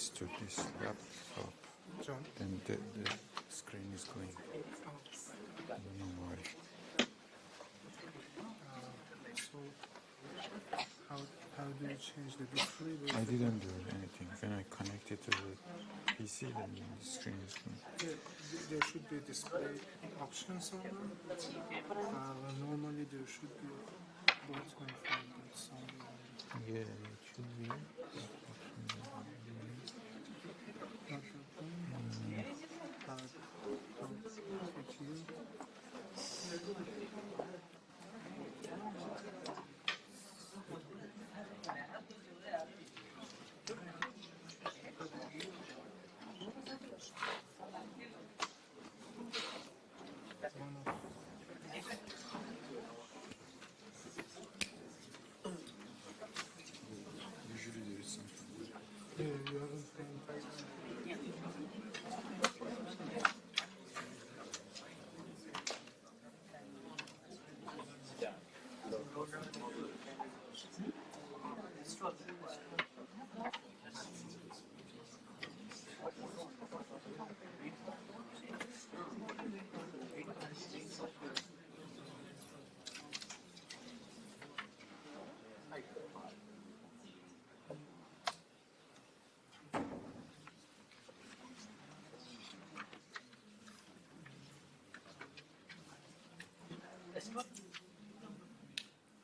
this to this laptop, John? then the screen is going. I don't know why. So how do you change the display? I didn't do anything. When I connected to the PC, then the screen is going. Yeah, there should be display option somewhere. Normally there should be button for that somewhere. Yeah, it should be. Not that one. Click here. Usually there is something. Yeah, you haven't found.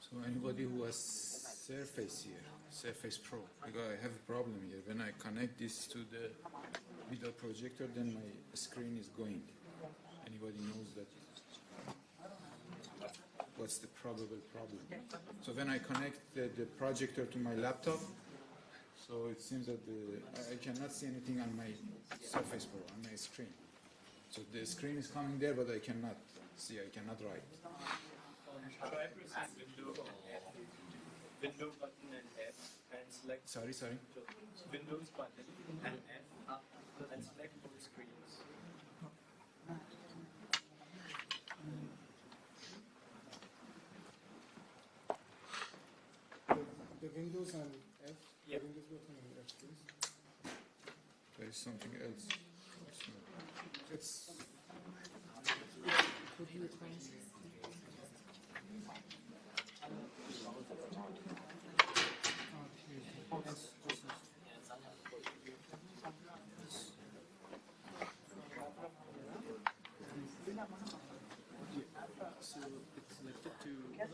So anybody who has Surface here, Surface Pro, because I have a problem here. When I connect this to the video projector, then my screen is going. Anybody knows that? What's the probable problem? So when I connect the projector to my laptop, so it seems that I cannot see anything on my Surface Pro, on my screen. So the screen is coming there, but I cannot see, I cannot write. Try pressing Window button and F and select. Sorry. Windows button and F and select both screens. The Windows and F. Yeah. The Windows button and F, please. There is something else. It's. Could you come? So it's selected to, yeah,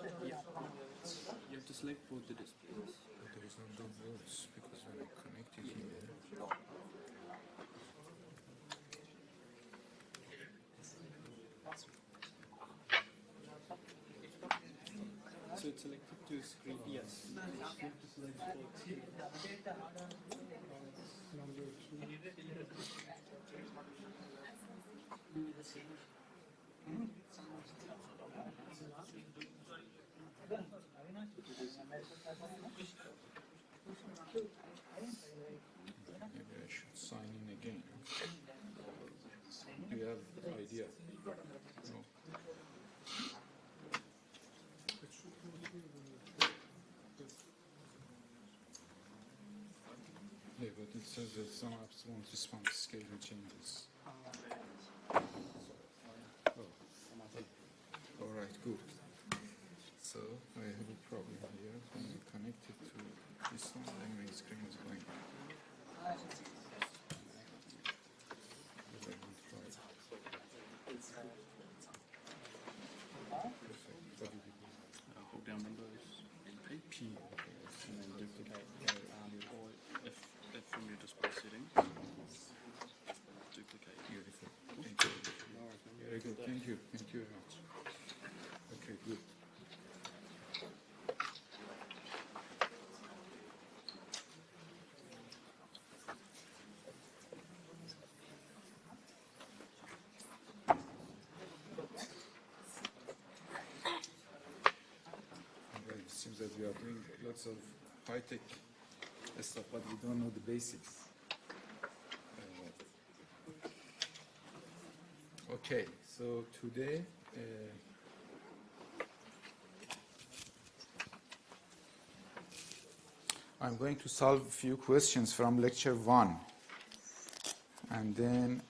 you have to select both the displays. But there is no words because when I connect it here. So it's selected to screen, yes. You have to select both screens. Number 2. Maybe I should sign in again. Do you have idea? No. It should be here. Yeah, but it says that some apps won't respond to schedule changes. Oh. All right, good. So I have a problem here. When I connect it to this one, then my screen is going. But I will try. Perfect. What did you do? Hold down Windows and P. and then duplicate or if from your display settings, duplicate. Beautiful. Thank you. Very good. Thank you. Thank you very much. Okay, good. Well, it seems that we are doing lots of high-tech stuff, but we don't know the basics. Okay, so today I'm going to solve a few questions from lecture 1. And then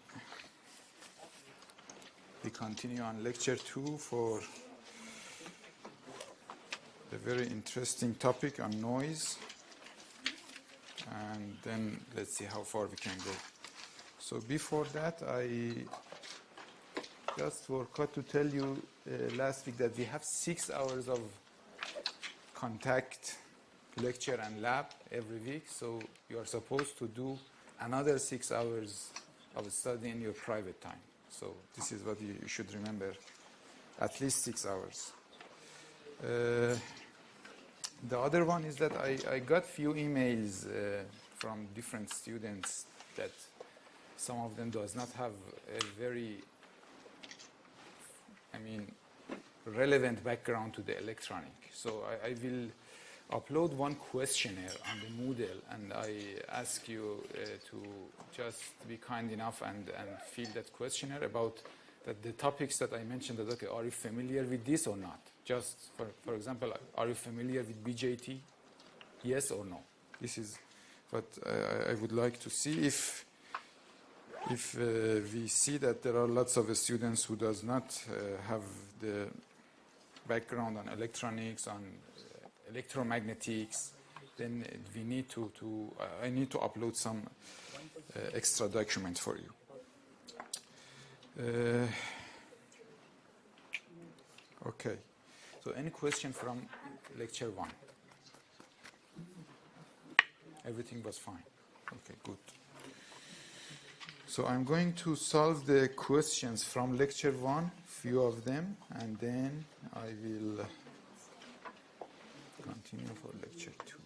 we continue on lecture 2 for a very interesting topic on noise. And then let's see how far we can go. So before that, I just forgot to tell you last week that we have 6 hours of contact lecture and lab every week. So you are supposed to do another 6 hours of study in your private time. So this is what you should remember, at least 6 hours. The other one is that I got few emails from different students that some of them does not have a very, relevant background to the electronic. So I will upload one questionnaire on the Moodle, and I ask you to just be kind enough and fill that questionnaire about the topics that I mentioned. That, okay, are you familiar with this or not? Just for example, are you familiar with BJT? Yes or no? This is what I would like to see. If we see that there are lots of students who does not have the background on electronics, on electromagnetics, then we need I need to upload some extra document for you. Okay. So any question from lecture 1? Everything was fine. Okay, good. So I'm going to solve the questions from lecture 1, few of them, and then I will continue for lecture 2.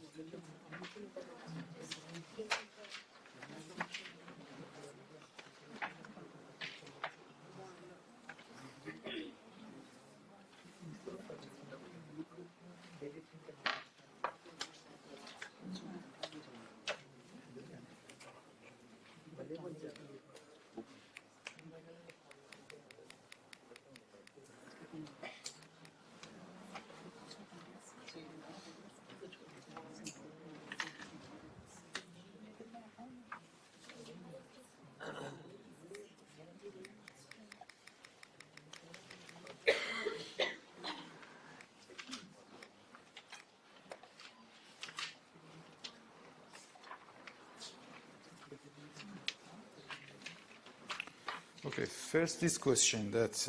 Okay, first this question that,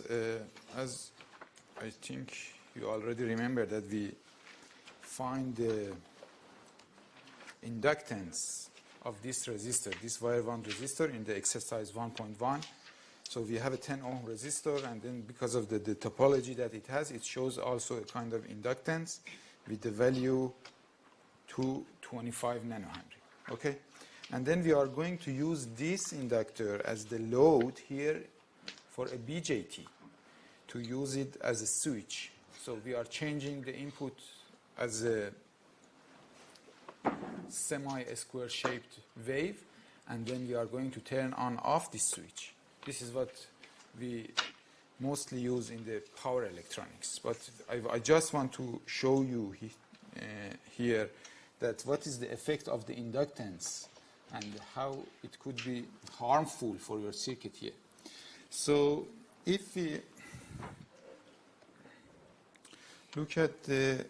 as I think you already remember, that we find the inductance of this resistor, this wire bond resistor, in the exercise 1.1. So we have a 10 ohm resistor, and then because of the topology that it has, it shows also a kind of inductance with the value 225 nanohenry. Okay? And then we are going to use this inductor as the load here for a BJT, to use it as a switch. So we are changing the input as a semi-square shaped wave, and then we are going to turn on off this switch. This is what we mostly use in the power electronics. But I just want to show you here that what is the effect of the inductance and how it could be harmful for your circuit here. So if we look at the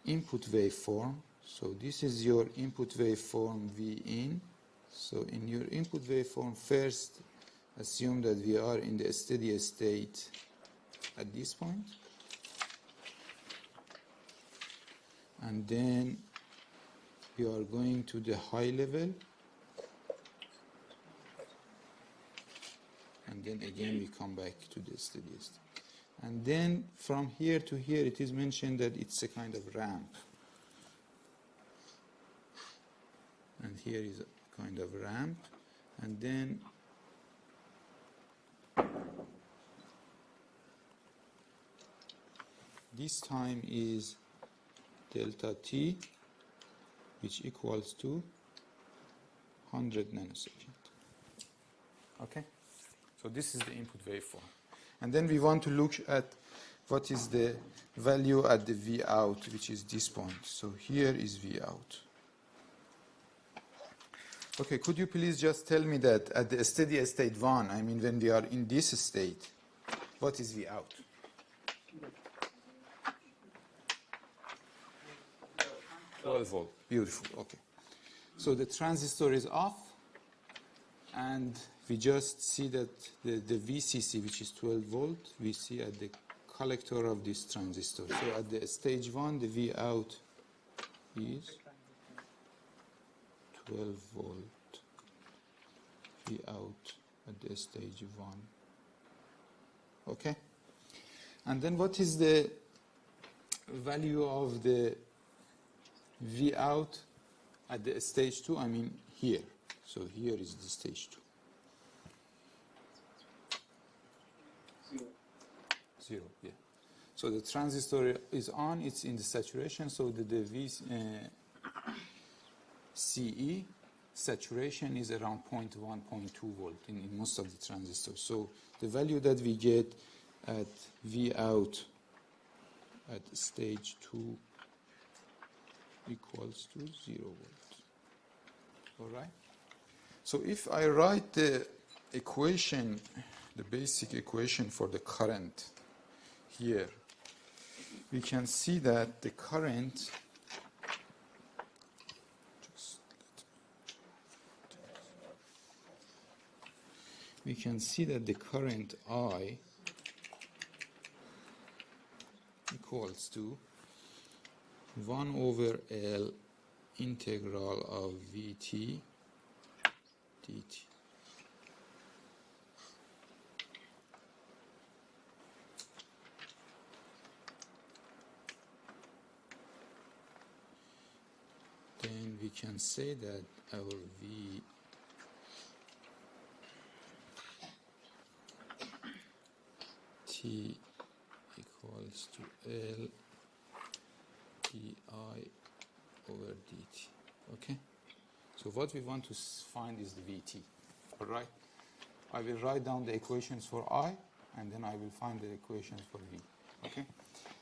input waveform, so this is your input waveform V in. So in your input waveform, first assume that we are in the steady state at this point. And then we are going to the high level. And then again we come back to the steady state. And then from here to here it is mentioned that it's a kind of ramp. And here is a kind of ramp. And then this time is delta t, which equals to 100 nanosecond. Okay? So this is the input waveform. And then we want to look at what is the value at the V out, which is this point. So here is V out. Okay, could you please just tell me that at the steady state 1, I mean when we are in this state, what is V out? Volt. Beautiful. Okay. So the transistor is off, and we just see that the VCC, which is 12 volt, we see at the collector of this transistor. So at the stage 1, the V out is 12 volt. V out at the stage 1. Okay. And then what is the value of the V out at the stage 2? I mean here. So here is the stage 2. 0, yeah. So the transistor is on, it's in the saturation, so the VCE saturation is around 0.1, 0.2 volt in most of the transistors. So the value that we get at V out at stage 2 equals to 0 volt. All right? So if I write the equation, the basic equation for the current here, we can see that the current, we can see that the current I equals to 1 over L integral of Vt dt. Then we can say that our V T equals to L di over dt. Okay? So what we want to find is the Vt. All right? I will write down the equations for I, and then I will find the equations for V. Okay?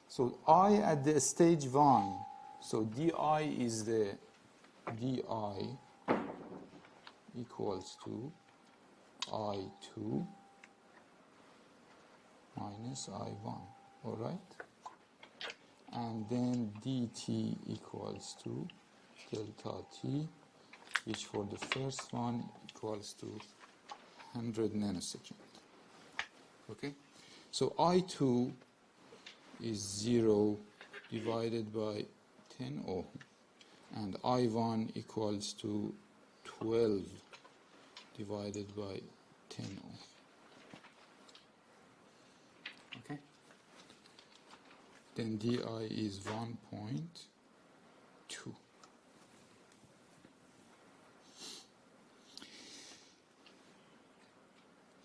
So I at the stage 1, so di is the di equals to I2 minus I1. All right? And then dt equals to delta t, which for the first one equals to 100 nanosecond. Okay? So I2 is 0 divided by 10 ohm, and I1 equals to 12 divided by 10 ohm. Okay? Then di is 1.2.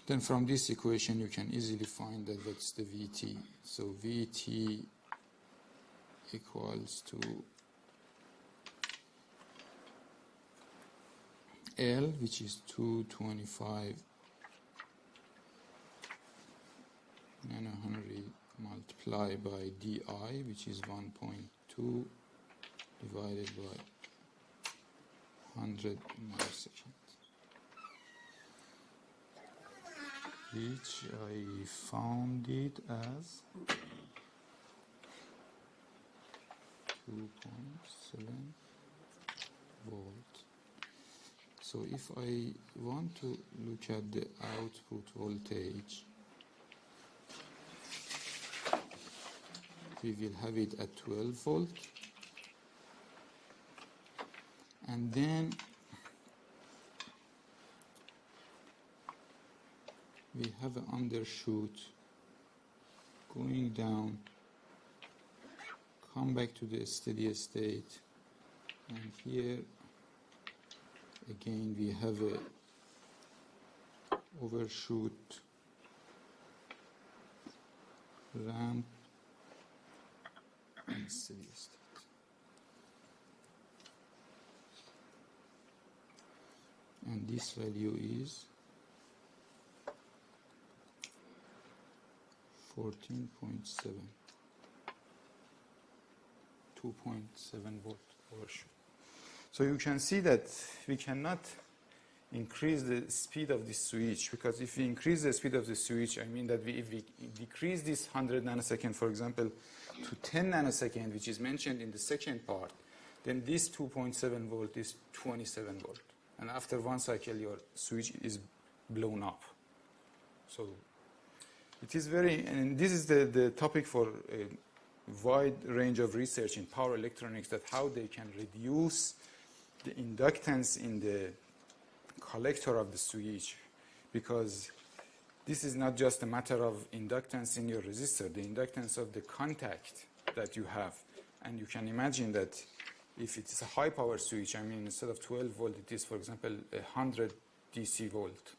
Then from this equation you can easily find that what's the Vt. So Vt equals to L, which is 225 nanohenry multiplied by di, which is 1.2 divided by 100 milliseconds, which I found it as 2.7 volt. So if I want to look at the output voltage, we will have it at 12 volt, and then we have an undershoot going down, come back to the steady state, and here again we have a overshoot ramp and steady state. And this value is 14.7. 2.7 volt overshoot. So you can see that we cannot increase the speed of the switch, because if we increase the speed of the switch, I mean that if we decrease this 100 nanosecond, for example, to 10 nanosecond, which is mentioned in the second part, then this 2.7 volt is 27 volt. And after one cycle, your switch is blown up. So it is very, and this is the topic for a wide range of research in power electronics, that how they can reduce the inductance in the collector of the switch, because this is not just a matter of inductance in your resistor, the inductance of the contact that you have. And you can imagine that if it is a high power switch, I mean, instead of 12 volt, it is, for example, 100 DC volt,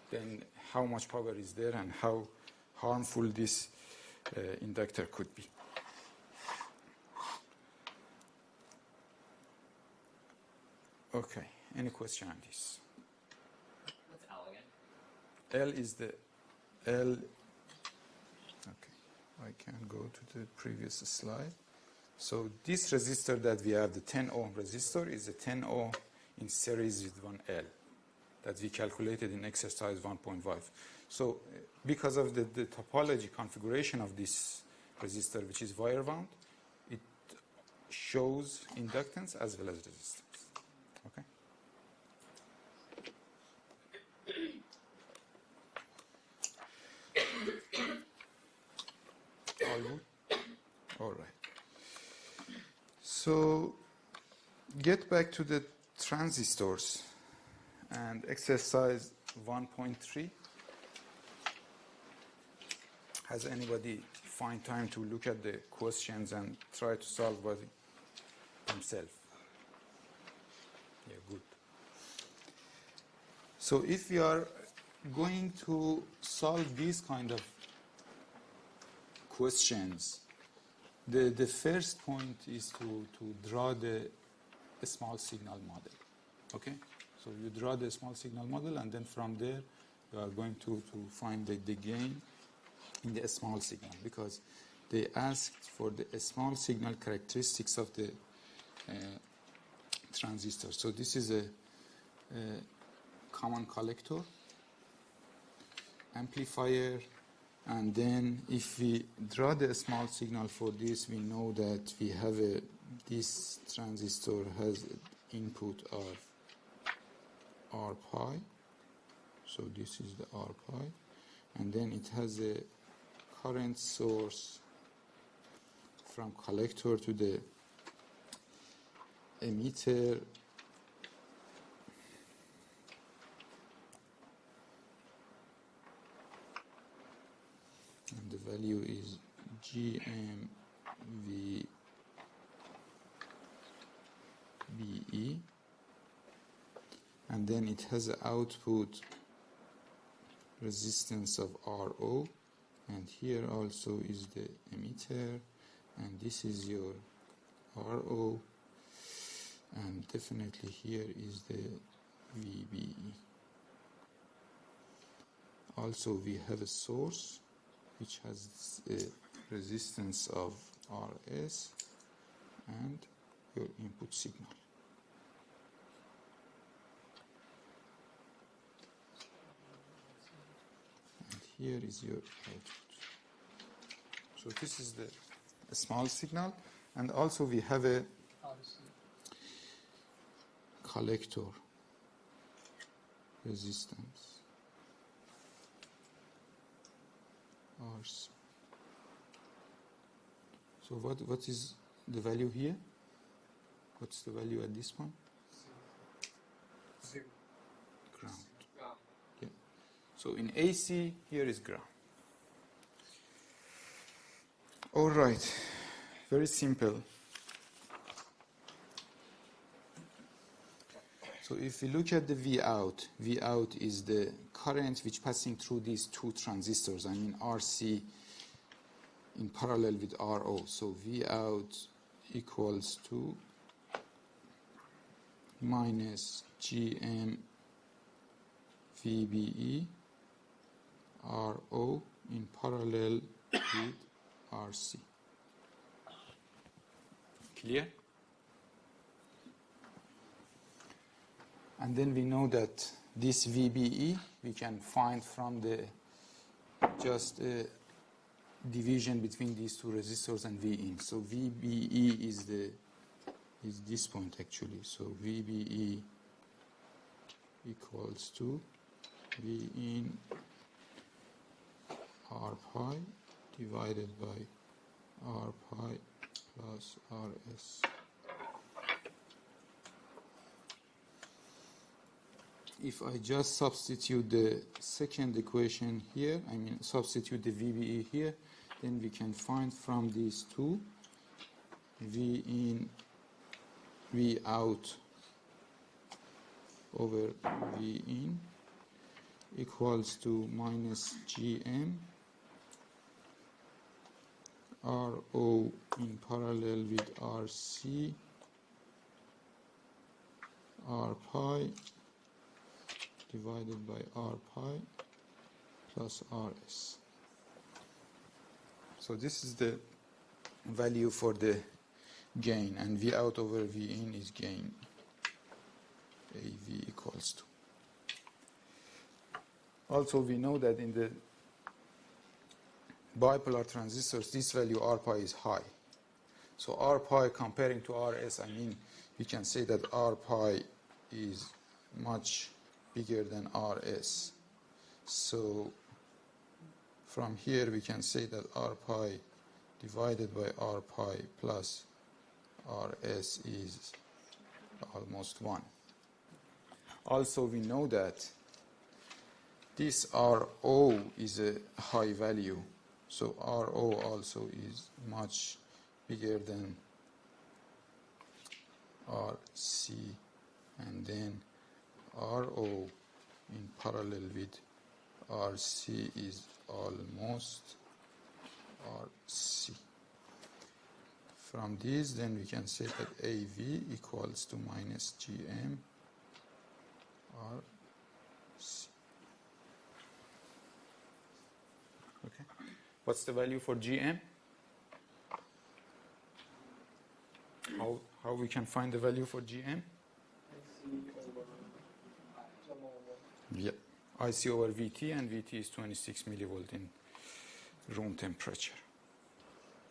then how much power is there and how harmful this inductor could be. Okay, any question on this? What's L again? L is the L. Okay, I can go to the previous slide. So this resistor that we have, the 10 ohm resistor, is a 10 ohm in series with one L that we calculated in exercise 1.5. So because of the topology configuration of this resistor, which is wire wound, it shows inductance as well as resistance. Okay. All good? All right. So get back to the transistors and exercise 1.3. Has anybody find time to look at the questions and try to solve it themselves? Yeah, good. So if we are going to solve these kind of questions, the first point is to draw the small signal model. Okay? So you draw the small signal model, and then from there you are going to find the gain in the small signal, because they asked for the small signal characteristics of the transistor. So this is a common collector, amplifier, and then if we draw the small signal for this, we know that we have this transistor has input of R pi. So this is the R pi, and then it has a current source from collector to the emitter, and the value is GMVBE, and then it has an output resistance of RO, and here also is the emitter, and this is your RO, and definitely here is the VBE. Also we have a source which has a resistance of RS and your input signal. And here is your output. So this is the small signal, and also we have a collector resistance RC. So what is the value here? What's the value at this one? 0. Ground. Yeah. So in AC, here is ground. All right. Very simple. So if we look at the Vout, Vout is the current which passing through these two transistors, I mean RC in parallel with RO. So Vout equals to minus GM VBE RO in parallel with RC. Clear? And then we know that this VBE we can find from the just division between these two resistors and V in. So VBE is this point actually. So VBE equals to V in R pi divided by R pi plus RS. If I just substitute the second equation here, I mean substitute the VBE here, then we can find from these two V in, V out over V in equals to minus GM RO in parallel with RC R pi divided by R pi plus RS. So this is the value for the gain, and V out over V in is gain. AV equals to. Also, we know that in the bipolar transistors, this value R pi is high. So R pi comparing to RS, I mean, we can say that R pi is much bigger than RS. So from here we can say that R pi divided by R pi plus RS is almost 1. Also we know that this RO is a high value. So RO also is much bigger than RC, and then RO in parallel with RC is almost RC. From these, then we can say that AV equals to minus GM RC. Okay. What's the value for GM? How we can find the value for GM? Yep. IC over VT, and VT is 26 millivolt in room temperature.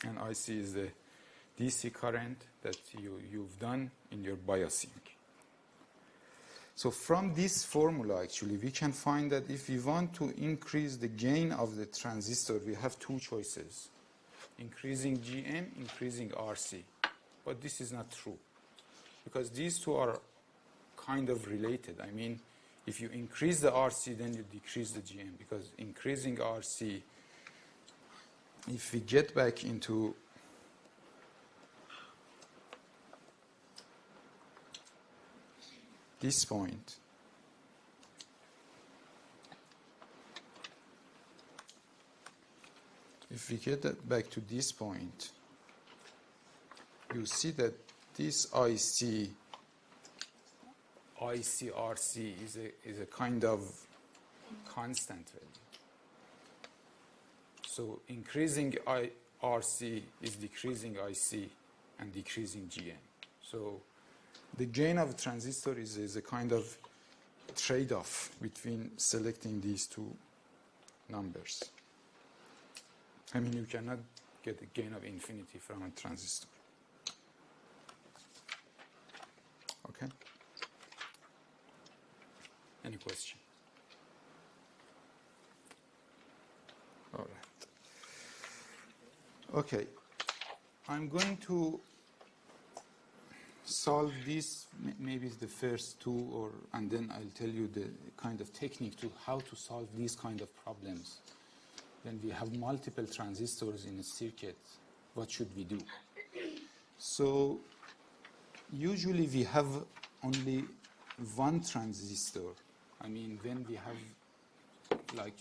And IC is the DC current that you've done in your biasing. So from this formula, actually, we can find that if we want to increase the gain of the transistor, we have two choices: increasing GM, increasing RC. But this is not true, because these two are kind of related. I mean, if you increase the RC, then you decrease the GM, because increasing RC, if we get back into this point, if we get that back to this point, you see that this ICRC is a kind of constant value. So increasing RC is decreasing IC and decreasing GM. So the gain of a transistor is a kind of trade-off between selecting these two numbers. I mean, you cannot get a gain of infinity from a transistor. Okay? Any question? All right. Okay. I'm going to solve this, maybe it's the first two, and then I'll tell you the kind of technique to how to solve these kind of problems. When we have multiple transistors in a circuit, what should we do? So usually we have only one transistor. I mean, when we have like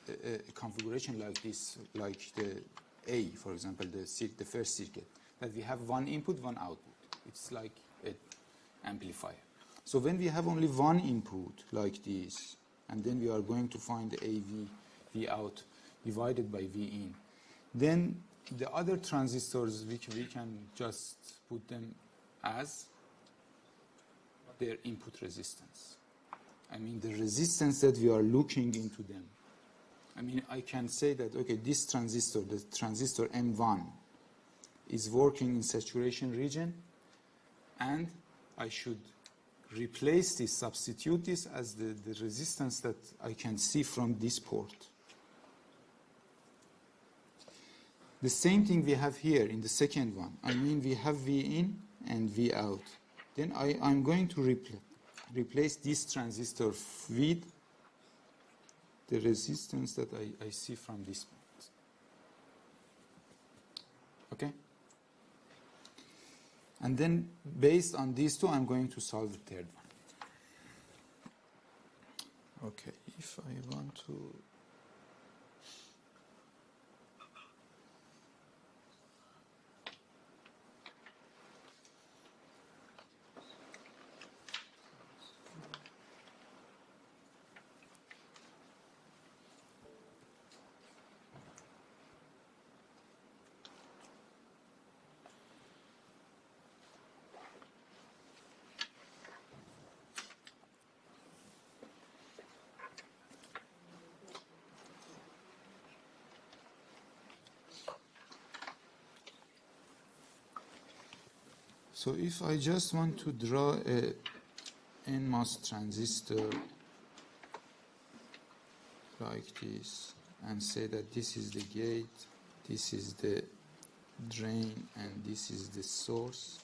a configuration like this, like the A, for example, the first circuit, that we have one input, one output. It's like an amplifier. So when we have only one input like this, and then we are going to find the AV, V out divided by V in, Then the other transistors, which we can just put them as their input resistance. I mean, the resistance that we are looking into them. I mean, I can say that, okay, this transistor, the transistor M1, is working in saturation region, and I should replace this, substitute this as the resistance that I can see from this port. The same thing we have here in the second one. I mean, we have V in and V out. Then I'm going to replace this transistor with the resistance that I see from this point. Okay? And then, based on these two, I'm going to solve the third one. Okay, if I want to... So if I just want to draw a NMOS transistor like this and say that this is the gate, this is the drain, and this is the source.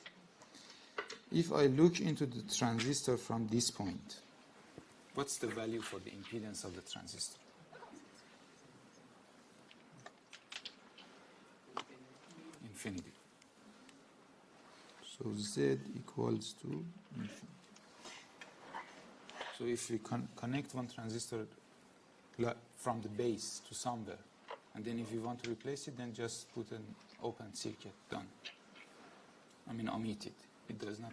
If I look into the transistor from this point, what's the value for the impedance of the transistor? Infinity. So Z equals to infinity. So if we connect one transistor from the base to somewhere, and then if you want to replace it, then just put an open circuit, done. I mean, omit it. It does not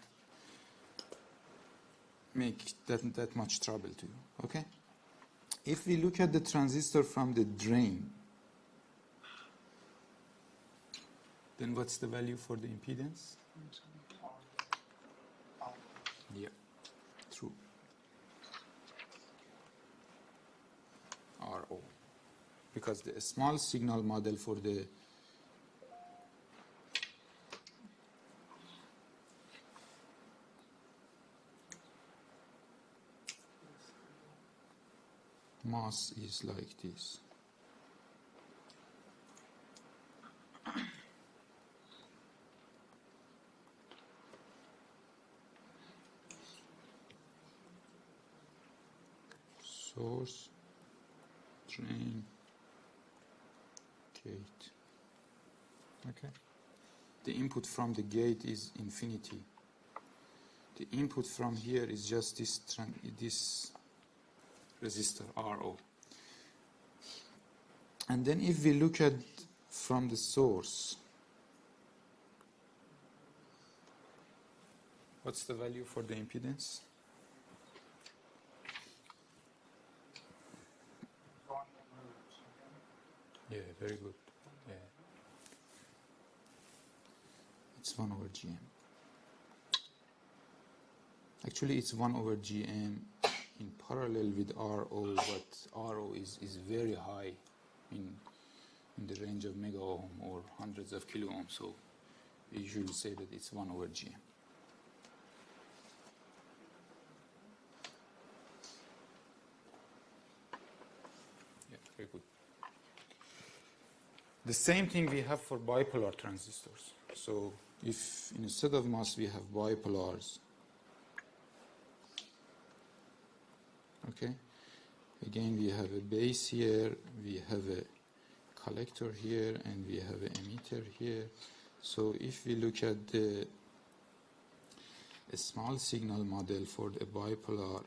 make that much trouble to you, okay? If we look at the transistor from the drain, then what's the value for the impedance? Yeah, true. RO. Because the small signal model for the MOS is like this. Source, drain, gate. Okay. The input from the gate is infinity. The input from here is just this resistor, RO. And then if we look at from the source, what's the value for the impedance? Yeah, very good. Yeah. It's 1 over GM. Actually, it's 1 over GM in parallel with RO, but RO is very high in the range of mega ohm or hundreds of kilo ohm. So we usually say that it's 1 over GM. Yeah, very good. The same thing we have for bipolar transistors. So if instead of MOS we have bipolars, okay, again we have a base here, we have a collector here, and we have an emitter here. So if we look at a small signal model for the bipolar,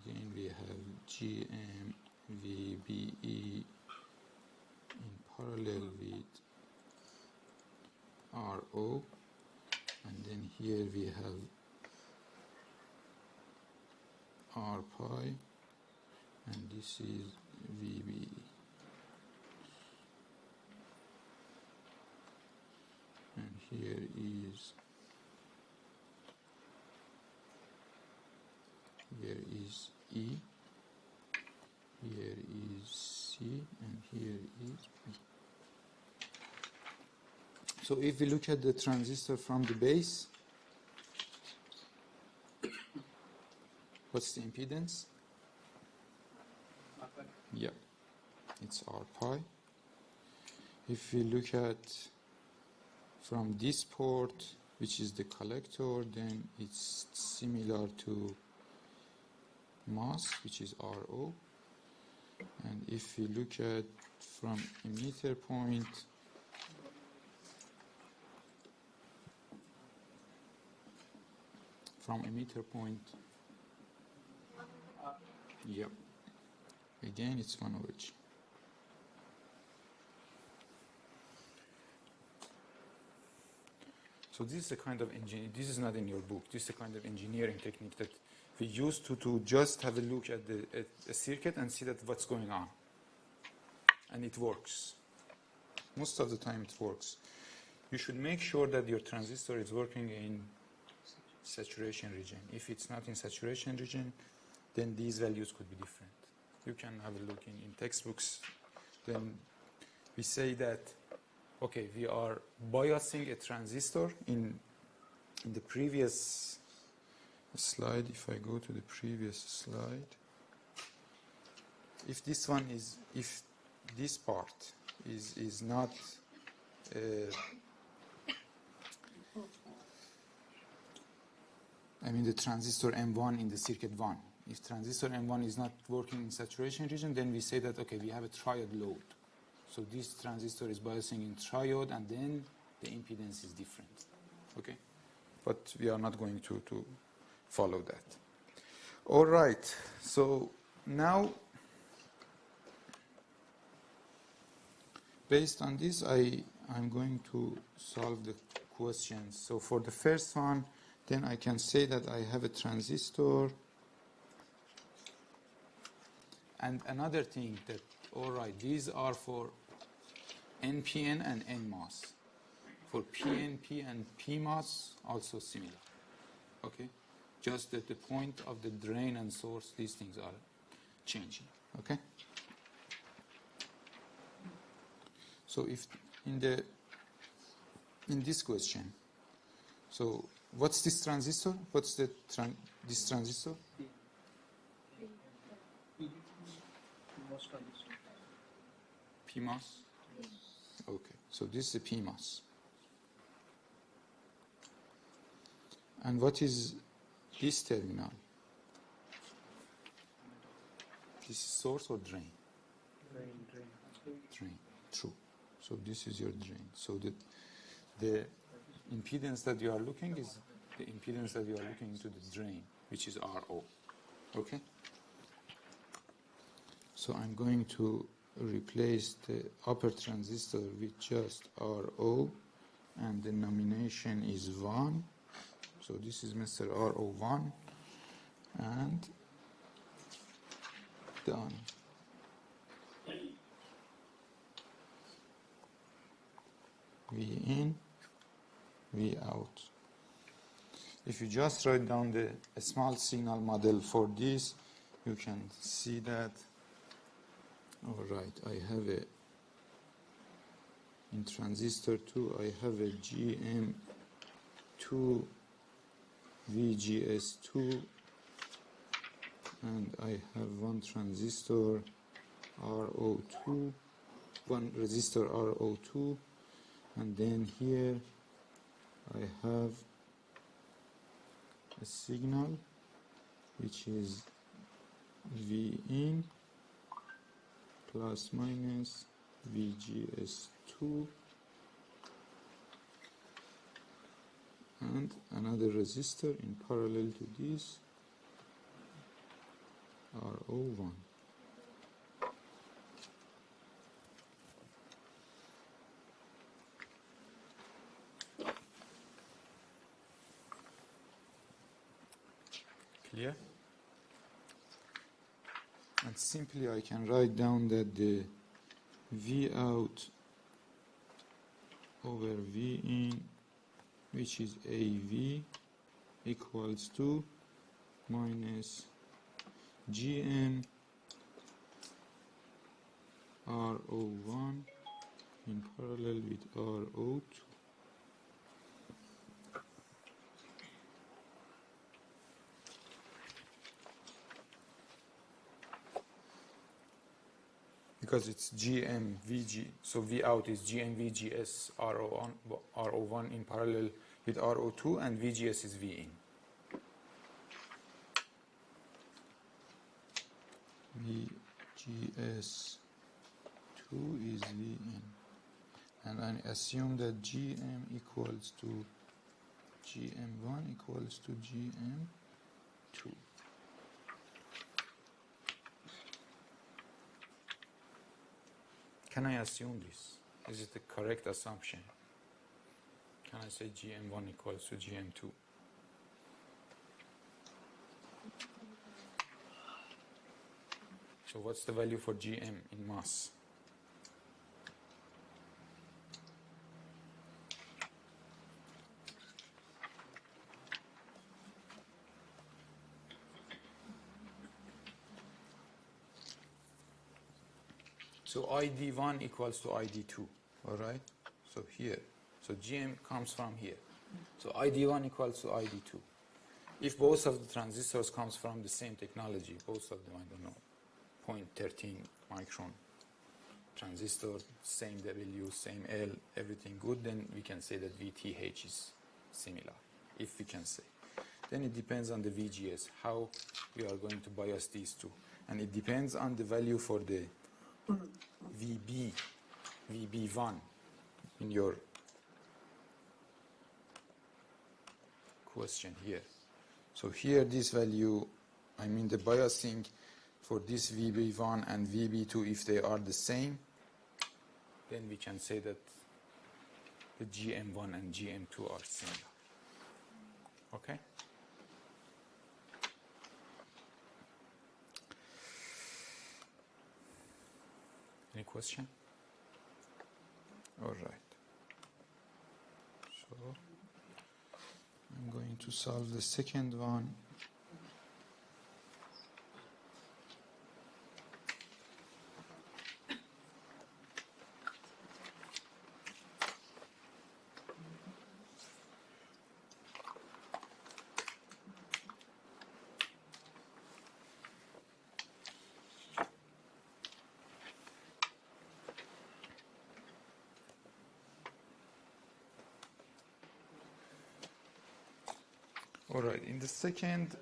again we have GM VBE in parallel with RO, and then here we have R pi, and this is VBE. here is E, here is C, and here is B. So if we look at the transistor from the base, what's the impedance? Yeah, it's R pi. If we look at from this port, which is the collector, then it's similar to MOS, which is RO. And if we look at from emitter point, yep, again it's 1 over G. So this is a kind of engineering, this is not in your book, this is a kind of engineering technique that we use to just have a look at the circuit and see that what's going on. And it works. Most of the time it works. You should make sure that your transistor is working in saturation region. If it's not in saturation region, then these values could be different. You can have a look in textbooks. Then we say that, okay, we are biasing a transistor in the previous slide. If I go to the previous slide, if this one is, if this part is not I mean the transistor M1 in the circuit 1. If transistor M1 is not working in saturation region, then we say that, okay, we have a triode load. So this transistor is biasing in triode, and then the impedance is different. Okay? But we are not going to follow that. All right. So now, based on this, I'm going to solve the questions. So for the first one, then I can say that I have a transistor. And another thing that, all right, these are for NPN and NMOS. For PNP and PMOS, also similar. Okay? Just that the point of the drain and source, these things are changing. Okay? So if in this question, so what's this transistor? What's this transistor? PMOS? Okay, so this is a PMOS. And what is this terminal? This is source or drain? Drain, true. So this is your drain. So the impedance that you are looking is the impedance that you are looking into the drain, which is RO. Okay? So I'm going to replace the upper transistor with just RO, and the nomination is 1. So this is Mr. RO1, and done. V in, V out. If you just write down a small signal model for this, you can see that. All right, I have in transistor 2, I have a GM2 VGS2, and I have one transistor RO2, one resistor RO2, and then here I have a signal which is V in plus minus VGS2, and another resistor in parallel to this, RO1. Clear? And simply I can write down that the V out over V in which is AV equals to minus GM RO1 in parallel with RO2. Because it's GM VG, so V out is GM VGS RO1 in parallel with RO2, and VGS is V in. VGS 2 is V in. And I assume that GM equals to GM1 equals to GM2. Can I assume this? Is it the correct assumption? Can I say GM1 equals to GM2? So what's the value for GM in mass? So ID1 equals to ID2, all right? So here, so GM comes from here. So ID1 equals to ID2. If both of the transistors comes from the same technology, both of them, I don't know, 0.13 micron transistor, same W, same L, everything good, then we can say that VTH is similar, if we can say. Then it depends on the VGS, how we are going to bias these two. And it depends on the value for the VB1 in your question here. So here this value, I mean the biasing for this VB1 and VB2, if they are the same, then we can say that the GM1 and GM2 are similar. Okay? Any question? All right. So I'm going to solve the second one. All right, in the second,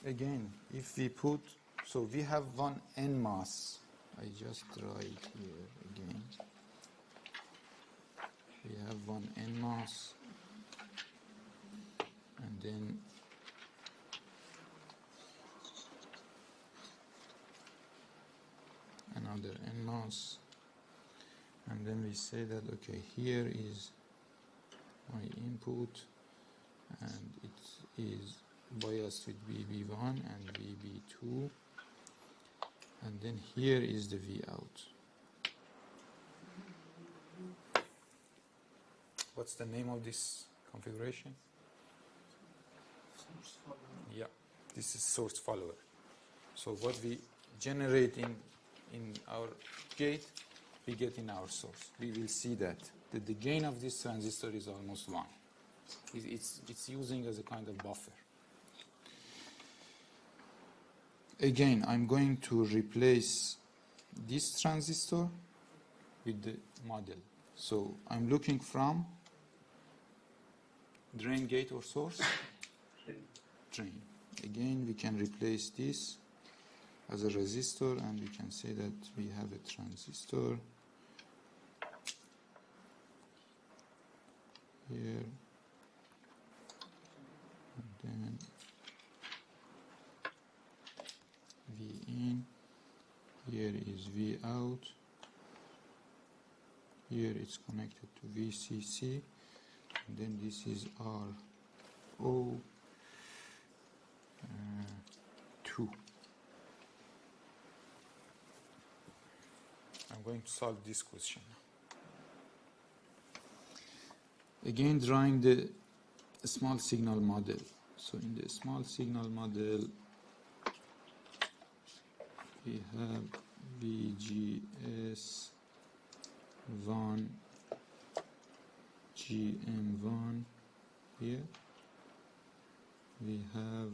again, if we put, so we have one NMOS. I just write here again. We have one NMOS, and then another NMOS. And then we say that, okay, here is my input, and it is biased with VB1 and VB2, and then here is the V out. What's the name of this configuration? Source follower. Yeah, this is source follower. So what we generate in our gate, we get in our source. We will see that the gain of this transistor is almost 1. It's using as a kind of buffer. Again, I'm going to replace this transistor with the model. So I'm looking from drain, gate, or source? Drain. Again, we can replace this as a resistor, and we can say that we have a transistor here, and then V in, here is V out, here it's connected to VCC, and then this is RO2. I'm going to solve this question now. again drawing the small signal model. So in the small signal model, we have VGS1, GM1 here. We have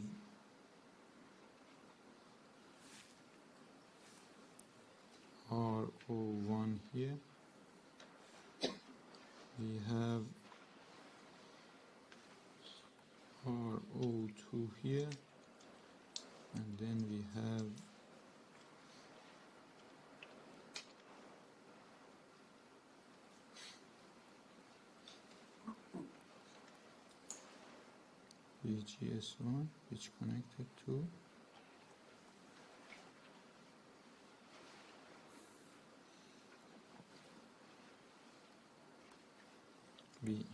RO1 here. We have RO2 here, and then we have VGS1, which connected to V.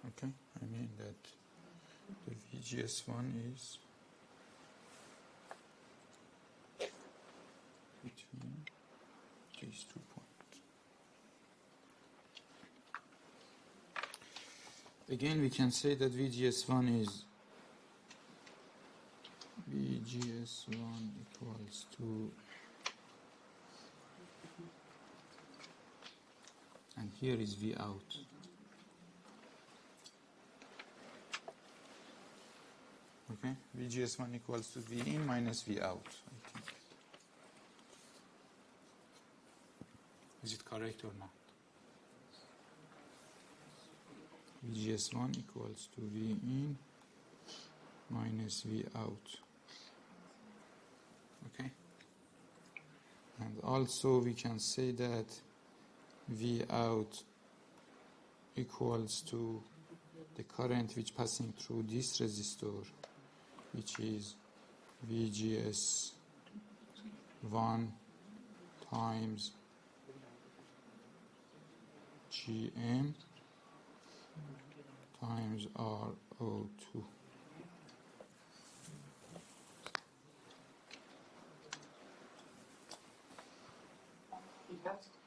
Okay, I mean that the VGS1 is between these 2 points. Again, we can say that VGS1 is equals to, and here is V out. Okay, VGS1 equals to V in minus V out, I think. Is it correct or not? VGS1 equals to V in minus V out. Okay? And also we can say that V out equals to the current which passing through this resistor, which is VGS1 times GM times RO2.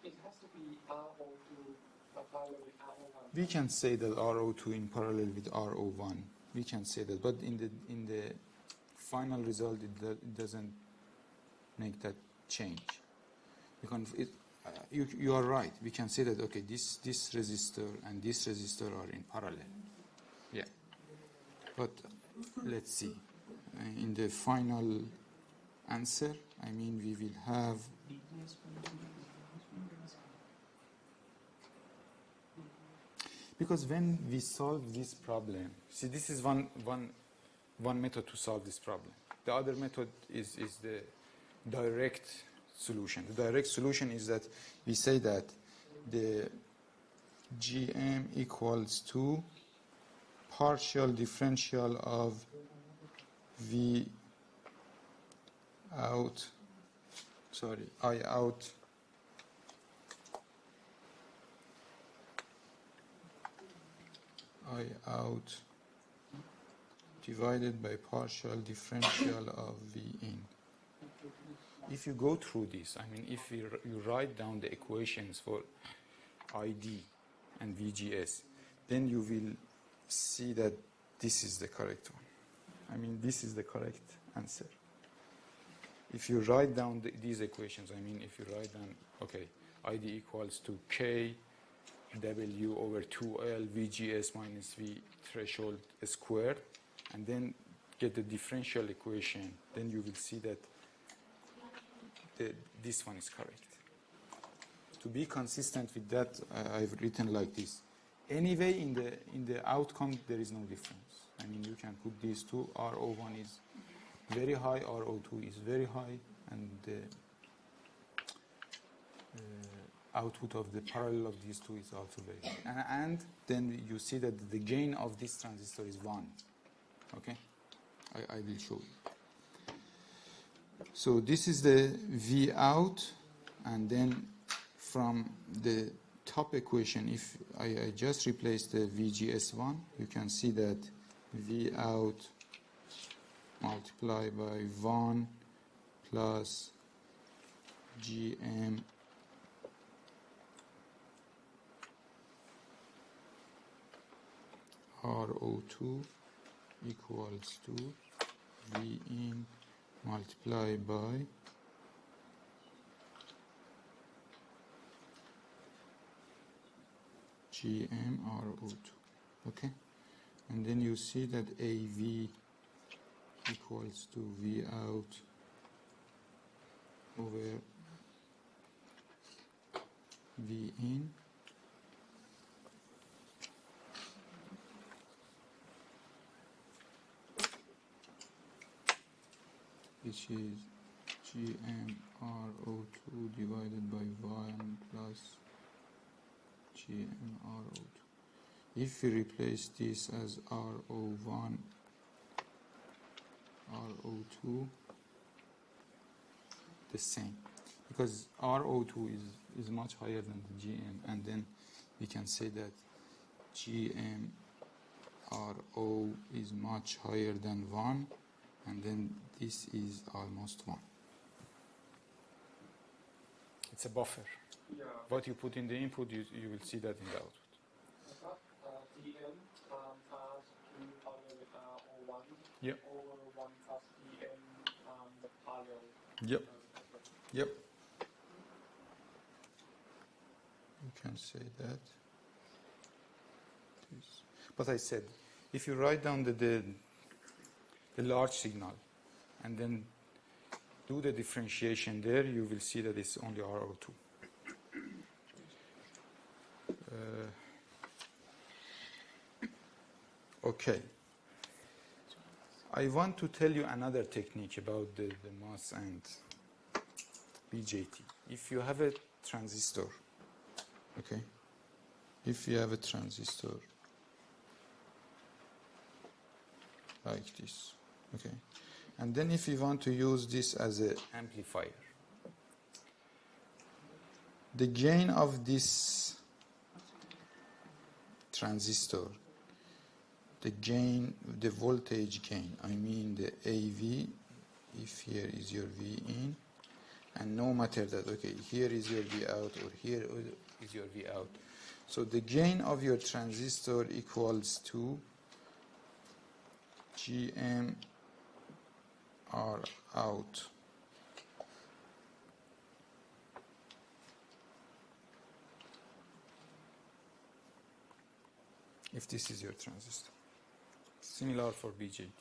It has to be RO2 parallel with RO1. We can say that RO2 in parallel with RO1. We can say that, but in the final result, it doesn't make that change. You are right. We can say that, okay, this resistor and this resistor are in parallel. Yeah. But let's see. In the final answer, I mean, we will have because when we solve this problem, see, this is one method to solve this problem. The other method is the direct solution. The direct solution is that we say that the GM equals to partial differential of V out, I out divided by partial differential of V in. If you go through this, I mean, if you write down the equations for ID and VGS, then you will see that this is the correct one. I mean, this is the correct answer. If you write down these equations, I mean, if you write down, okay, ID equals to K W over 2L VGS minus V threshold squared, and then get the differential equation, then you will see that this one is correct. To be consistent with that, I've written like this. Anyway, in the outcome, there is no difference. I mean, you can put these two. RO1 is very high, RO2 is very high, and the output of the parallel of these two is also very high. And then you see that the gain of this transistor is 1. Okay? I will show you. So this is the V out, and then from the top equation, if I just replace the VGS1, you can see that V out multiplied by 1 plus GM RO2 equals to V in multiplied by GM RO2. Okay, and then you see that AV equals to V out over V in which is GMRO2 divided by 1 plus GMRO2. If we replace this as RO1, RO2, the same, because RO2 is much higher than the GM, and then we can say that GMRO is much higher than 1, and then this is almost 1. It's a buffer. Yeah. What you put in the input, you will see that in the output. GM R2 parallel with R01 Yep. over 1 plus GM the parallel. Yep. Yep. You can say that. But I said, if you write down the large signal and then do the differentiation there, you will see that it's only RO2. Okay. I want to tell you another technique about the MOS and BJT. If you have a transistor, okay, if you have a transistor like this, okay, and then if you want to use this as an amplifier, the gain of this transistor, the gain, the voltage gain, I mean the AV, if here is your V in, and no matter that, okay, here is your V out or here is your V out. So the gain of your transistor equals to GM R out if this is your transistor. Similar for BJT.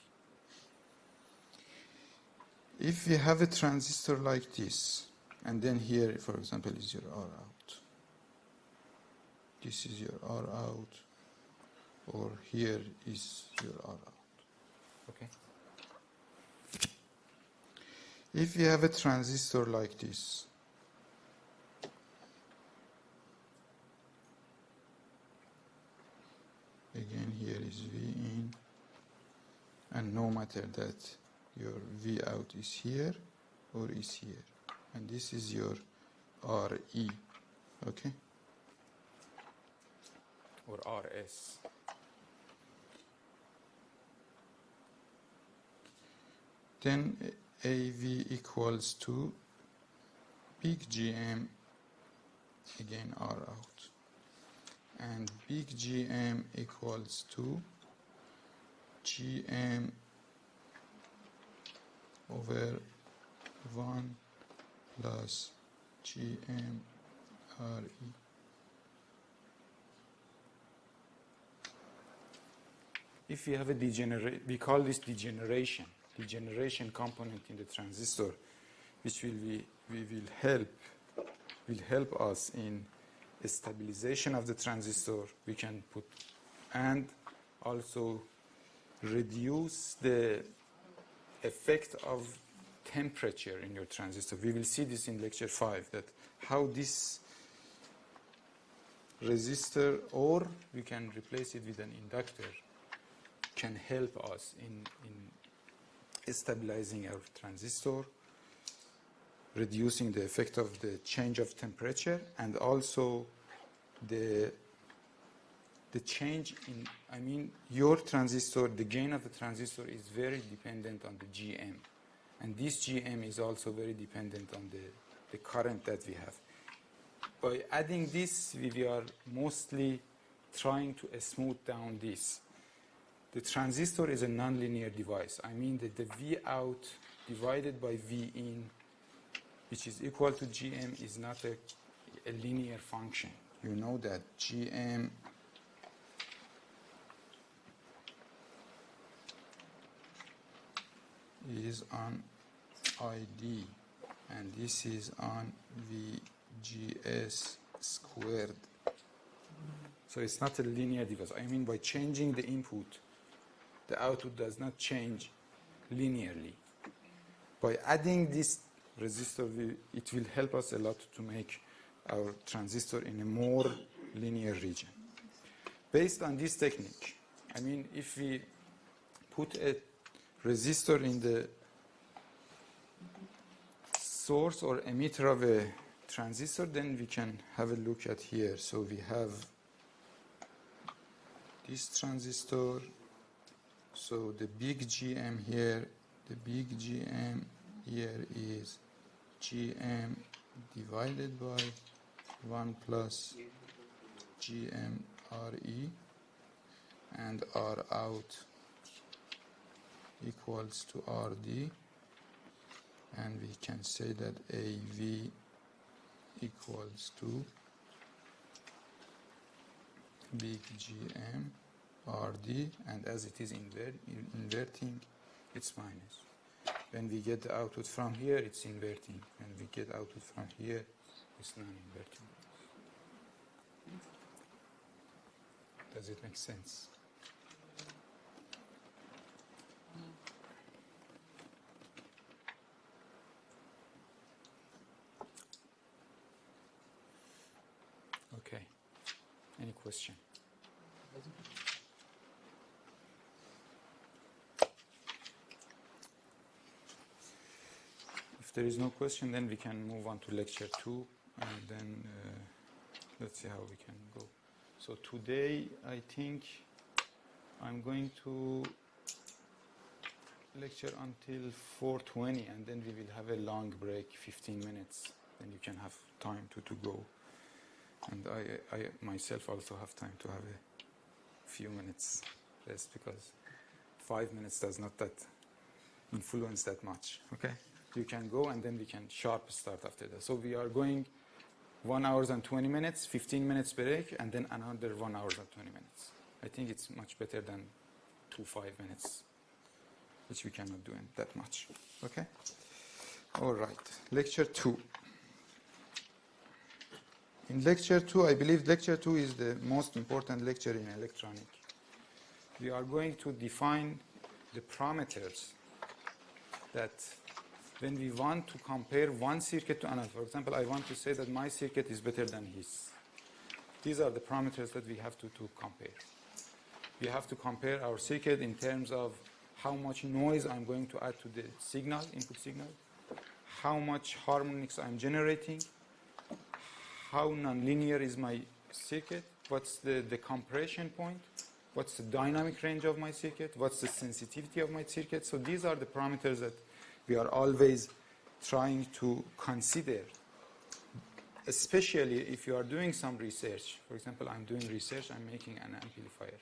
If you have a transistor like this, and then here, for example, is your R out. This is your R out, or here is your R out. Okay? If you have a transistor like this, again here is V in, and no matter that your V out is here or is here, and this is your RE, okay, or RS. Then AV equals to big GM, again R out, and big GM equals to GM over 1 plus GM RE. If you have a we call this degeneration component in the transistor, which will help us in stabilization of the transistor. We can put and also reduce the effect of temperature in your transistor. We will see this in lecture 5, that how this resistor, or we can replace it with an inductor, can help us in stabilizing our transistor. reducing the effect of the change of temperature, and also the change in, I mean, your transistor, the gain of the transistor is very dependent on the GM. And this GM is also very dependent on the current that we have. By adding this, we are mostly trying to smooth down this. The transistor is a nonlinear device. I mean that the V out divided by V in, which is equal to GM, is not a linear function. You know that GM is on ID, and this is on VGS squared. So it's not a linear device. I mean, by changing the input, the output does not change linearly. By adding this resistor, it will help us a lot to make our transistor in a more linear region. Based on this technique, I mean, if we put a resistor in the source or emitter of a transistor, then we can have a look at here. So we have this transistor. So the big GM here, the big GM here is GM divided by 1 plus GM RE, and R out equals to RD, and we can say that AV equals to big GM RD, and as it is inverting, it's minus. When we get the output from here, it's inverting. When we get output from here, it's non-inverting. Does it make sense? Okay. Any question? If there is no question, then we can move on to lecture 2, and then let's see how we can go. So today, I think I'm going to lecture until 4:20, and then we will have a long break, 15 minutes. Then you can have time to go. And I myself also have time to have a few minutes rest, because 5 minutes does not influence that much. Okay? You can go, and then we can sharp start after that. So we are going 1 hour and 20 minutes, 15 minutes break, and then another 1 hour and 20 minutes. I think it's much better than 2 5 minutes, which we cannot do in that much. Okay? All right. Lecture 2. In lecture 2, I believe lecture 2 is the most important lecture in electronic. We are going to define the parameters that when we want to compare one circuit to another. For example, I want to say that my circuit is better than his. These are the parameters that we have to compare. We have to compare our circuit in terms of how much noise I'm going to add to the signal, input signal, how much harmonics I'm generating, how nonlinear is my circuit, what's the compression point, what's the dynamic range of my circuit, what's the sensitivity of my circuit. So these are the parameters that we are always trying to consider, especially if you are doing some research. For example, I'm doing research, I'm making an amplifier.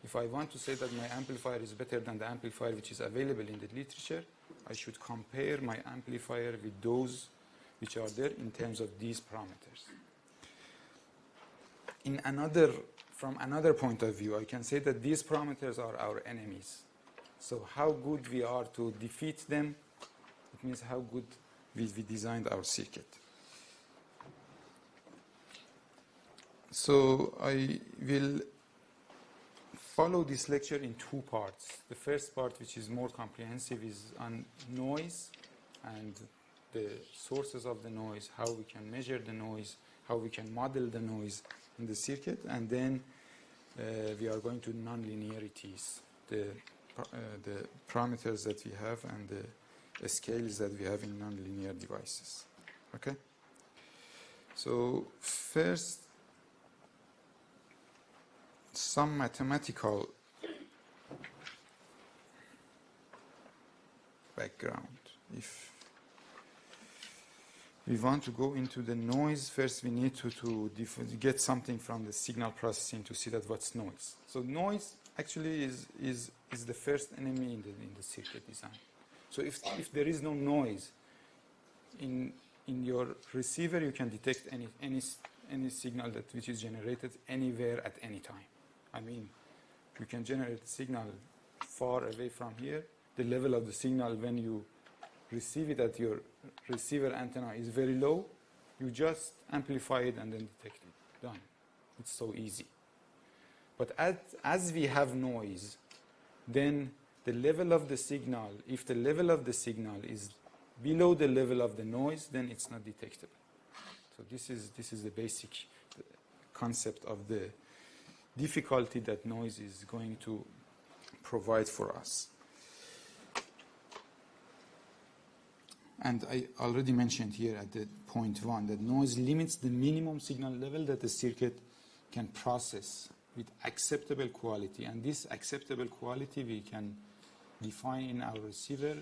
If I want to say that my amplifier is better than the amplifier which is available in the literature, I should compare my amplifier with those which are there in terms of these parameters. From another point of view, I can say that these parameters are our enemies. So how good we are to defeat them, it means how good we designed our circuit. So I will follow this lecture in 2 parts. The first part, which is more comprehensive, is on noise and the sources of the noise, how we can measure the noise, how we can model the noise in the circuit, and then we are going to nonlinearities, the parameters that we have and the scales that we have in nonlinear devices. Okay? So first, some mathematical background. If we want to go into the noise, first we need to get something from the signal processing to see that what's noise. So noise actually is the first enemy in the circuit design. So if there is no noise in your receiver, you can detect any signal which is generated anywhere at any time. I mean, you can generate a signal far away from here. The level of the signal when you receive it at your receiver antenna is very low. You just amplify it and then detect it. Done. It's so easy. But as we have noise, then the level of the signal, if the level of the signal is below the level of the noise, then it's not detectable. So this is the basic concept of the difficulty that noise is going to provide for us. And I already mentioned here at the point 1 that noise limits the minimum signal level that the circuit can process with acceptable quality. And this acceptable quality we can define in our receiver.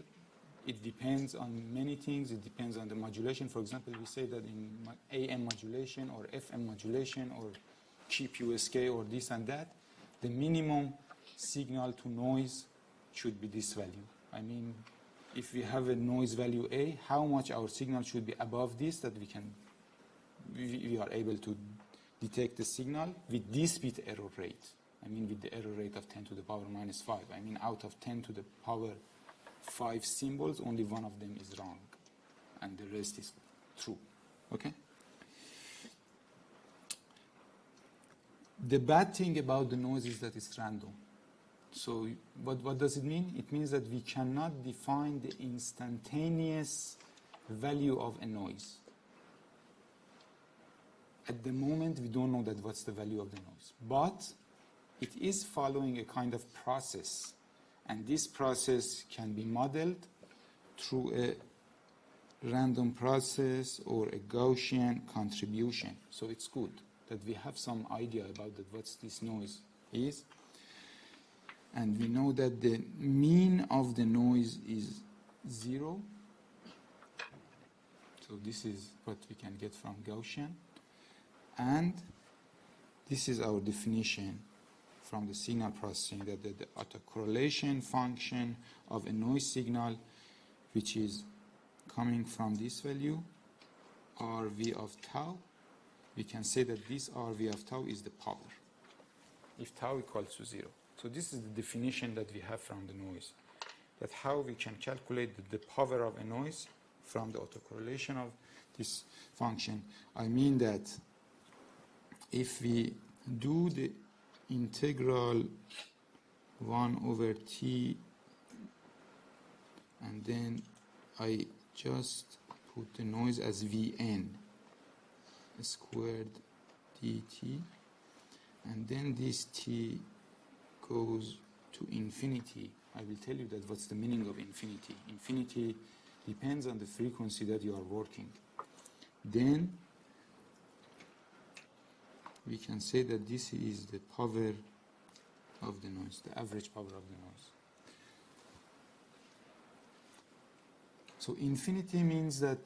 It depends on many things. It depends on the modulation. For example, we say that in AM modulation or FM modulation or QPSK or this and that, the minimum signal to noise should be this value. I mean, if we have a noise value A, how much our signal should be above this that we are able to detect the signal with this bit error rate. I mean, with the error rate of 10 to the power minus 5. I mean, out of 10 to the power 5 symbols, only one of them is wrong, and the rest is true. Okay? The bad thing about the noise is that it's random. So what does it mean? It means that we cannot define the instantaneous value of a noise. At the moment, we don't know that what's the value of the noise. But it is following a kind of process. And this process can be modeled through a random process or a Gaussian contribution. So it's good that we have some idea about that what this noise is. And we know that the mean of the noise is 0. So this is what we can get from Gaussian. And this is our definition from the signal processing, that the autocorrelation function of a noise signal, which is coming from this value, RV of tau, we can say that this RV of tau is the power, if tau equals to 0. So this is the definition that we have from the noise, that how we can calculate the power of a noise from the autocorrelation of this function. I mean that if we do the integral 1 over t, and then I just put the noise as Vn squared dt, and then this t goes to infinity. I will tell you that what's the meaning of infinity. Infinity depends on the frequency that you are working. Then we can say that this is the power of the noise, the average power of the noise. So infinity means that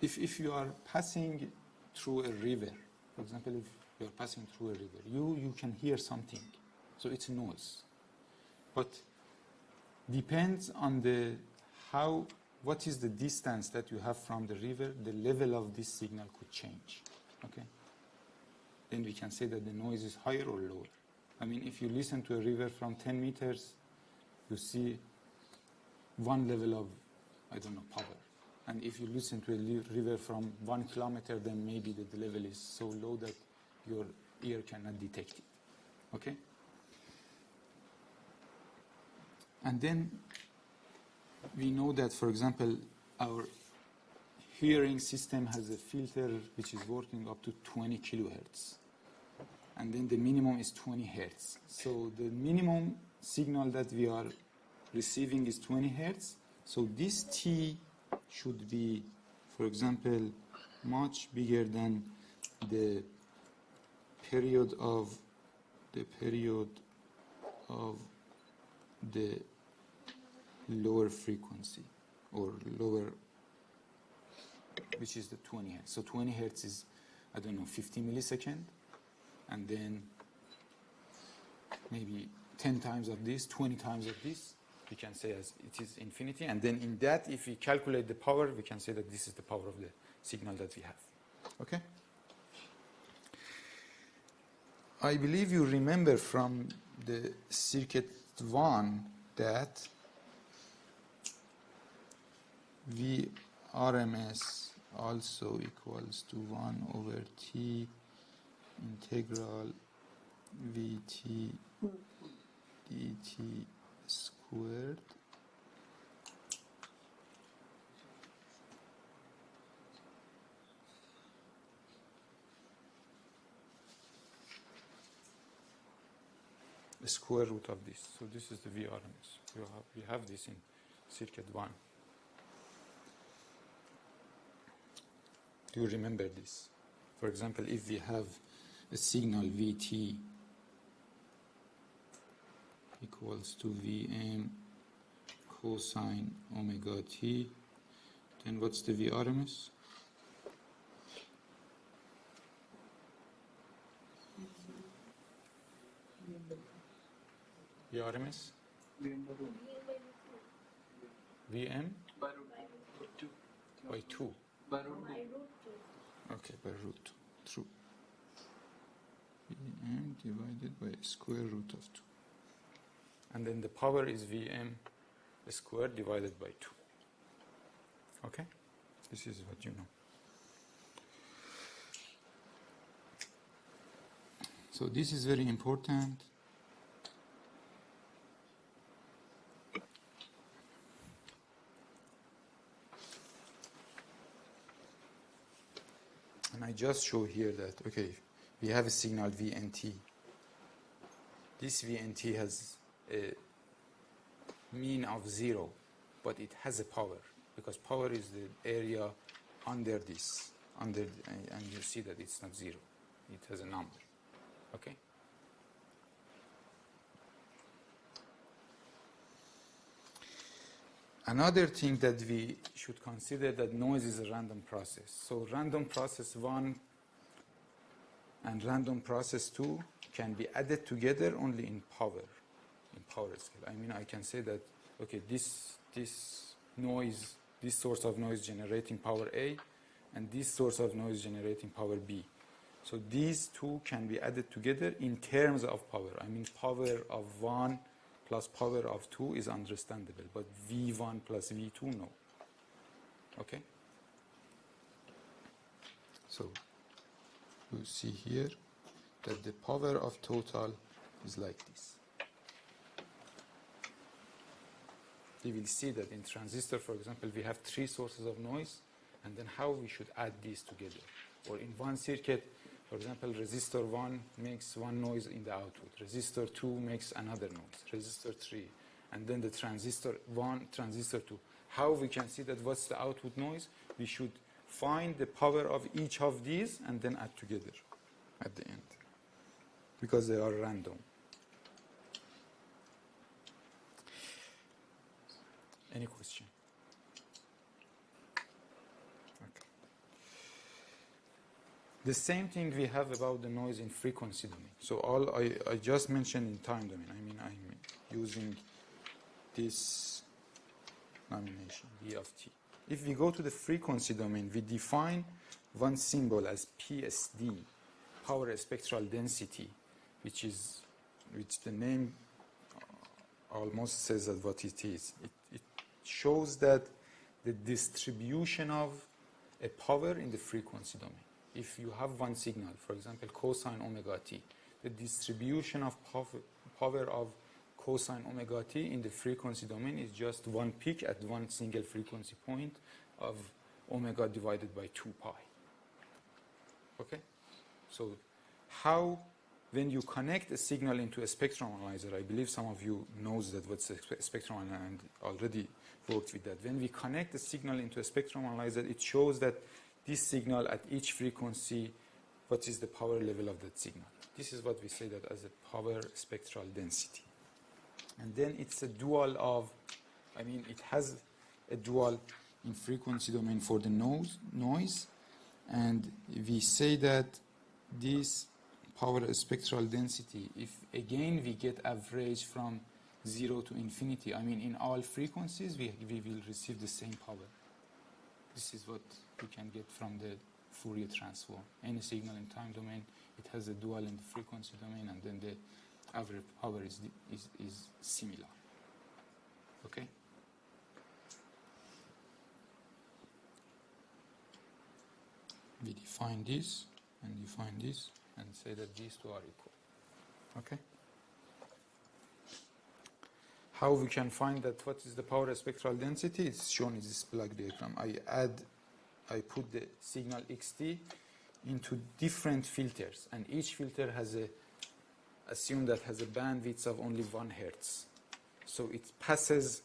if you are passing through a river, for example, if you are passing through a river, you can hear something. So it's a noise. But depends on what is the distance that you have from the river, the level of this signal could change. Okay? Then we can say that the noise is higher or lower. I mean, if you listen to a river from 10 meters, you see one level of, I don't know, power. And if you listen to a river from 1 kilometer, then maybe the level is so low that your ear cannot detect it. Okay? And then we know that, for example, our hearing system has a filter which is working up to 20 kilohertz. And then the minimum is 20 hertz. So the minimum signal that we are receiving is 20 hertz. So this T should be for example, much bigger than the period of the lower frequency or lower, which is the 20 hertz. So 20 hertz is, I don't know, 50 millisecond, and then maybe 10 times of this, 20 times of this, we can say as it is infinity. And then in that, if we calculate the power, we can say that this is the power of the signal that we have. Okay? I believe you remember from the circuit 1 that Vrms also equals to 1 over T integral Vt dt squared the square root of this. So this is the Vrms. We have this in circuit 1. Do you remember this? For example, if we have a signal Vt equals to Vm cosine omega t, then what's the Vrms? Vrms? Vm by root 2. by 2. By root 2. Okay, by root 2. True. Vm divided by square root of 2. And then the power is Vm squared divided by 2. Okay? This is what you know. So this is very important. And I just show here that, okay, we have a signal Vnt. This Vnt has a mean of 0, but it has a power, because power is the area under this, and you see that it's not 0. It has a number. Okay? Another thing that we should consider, that noise is a random process. So random process 1 and random process 2 can be added together only in power scale. I mean, I can say that, okay, this noise, this source of noise generating power A, and this source of noise generating power B. So these two can be added together in terms of power. I mean, power of 1 plus power of 2 is understandable, but V1 plus V2, no. Okay? So you see here that the power of total is like this. We will see that in transistor, for example, we have 3 sources of noise, and then how we should add these together. Or in one circuit, for example, resistor 1 makes one noise in the output. Resistor 2 makes another noise. Resistor 3. And then the transistor 1, transistor 2. How we can see that what's the output noise? We should find the power of each of these and then add together at the end, because they are random. Any question? Okay. The same thing we have about the noise in frequency domain. So all I just mentioned in time domain. I mean, I'm using this nomination, V of t. If we go to the frequency domain, we define one symbol as PSD, power spectral density, which the name almost says that what it is. It shows that the distribution of a power in the frequency domain. If you have one signal, for example, cosine omega t, the distribution of power of cosine omega t in the frequency domain is just one peak at one single frequency point of omega divided by 2 pi. Okay? So how, when you connect a signal into a spectrum analyzer, I believe some of you knows that what's a spectrum analyzer, and already worked with that. When we connect the signal into a spectrum analyzer, it shows that this signal at each frequency, what is the power level of that signal. This is what we say that as a power spectral density. And then it's a dual of, it has a dual in frequency domain for the noise. And we say that this power spectral density, if again we get average from 0 to infinity, in all frequencies, we will receive the same power. This is what we can get from the Fourier transform. Any signal in time domain, it has a dual in the frequency domain, and then the average power is similar. Okay? We define this and define this and say that these two are equal. Okay? How we can find that what is the power spectral density? It's shown in this block diagram. I put the signal xt into different filters, and each filter has assume that has a bandwidth of only 1 hertz. So it passes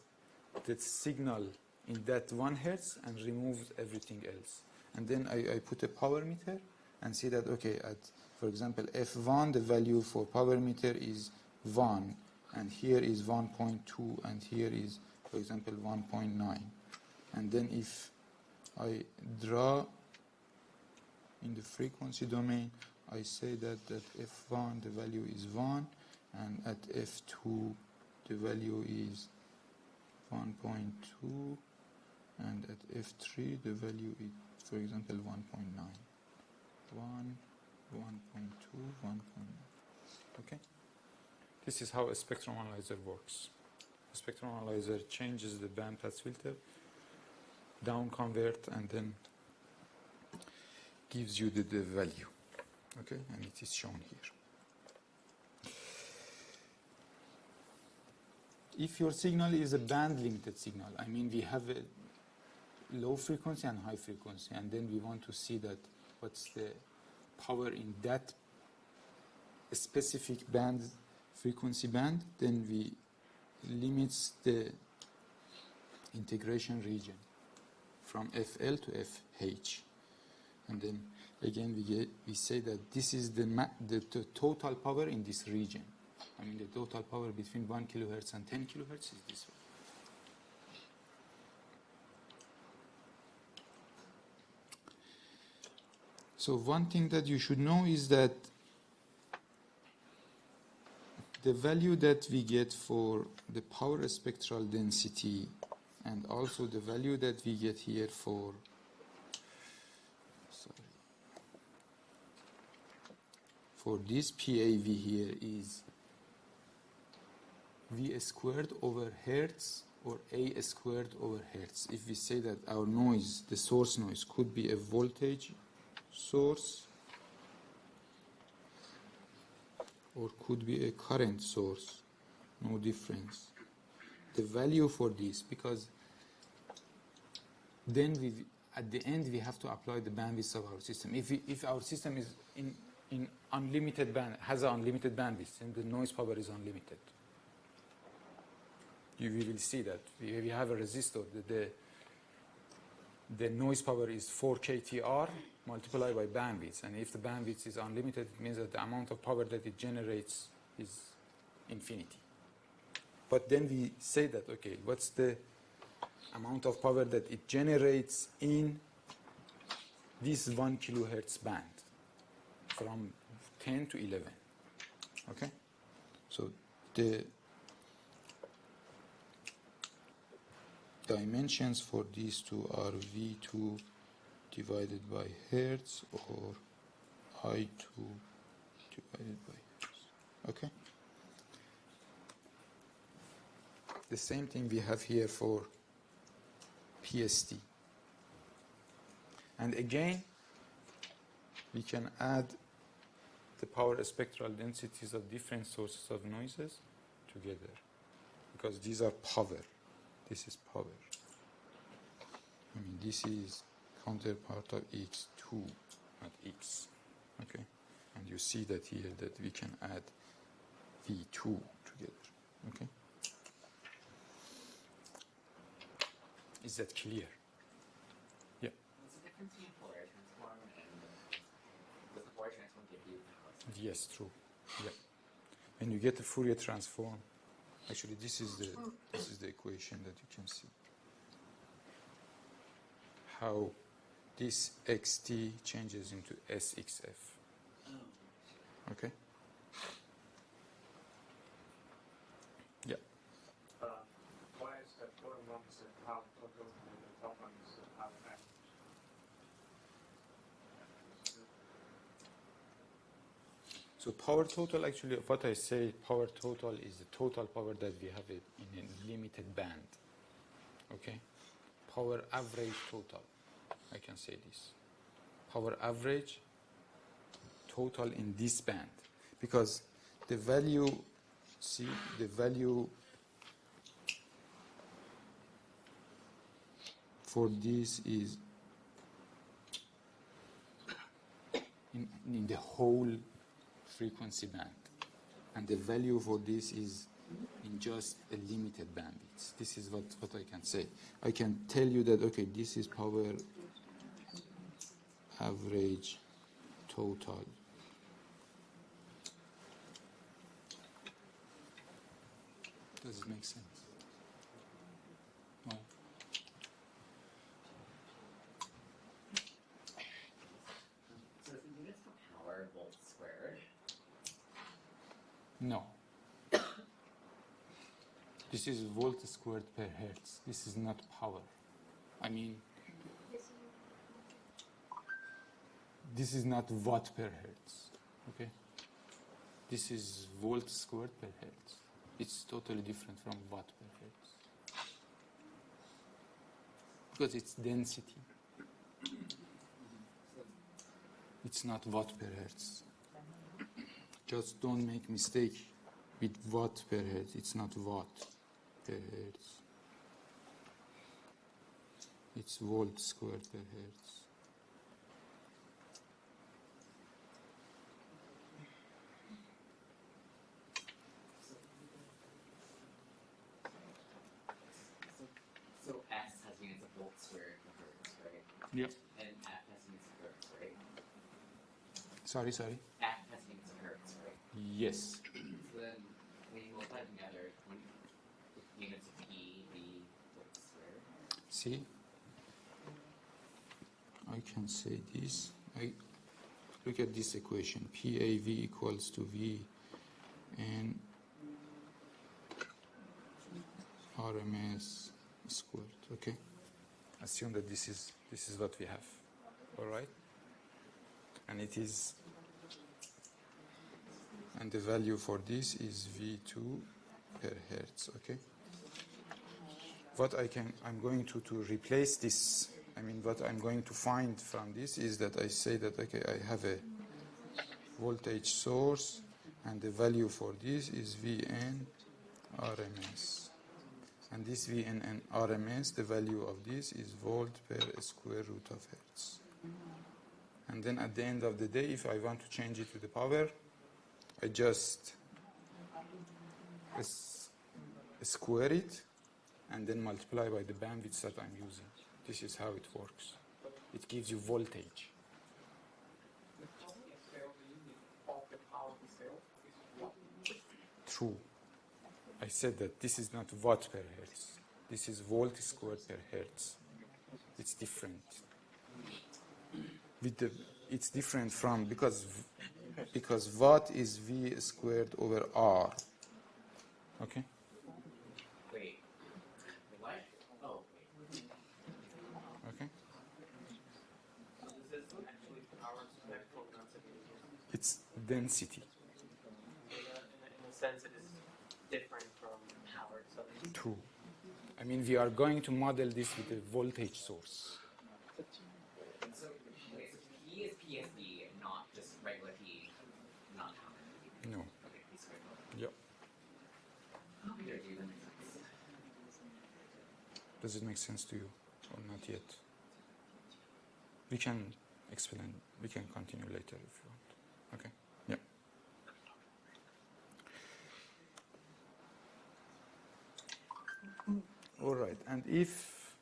the signal in that 1 hertz and removes everything else. And then I put a power meter and see that, okay, at, for example, F1, the value for power meter is 1, and here is 1.2, and here is, for example, 1.9. And then if I draw in the frequency domain, I say that at F1 the value is 1, and at F2 the value is 1.2, and at F3 the value is, for example, 1.9. 1, 1.2, 1.9. Okay? This is how a spectrum analyzer works. A spectrum analyzer changes the bandpass filter, down convert, and then gives you the value. Okay, and it is shown here. If your signal is a band limited signal, we have a low frequency and high frequency, and then we want to see that what's the power in that specific band, frequency band, then we limit the integration region from FL to FH. And then again we say that this is the total power in this region. The total power between 1 kilohertz and 10 kilohertz is this one. So one thing that you should know is that the value that we get for the power spectral density, and also the value that we get here for this PAV here is V squared over hertz or A squared over hertz. If we say that our noise, the source noise, could be a voltage source or could be a current source, no difference. The value for this, because then at the end we have to apply the bandwidth of our system. If our system is in unlimited band, has an unlimited bandwidth, then the noise power is unlimited. We will see that. We have a resistor. The noise power is 4 kTr multiplied by bandwidth. And if the bandwidth is unlimited, it means that the amount of power that it generates is infinity. But then we say that, okay, what's the amount of power that it generates in this 1 kilohertz band from 10 to 11. Okay? So the dimensions for these two are V2 divided by hertz or I2 divided by hertz. Okay? The same thing we have here for PST. And again, we can add the power spectral densities of different sources of noises together, because these are power. This is power. This is counterpart of X2, not X. Okay? And you see that here that we can add V2 together. Okay? Is that clear? Yeah. What's the difference between Fourier transform and does the Fourier transform give you power? Yes, true. Yeah. When you get the Fourier transform, actually this is the equation that you can see. How this xt changes into sxf. Okay? Yeah. Why is that going on to how total and the top one is how average? So power total, actually, what I say, power total is the total power that we have in a limited band. Okay? Power average total, I can say this. Power average total in this band. Because the value, see, the value for this is in the whole frequency band, and the value for this is in just a limited bandwidth. This is what I can say. I can tell you that, okay, this is power average total. Does it make sense? No. So is the units for power volts squared? No. This is volt squared per hertz. This is not power. I mean, this is not watt per hertz. Okay? This is volt squared per hertz. It's totally different from watt per hertz. Because it's density. It's not watt per hertz. Just don't make mistake with watt per hertz. It's not watt per hertz. It's volt squared per hertz. So S has units of volts squared per hertz, right? Yep. And F has units of hertz, right? Sorry. F has units of hertz, right? Yes. So then when you multiply together, the units of E be volts squared. See? I can say this. Look at this equation. PAV equals to V and RMS squared. Okay? Assume that this is what we have. All right? And it is, and the value for this is V2 per hertz. Okay? What I'm going to replace this, what I'm going to find from this is that I say that, okay, I have a voltage source, and the value for this is Vn RMS. And this Vn and RMS, the value of this is volt per square root of hertz. And then at the end of the day, if I want to change it to the power, I just square it and then multiply by the bandwidth that I'm using. This is how it works. It gives you voltage. True. I said that this is not watt per hertz. This is volt squared per hertz. It's different. It's different from, because watt is V squared over R. Okay? Wait. What? Oh, wait. Okay? So this is actually power spectral density. It's density. In a sense, it is different from power itself. True. We are going to model this with a voltage source. So, okay, so P is PSV, not just regular P, not power. No. Okay, P squared. Yep. How big are you? That makes sense. Does it make sense to you or not yet? We can explain. We can continue later if you want. Okay? Yeah. All right. And if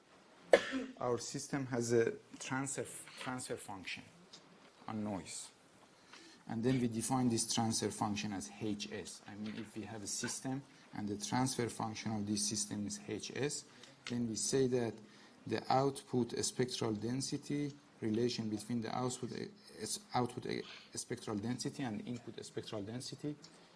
our system has a transfer function on noise. And then we define this transfer function as HS. I mean, if we have a system and the transfer function of this system is HS, then we say that the output spectral density relation between the output spectral density and input spectral density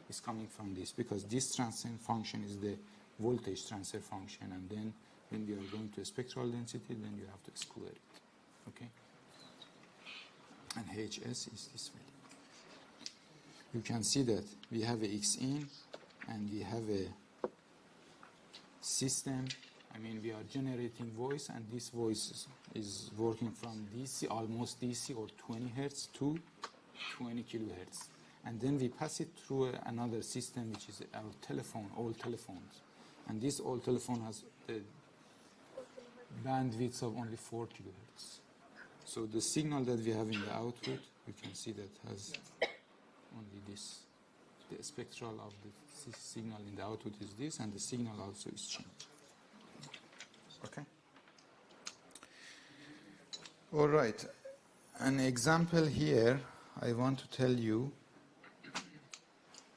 is coming from this, because this transfer function is the voltage transfer function, and then when we are going to a spectral density, then you have to square it. Okay? And HS is this value. You can see that we have a X in and we have a system. I mean, we are generating voice, and this voice is working from DC, almost DC, or 20 hertz to 20 kilohertz. And then we pass it through another system, which is our telephone, old telephones. And this old telephone has the bandwidth of only 4 kilohertz. So the signal that we have in the output, you can see that has only this. The spectral of the signal in the output is this, and the signal also is changed. Okay? All right. An example here, I want to tell you,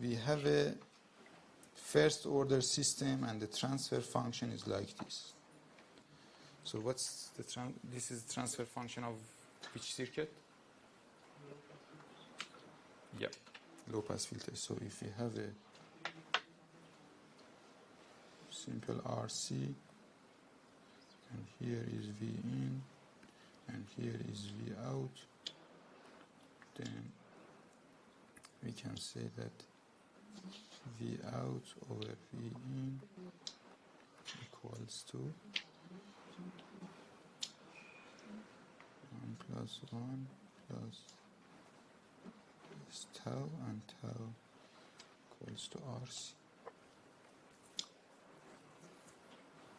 we have a first order system and the transfer function is like this. So what's the this is the transfer function of which circuit? Yeah, low pass filter. So if we have a simple RC, and here is V in and here is V out, then we can say that V out over V in equals to 1 plus 1 plus this tau, and tau equals to RC.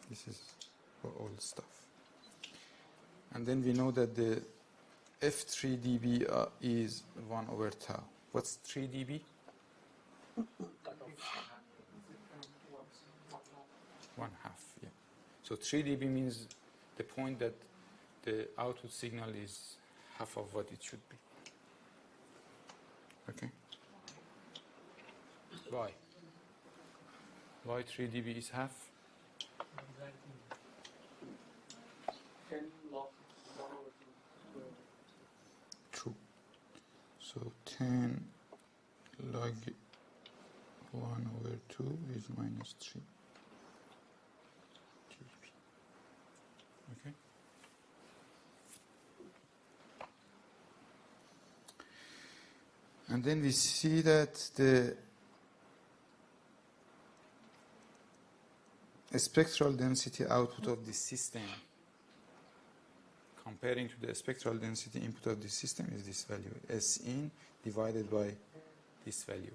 This is for all stuff. And then we know that the F3 dB is 1 over tau. What's 3 dB? 1/2, yeah. So 3 dB means the point that the output signal is half of what it should be. Okay? Why? Why 3 dB is half? 10 log 1 over 2. True. So 10 log 1 over 2 is minus 3 dB. Okay? And then we see that the spectral density output of this system comparing to the spectral density input of this system is this value, S in divided by this value.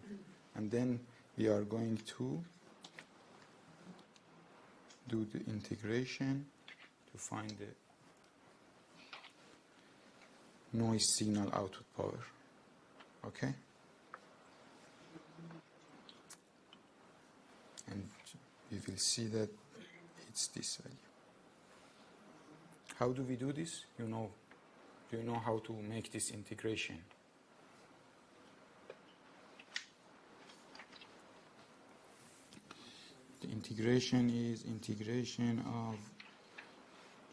And then we are going to do the integration to find the noise signal output power. Okay? And we will see that it's this value. How do we do this? Do you know how to make this integration? The integration is integration of,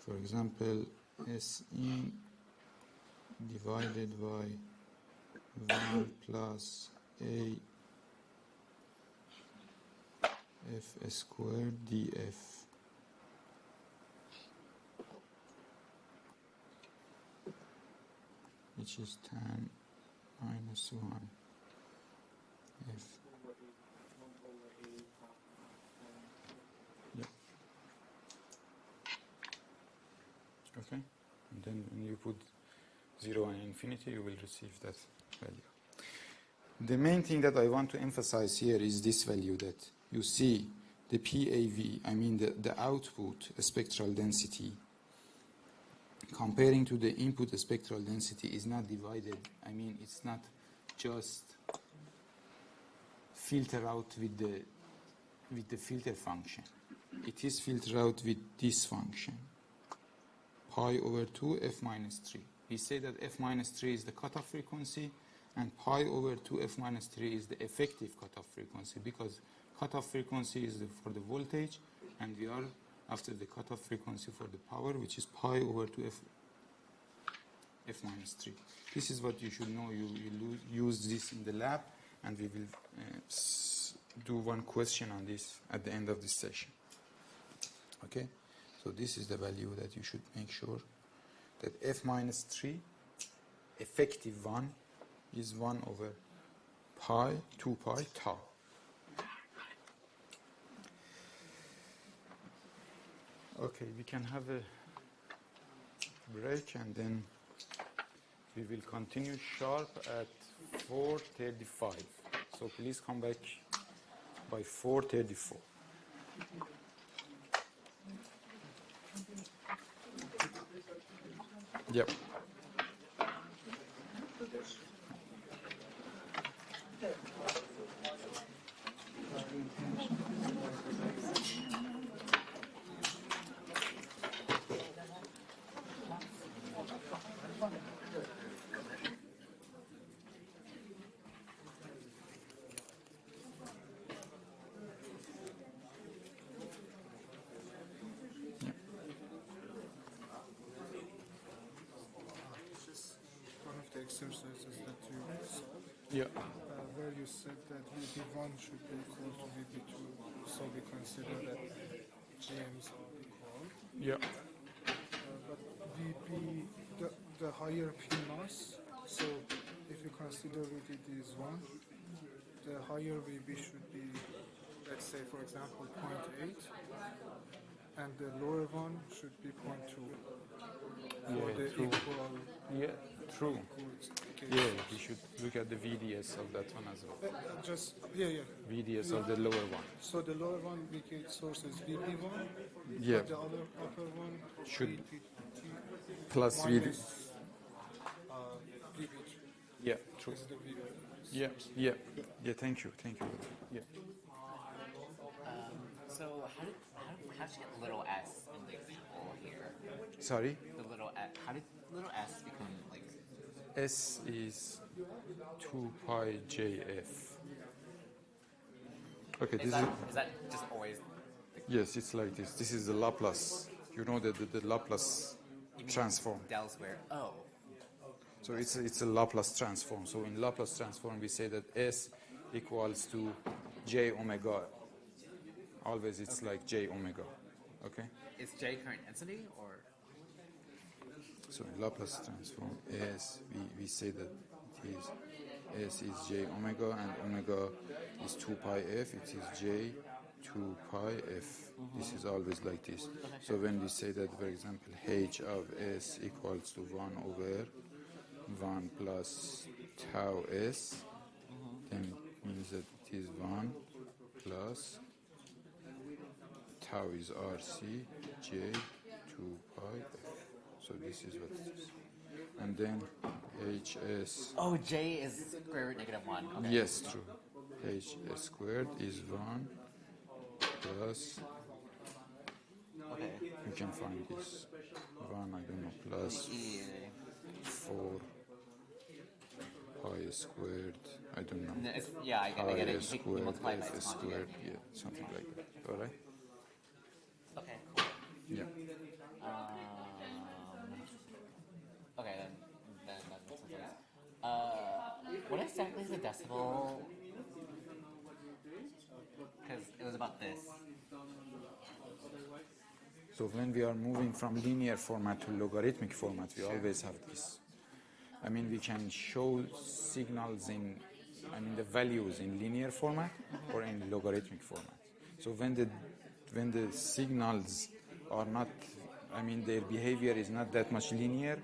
for example, S in divided by 1 plus A F squared dF. Which is tan minus 1 F. Yeah. Okay. And then when you put 0 and infinity, you will receive that value. The main thing that I want to emphasize here is this value, that you see the PAV, I mean the output spectral density, comparing to the input spectral density is not divided. I mean, it's not just filter out with the filter function. It is filtered out with this function. pi over 2 f minus 3. We say that f minus 3 is the cutoff frequency, and pi over 2 f minus 3 is the effective cutoff frequency, because cutoff frequency is for the voltage, and we are after the cutoff frequency for the power, which is pi over 2 f minus 3. This is what you should know. You use this in the lab, and we will do one question on this at the end of this session. Okay? So this is the value that you should make sure that f minus 3, effective one, is 1 over pi, 2 pi tau. Okay, we can have a break, and then we will continue sharp at 4:35. So please come back by 4:34. Yep. One of the exercises that you solved, Yeah. where you said that VB1 should be equal to VB2, so we consider that GMs are equal. Yeah. But VB, the higher P mass, so if you consider VDD is 1, the higher VB should be, let's say, for example, 0.8, and the lower one should be 0.2 for Yeah, the true. equal. Yeah, true. Okay. Yeah, we should look at the VDS of that one as well. Yeah. VDS of the lower one. So the lower one VK source is VB1, Yeah. but the other upper one Should VT plus VD. minus VB2 Yeah, true. is the VB. Yeah. Thank you. Yeah. So how did you get little s in the example here? Sorry. The little s. How did little s become like? S is 2 pi JF. Okay, Is that just always? yes, it's like this. This is the Laplace. You know the Laplace transform. Del squared. Oh. So it's a Laplace transform. So in Laplace transform, we say that S equals to J omega. Always it's like J omega. Okay? Is J current density or? So in Laplace transform, S, we say that it is S is J omega, and omega is 2 pi F. It is J 2 pi F. This is always like this. So when we say that, for example, H of S equals to 1 over 1 plus tau S, then it means that it is 1 plus tau is RC J 2 pi F. So this is what it is. And then HS. Oh, J is square root negative 1. Okay. Yes, true. HS squared is 1 plus, Okay. you can find this 1, I don't know, plus 4 pi squared, I don't know. No, yeah, I get it. Pi You squared multiply by F its squared, conjugate. yeah, something like that. All right? Okay, cool. Yeah. Okay, then that makes sense. What exactly is a decibel? Because it was about this. So when we are moving from linear format to logarithmic format, we always have this. I mean, we can show signals in, the values in linear format or in logarithmic format. So when the signals are not, their behavior is not that much linear,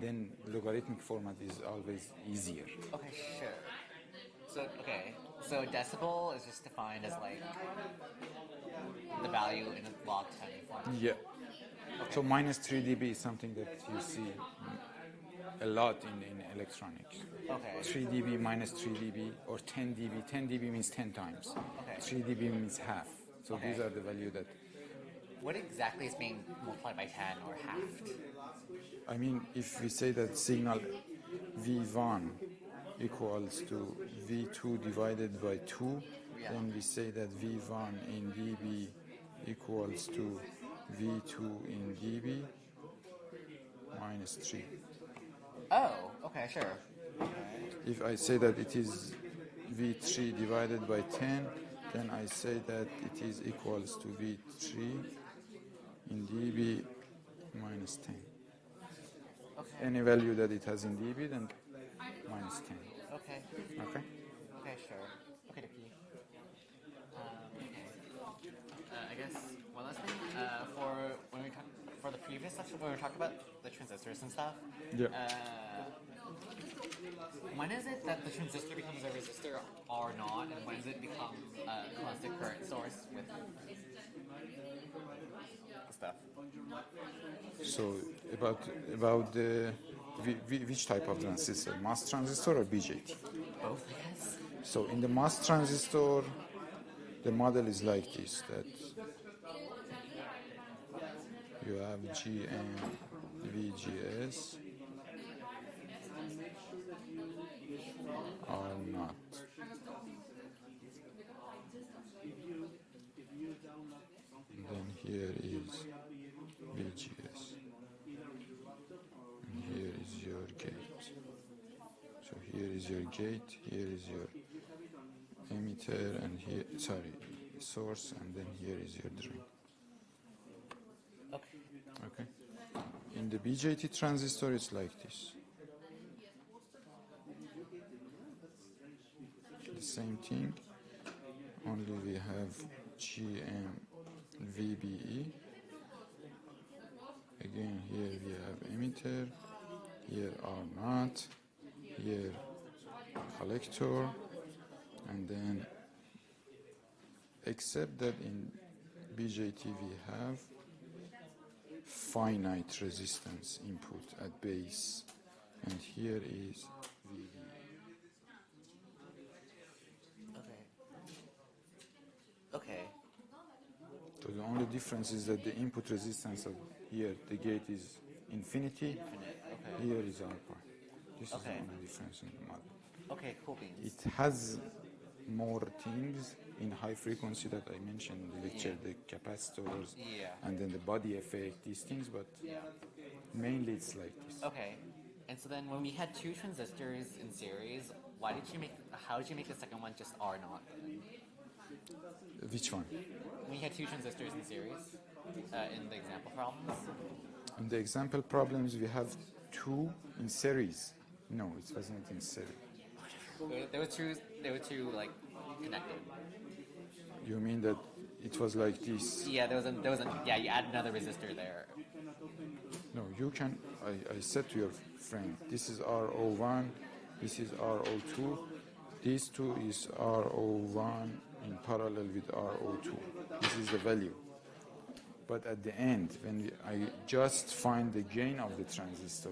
then logarithmic format is always easier. Okay, sure. So decibel is just defined as like the value in a log 10 form. Yeah. So minus 3 dB is something that you see a lot in electronics. Okay. 3 dB, minus 3 dB, or 10 dB. 10 dB means 10 times. Okay. 3 dB means half. So Okay. these are the value that what exactly is being multiplied by 10 or halved? I mean, if we say that signal V1 equals to V2 divided by 2, Yeah. then we say that V1 in dB equals to V2 in dB minus 3. Oh, okay, sure. If I say that it is V3 divided by 10, then I say that it is equals to V3 in dB minus 10. Okay. Any value that it has in dB, then minus 10. Okay. Okay? Okay, sure. Okay, dokie. Okay. I guess one last thing. For when we talk for the previous section, when we talked about the transistors and stuff. Yeah. When is it that the transistor becomes a resistor or not, and when does it become a constant current source with stuff? So about the which type of transistor, MOS transistor or BJT? Both, I guess. So in the MOS transistor, the model is like this: that you have GM, VGS, or not. Then here is VGS, and here is your gate. So here is your gate, here is your emitter, and here, sorry, source, and then here is your drain. Okay. Okay. In the BJT transistor, it's like this. The same thing, only we have GM VBE. Again, here we have emitter, here R naught, here collector, and then except that in BJT we have finite resistance input at base, and here is VBE. Okay. So the only difference is that the input resistance of here, the gate is infinity, Okay. here is R pi. This is the Okay. only difference in the model. Okay, cool beans. It has more things in high frequency that I mentioned in the lecture, the capacitors, Yeah. and then the body effect, these things, but mainly it's like this. Okay. And so then when we had two transistors in series, how did you make the second one just R naught? Which one? We had two transistors in series in the example problems. In the example problems, we have two in series. No, it wasn't in series. There were two like connected. You mean that it was like this? Yeah, there was a yeah. You add another resistor there. No, you can. I said to your friend, this is RO1, this is RO2, these two is RO1 in parallel with RO2. This is the value. But at the end, when I just find the gain of the transistor,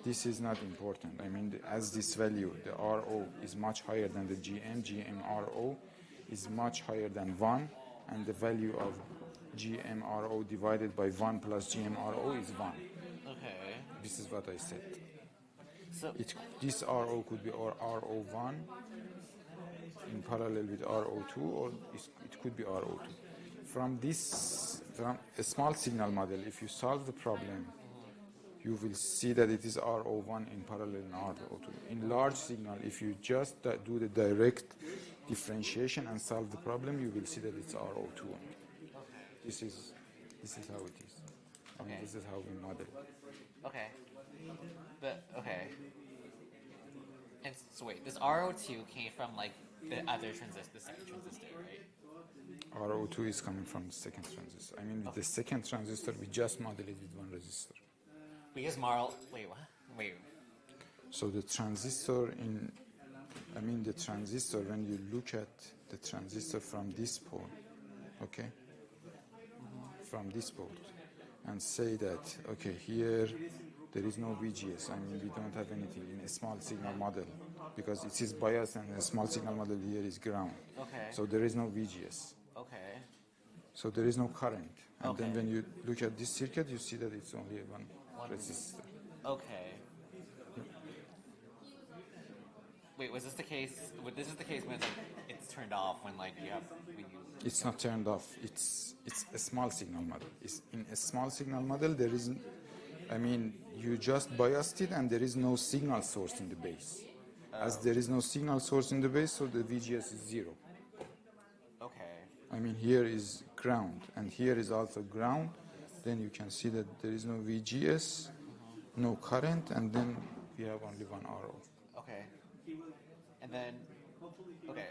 this is not important. I mean, as this value, the RO is much higher than the GMRO is much higher than 1, and the value of GMRO divided by 1 plus GMRO is 1. Okay. This is what I said. So This RO could be RO1 in parallel with RO2, or it could be RO2. From a small signal model, if you solve the problem, you will see that it is RO1 in parallel in RO2. In large signal, if you just do the direct differentiation and solve the problem, you will see that it's RO2 only. This is how it is. I mean, Okay. this is how we model it. okay, but okay. And so wait, this RO2 came from like the other transistor, the second transistor, right? RO2 is coming from the second transistor. I mean, with the second transistor, we just model it with one resistor. Because Marl, wait, what? Wait. So the transistor the transistor, when you look at the transistor from this pole, okay, from this pole, and say that, okay, here there is no VGS. I mean, we don't have anything in a small signal model because it is biased, and a small signal model here is ground. Okay. So there is no VGS. Okay. So there is no current. And then Okay. when you look at this circuit, you see that it's only one resistor. Okay. Wait, was this the case? This is the case when it's turned off when like you have when you. It's not turned off. It's a small signal model. In a small signal model, there isn't. I mean, you just biased it, and there is no signal source in the base. As there is no signal source in the base, so the VGS is 0. Okay. I mean, here is ground, and here is also ground. Then you can see that there is no VGS, no current, and then we have only one RO. Okay. And then, okay.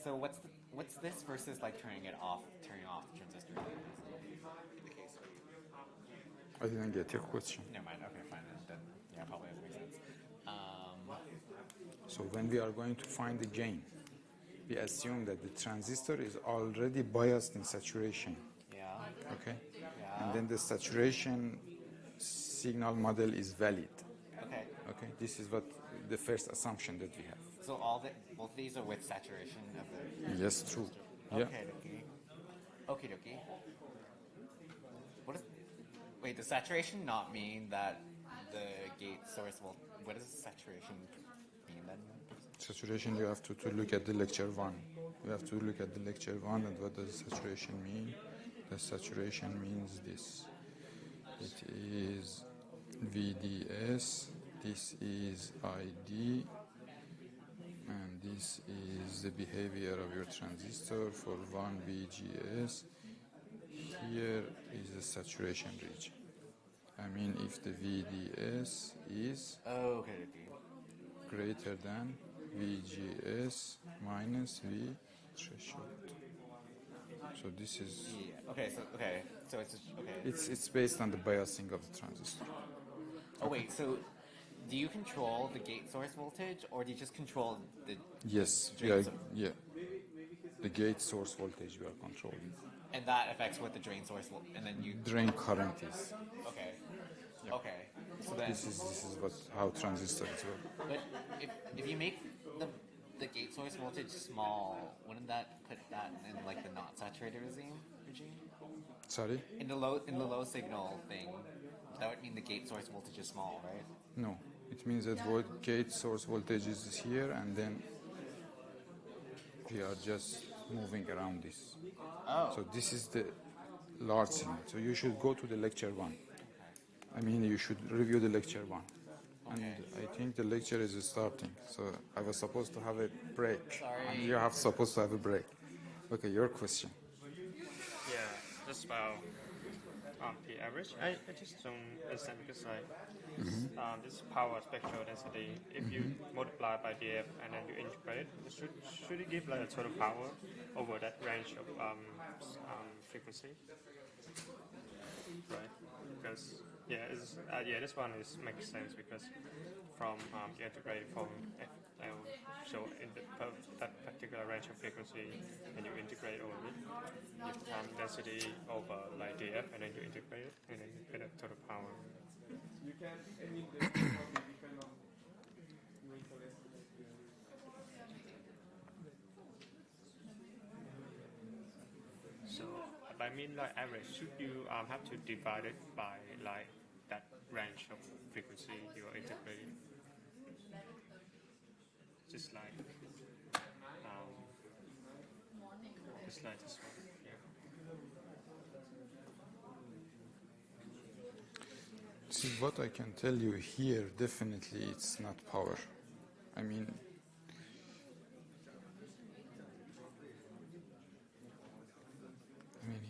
So what's this versus like turning off the transistor? The case for you. I didn't get your question. Never mind. Okay, fine. Then yeah, probably doesn't make sense. So when we are going to find the gain, we assume that the transistor is already biased in saturation. Yeah. Okay? Yeah. And then the saturation signal model is valid. Okay. Okay? This is what the first assumption that we have. So both of these are with saturation of the. Yes, true. Yeah. Okay, dokie. Okay, dokie. Wait, does saturation not mean that the gate source will? What does saturation mean then? Saturation, you have to look at the lecture 1. You have to look at the lecture 1 and what does saturation mean. The saturation means this. It is VDS, this is ID, and this is the behavior of your transistor for 1 VGS. Here is the saturation region. I mean, if the VDS is Okay, dokie. greater than VGS minus V threshold. So this is Yeah. Okay. So it's okay. it's based on the biasing of the transistor. Oh wait. So do you control the gate source voltage, or do you just control the? Yes, Drain source. yeah. The gate source voltage we are controlling. And that affects what the drain source will, and then you. Drain current is. Okay. Okay. So then. This is what how transistors work. But if you make the gate source voltage small, wouldn't that put that in like the not saturated regime? Sorry? In the low signal thing, that would mean the gate source voltage is small, right? No. It means that gate source voltage is here, and then we are just moving around this. Oh. So this is the large signal. So you should go to the lecture 1. I mean, you should review the lecture 1. And I think the lecture is starting. So I was supposed to have a break. Sorry. And you have supposed to have a break. Okay, your question. Yeah, just about P average. I just don't understand because like this power spectral density, if you multiply by df and then you integrate, should it give like a total power over that range of frequency? Right? Because this one makes sense because from you integrate from FL, so in that particular range of frequency, and you integrate over it, you have density over like df, and then you integrate it, and then you get a total power. So, I mean, like average, should you have to divide it by like that range of frequency you are integrating? Just like this one, yeah. See, what I can tell you here, definitely it's not power. I mean,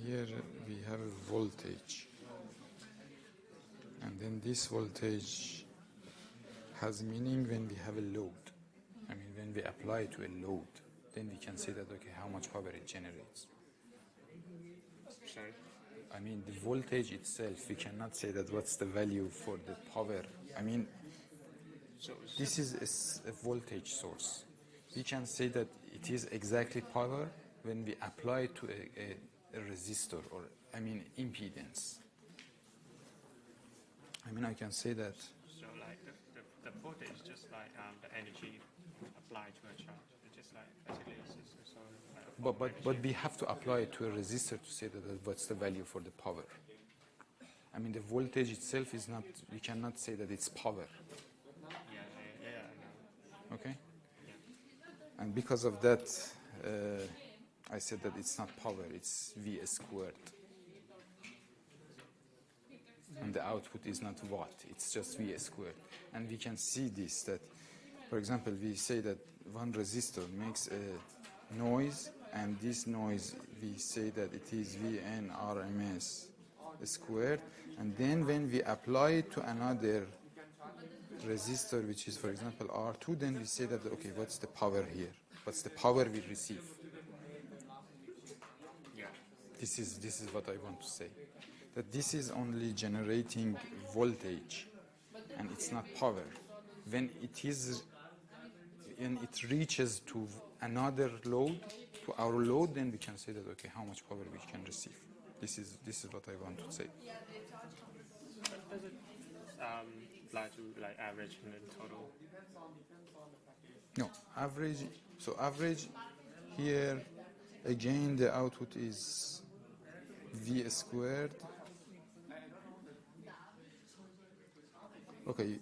here we have a voltage. And then this voltage has meaning when we have a load. I mean, when we apply to a load, then we can say that, okay, how much power it generates. Sorry? I mean, the voltage itself, we cannot say that what's the value for the power. I mean, this is a voltage source. We can say that it is exactly power when we apply it to a resistor, or, I mean, impedance. I mean, I can say that. So like the voltage is just like the energy applied to a charge. It's just like basically it's just so like But we have to apply it to a resistor to say that what's the value for the power. I mean, the voltage itself is not, we cannot say that it's power, Yeah, I know. okay? And because of that, I said that it's not power, it's V squared. And the output is not watt, it's just V squared. And we can see this, that, for example, we say that one resistor makes a noise, and this noise, we say that it is Vn RMS squared. And then when we apply it to another resistor, which is, for example, R2, then we say that, okay, what's the power here? What's the power we receive? Yeah. This is what I want to say. That this is only generating voltage, and it's not power. When it reaches to another load, to our load, then we can say that, okay, how much power we can receive. This is what I want to say. Does it apply to like average and then total? No, average. So average here, again, the output is V squared. Okay,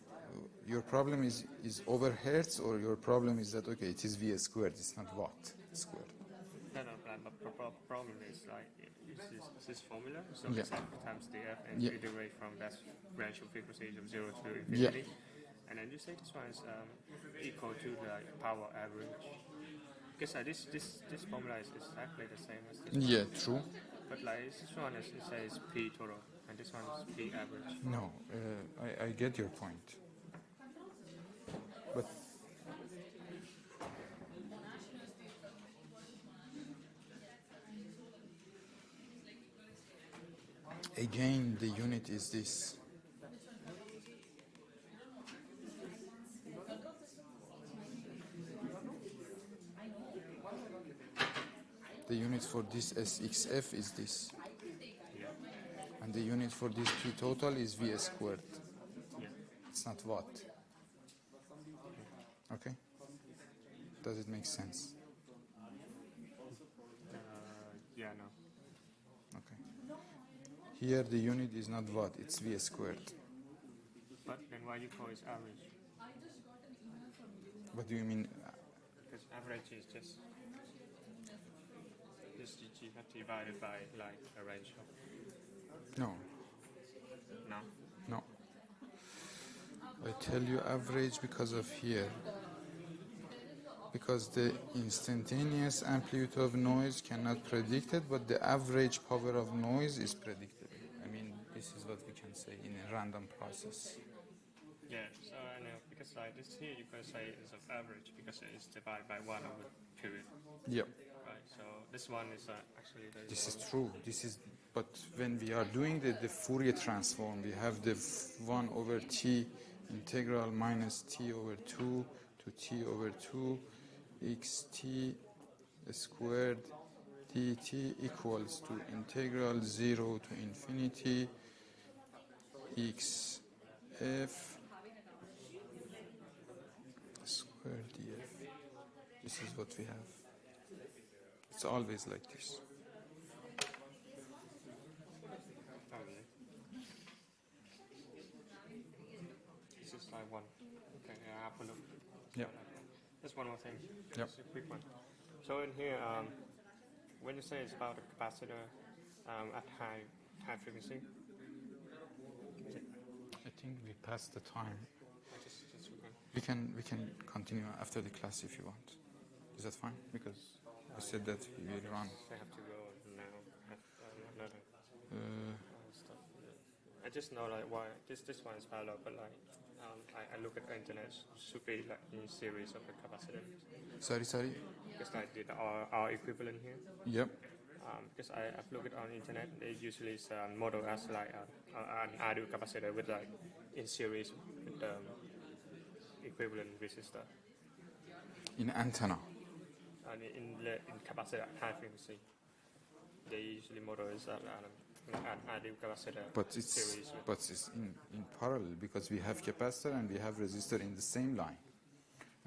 your problem is over hertz, or your problem is that, okay, it is V squared, it's not watt squared. No, but the problem is like is this formula, so Yeah. it's F times df, and Yeah. you iterate from that range of frequencies of 0 to Yeah. infinity, and then you say this one is equal to the power average. Because this formula is exactly the same as this one. Yeah, true. But like this one is, it says P total, and this one is P average. No, I get your point. But again, the unit is this. The unit for this SXF is this. Yeah. And the unit for this P total is V squared. Yeah. It's not watt. Okay? Does it make sense? Yeah, no. Okay. Here the unit is not watt, it's V squared. But then why you call it average? What do you mean? Because average is just divided by like a range of. No, No. no. I tell you average because of here. Because the instantaneous amplitude of noise cannot predict it, but the average power of noise is predictable. I mean, this is what we can say in a random process. Yeah, so I know, because like this here you can say it's of average because it's divided by 1 over period. Yep. Right, so this one is actually the. This is true. But when we are doing the Fourier transform, we have the 1 over t integral minus t over 2 to t over 2 xt squared dt equals to integral 0 to infinity xf squared df. This is what we have. It's always like this. Oh, yeah. It's just like one. Okay, yeah, I have a look. Yep. Just one more thing. Yep. Just a quick one. So in here, when you say it's about a capacitor at high frequency, I think we passed the time. just okay. We can continue after the class if you want. Is that fine? Because I said that we will run. I have to go now. Have another Uh, stuff. I just know like why this one is parallel, but like I look at the internet, it should be like in series of the capacitors. sorry. Because like the R equivalent here. Yep. Because I've looked on internet, they usually model as like an ideal capacitor with like in series with equivalent resistor. In antenna. And in capacitor at high frequency, they usually model as an ideal capacitor But series with. it's in parallel because we have capacitor and we have resistor in the same line.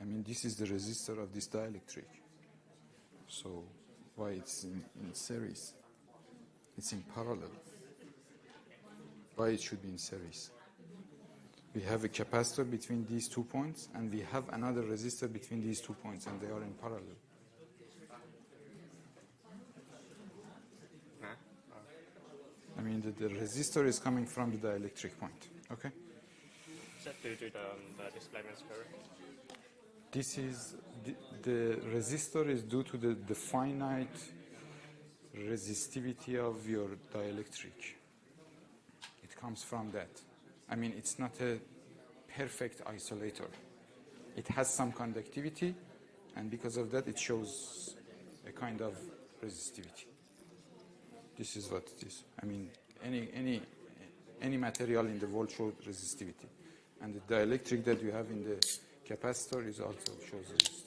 I mean, this is the resistor of this dielectric. So Why it's in series? It's in parallel. Why it should be in series? We have a capacitor between these 2 points, and we have another resistor between these 2 points, and they are in parallel. Nah. I mean, the resistor is coming from the dielectric point. Okay. Is that due to the displacement current? This is the resistor is due to the finite resistivity of your dielectric. It comes from that. I mean, it's not a perfect isolator. It has some conductivity, and because of that, it shows a kind of resistivity. This is what it is. I mean, any material in the world shows resistivity, and the dielectric that you have in the capacitor is also shows resistivity.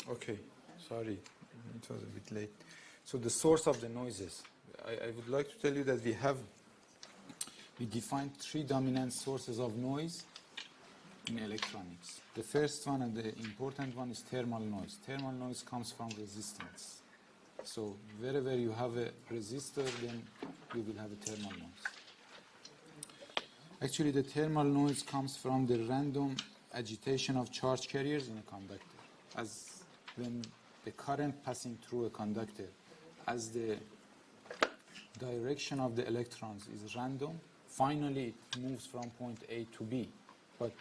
Okay, sorry, it was a bit late. So the source of the noises. I would like to tell you that we defined 3 dominant sources of noise in electronics. The first one and the important one is thermal noise. Thermal noise comes from resistance. So wherever you have a resistor, then you will have a thermal noise. Actually, the thermal noise comes from the random agitation of charge carriers in a conductor. As when the current passing through a conductor, as the direction of the electrons is random, finally it moves from point A to B. But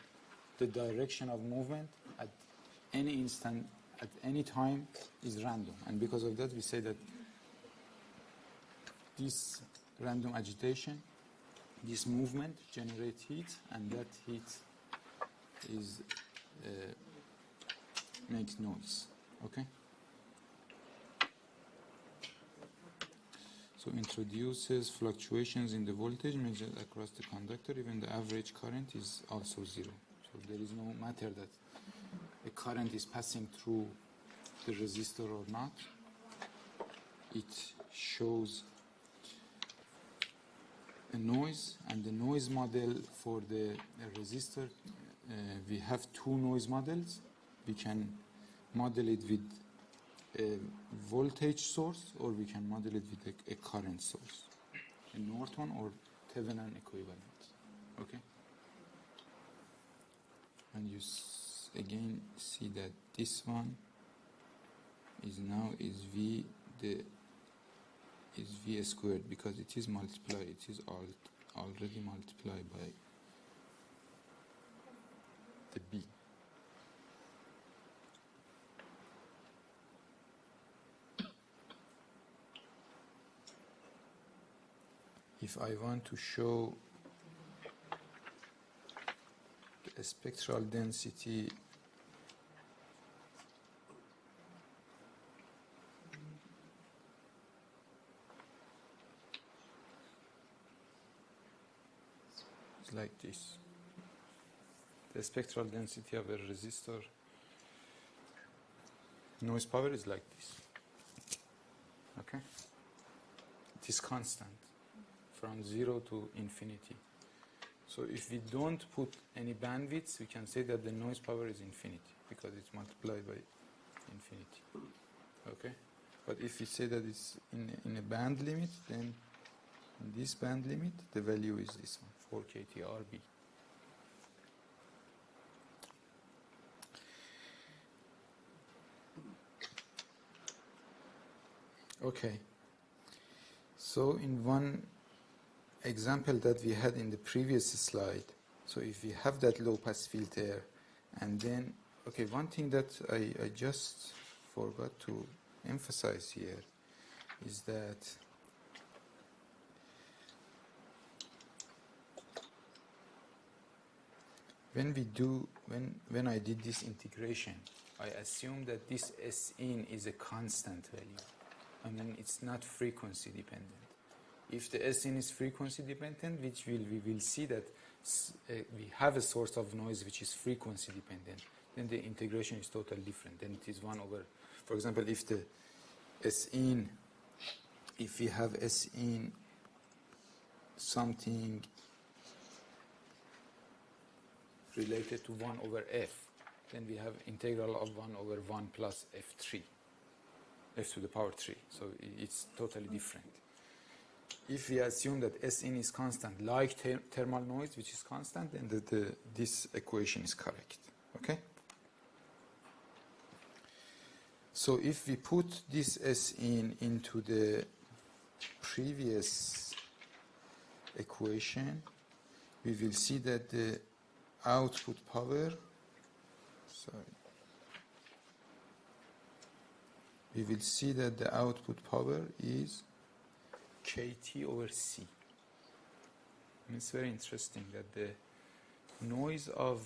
the direction of movement at any instant, at any time, is random. And because of that, we say that this random agitation, this movement generates heat, and that heat is makes noise. Okay? So introduces fluctuations in the voltage measured across the conductor. Even the average current is also 0. So there is no matter that a current is passing through the resistor or not. It shows a noise, and the noise model for the resistor, we have 2 noise models. We can model it with a voltage source, or we can model it with a current source, a Norton or Thevenin equivalent. Okay? And you again see that this one is now V squared, because it is multiplied. It is already multiplied by the B. If I want to show the spectral density it's like this. The spectral density of a resistor noise power is like this. Okay? It is constant from 0 to infinity. So if we don't put any bandwidths, we can say that the noise power is infinity, because it's multiplied by infinity. Okay? But if we say that it's in a band limit, then in this band limit, the value is this one, 4 kTRB. Okay. So in one example that we had in the previous slide, so if we have that low pass filter, and then, okay, one thing that I just forgot to emphasize here is that when I did this integration, I assumed that this S in is a constant value. I mean, it's not frequency dependent. If the SN is frequency dependent, we will see that we have a source of noise which is frequency dependent, then the integration is totally different. Then it is 1 over, for example, if the SN, if we have SN something related to 1 over f, then we have integral of 1 over 1 plus f3, f to the power 3. So it's totally different. If we assume that Sn is constant, like thermal noise, which is constant, then this equation is correct. Okay? So if we put this Sn into the previous equation, we will see that the output power, we will see that the output power is kT over C. And it's very interesting that the noise of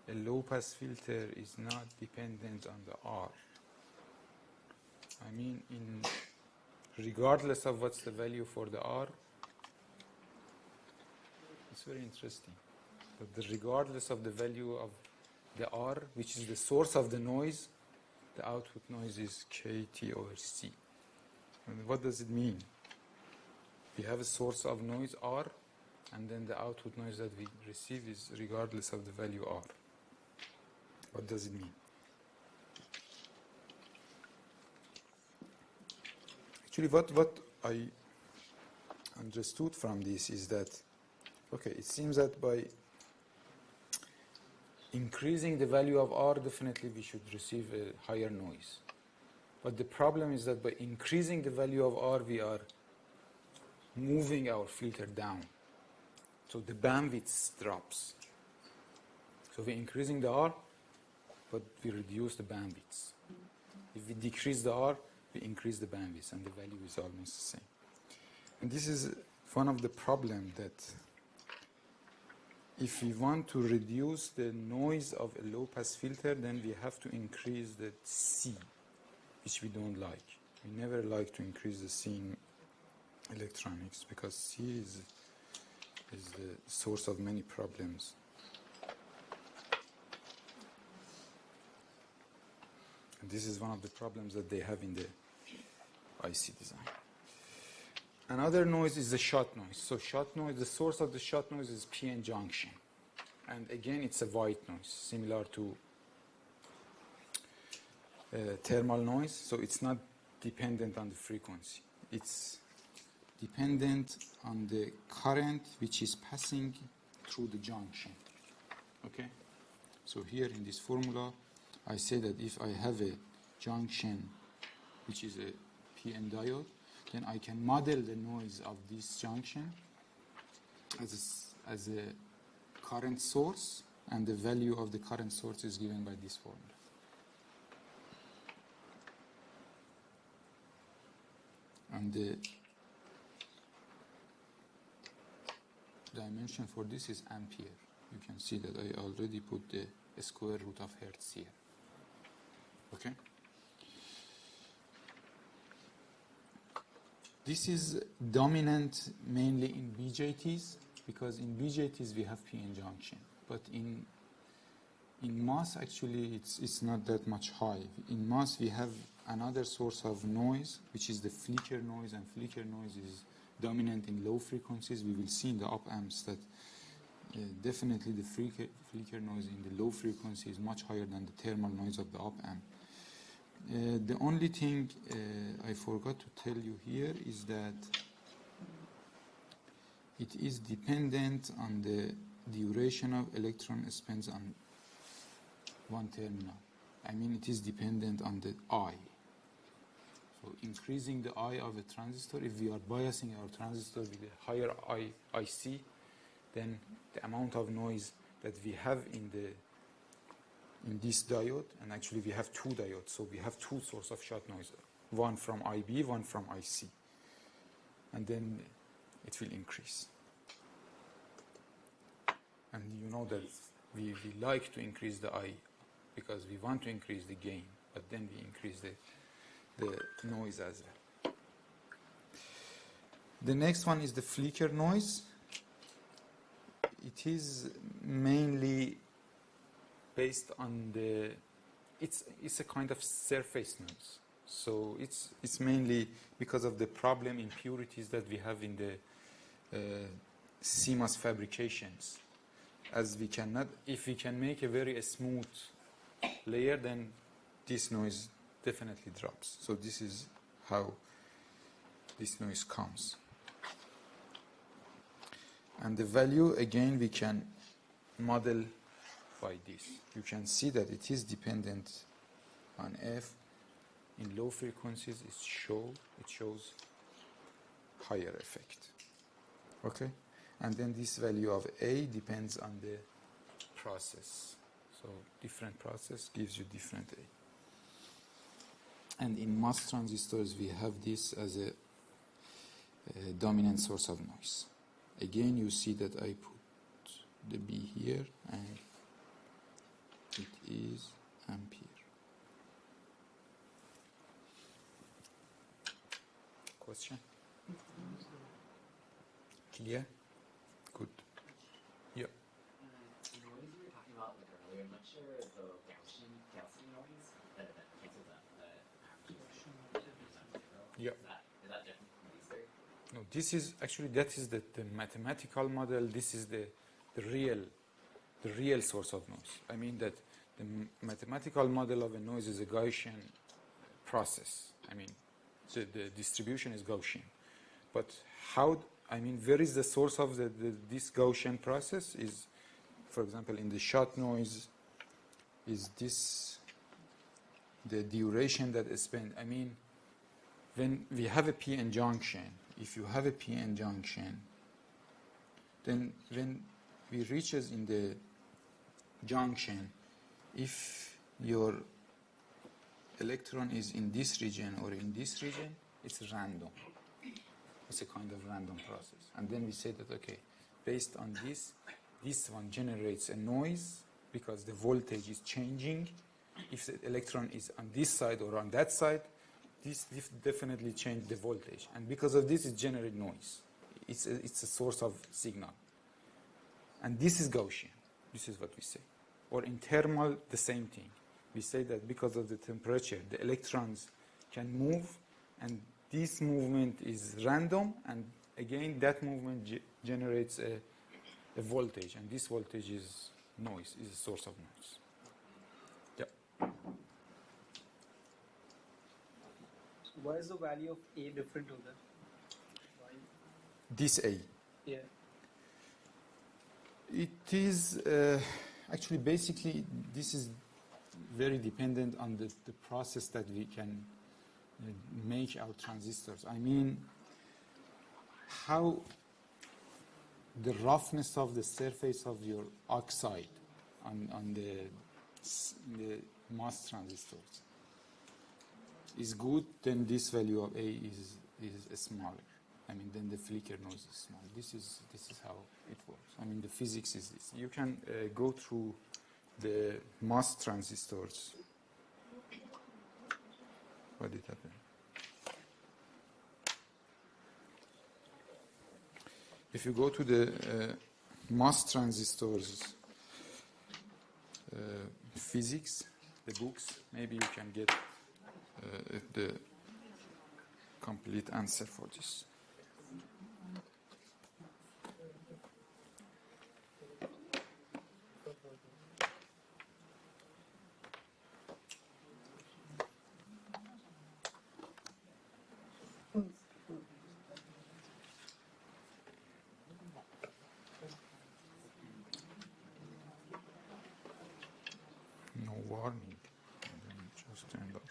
a low-pass filter is not dependent on the R. I mean, regardless of what's the value for the R, it's very interesting. But regardless of the value of the R, which is the source of the noise, the output noise is kT over C. And what does it mean? We have a source of noise R, and then the output noise that we receive is regardless of the value R. What does it mean? Actually, what I understood from this is that, okay, it seems that by increasing the value of R, definitely we should receive a higher noise. But the problem is that by increasing the value of R, we are moving our filter down. So the bandwidth drops. So we're increasing the R, but we reduce the bandwidth. If we decrease the R, we increase the bandwidth, and the value is almost the same. And this is one of the problems, that if we want to reduce the noise of a low-pass filter, then we have to increase the C, which we don't like. We never like to increase the C in electronics, because C is the source of many problems. And this is one of the problems that they have in the IC design. Another noise is the shot noise. So shot noise, the source of the shot noise is PN junction. And again, it's a white noise, similar to thermal noise. So it's not dependent on the frequency. It's dependent on the current which is passing through the junction. Okay? So here in this formula, I say that if I have a junction which is a PN diode, then I can model the noise of this junction as a current source, and the value of the current source is given by this formula. And the dimension for this is ampere. You can see that I already put the square root of hertz here. Okay? This is dominant mainly in BJTs, because in BJTs we have PN junction. But in MOS, actually, it's not that much high. In MOS, we have another source of noise, which is the flicker noise, and flicker noise is dominant in low frequencies. We will see in the op amps that definitely the flicker noise in the low frequency is much higher than the thermal noise of the op amp. The only thing I forgot to tell you here is that it is dependent on the duration of electron spins on one terminal. I mean, it is dependent on the I. So increasing the I of a transistor, if we are biasing our transistor with a higher IC, then the amount of noise that we have in this diode, and actually we have two diodes, so we have two sources of shot noise, one from IB, one from IC, and then it will increase. And you know that we like to increase the I because we want to increase the gain, but then we increase the noise as The next one is the flicker noise. It is mainly based on the, it's a kind of surface noise. So it's mainly because of the problem impurities that we have in the CMOS fabrications. As we cannot, if we can make a very smooth layer, then this noise definitely drops. So this is how this noise comes. And the value, again, we can model by this. You can see that it is dependent on F. In low frequencies, it shows higher effect. Okay? And then this value of A depends on the process. So different process gives you different A. And in MOS transistors, we have this as a dominant source of noise. Again, you see that I put the B here, and it is ampere. Question? Clear? Good. Yeah. The noise we were talking about like earlier, I'm not sure the Gaussian noise that cancels out the Yeah. Is that different from these three? No, this is actually, that is the mathematical model. This is the real source of noise. I mean that the mathematical model of a noise is a Gaussian process. I mean, the distribution is Gaussian. But how, I mean, where is the source of this Gaussian process is, for example, in the shot noise, is this the duration that is spent. I mean, when we have a p-n junction, if you have a p-n junction, then when we reaches in the junction, if your electron is in this region or in this region, it's random. It's a kind of random process. And then we say that, okay, based on this one generates a noise because the voltage is changing. If the electron is on this side or on that side, this definitely changes the voltage. And because of this, it generates noise. It's a source of signal. And this is Gaussian. This is what we say. Or in thermal, the same thing. We say that because of the temperature, the electrons can move, and this movement is random, and again, that movement generates a voltage, and this voltage is noise, is a source of noise. Yeah. Why is the value of A different to that? Why? This A. Yeah. It is actually basically this is very dependent on the process that we can make our transistors. I mean, how the roughness of the surface of your oxide on the MOS transistors is good, then this value of A is smaller. I mean, then the flicker noise is small. This is how it works. I mean, the physics is this. You can go through the MOS transistors. What did happen? If you go to the MOS transistors physics, the books, maybe you can get the complete answer for this. No warning. And then just turned off.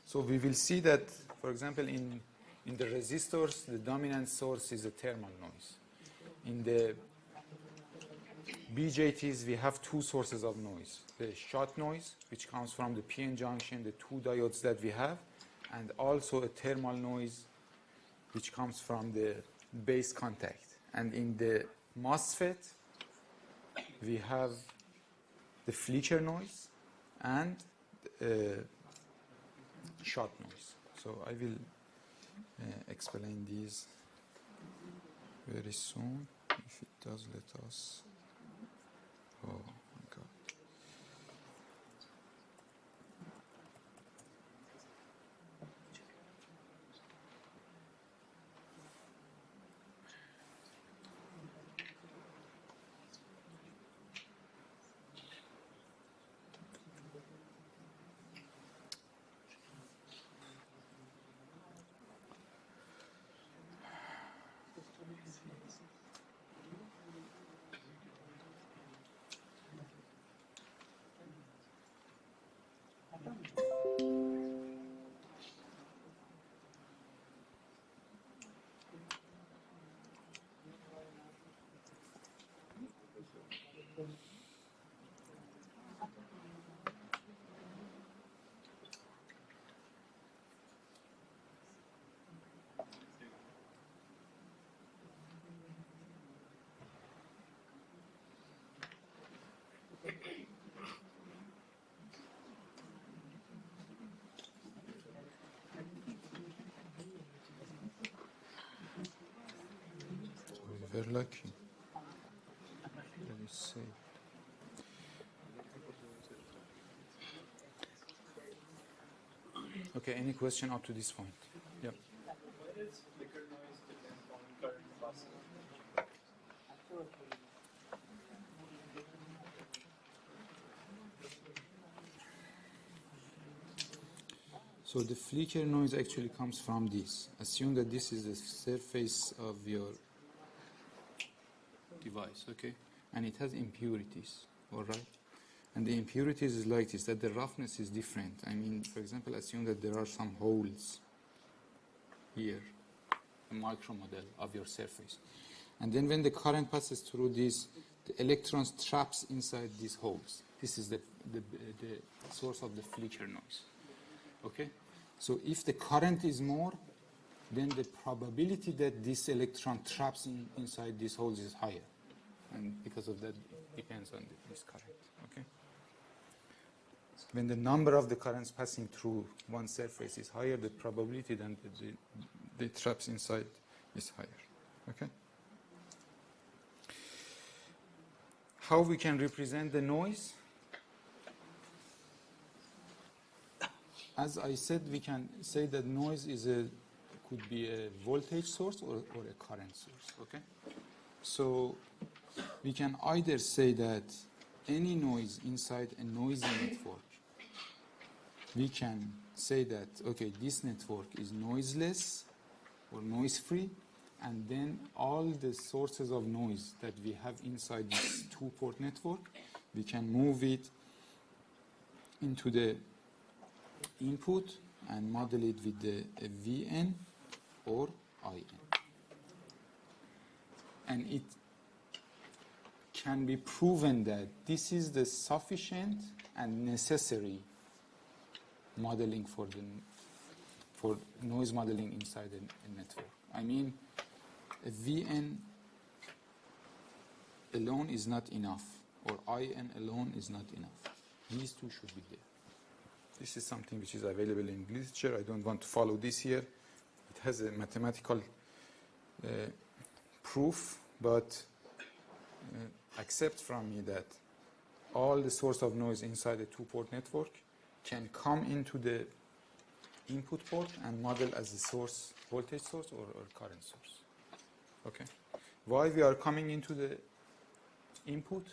So we will see that, for example, in the resistors, the dominant source is a thermal noise. In the BJTs, we have two sources of noise. The shot noise, which comes from the PN junction, the two diodes that we have, and also a thermal noise, which comes from the base contact. And in the MOSFET, we have the flicker noise and shot noise. So I will explain these very soon, if it does let us. Oh my God. We're very lucky. Let me see. Okay, any question up to this point? Yeah. Where does flicker noise depend on current passing? So the flicker noise actually comes from this. Assume that this is the surface of your device, okay? And it has impurities, all right? And the impurities is like this, that the roughness is different. I mean, for example, assume that there are some holes here, a micro model of your surface. And then when the current passes through this, the electrons traps inside these holes. This is the source of the flicker noise, okay? So if the current is more, then the probability that this electron traps inside these holes is higher. And because of that, it depends on this current, okay? When the number of the currents passing through one surface is higher, the probability that the traps inside is higher, okay? How we can represent the noise? As I said, we can say that noise could be a voltage source or a current source, okay? So we can either say that any noise inside a noisy network, we can say that, okay, this network is noiseless or noise-free, and then all the sources of noise that we have inside this two-port network, we can move it into the input and model it with the Vn or In. And it can be proven that this is the sufficient and necessary modeling for noise modeling inside a network. I mean, a Vn alone is not enough, or In alone is not enough. These two should be there. This is something which is available in literature. I don't want to follow this here. It has a mathematical proof, but accept from me that all the source of noise inside a two-port network can come into the input port and model as a source, voltage source or current source. Okay. Why we are coming into the input?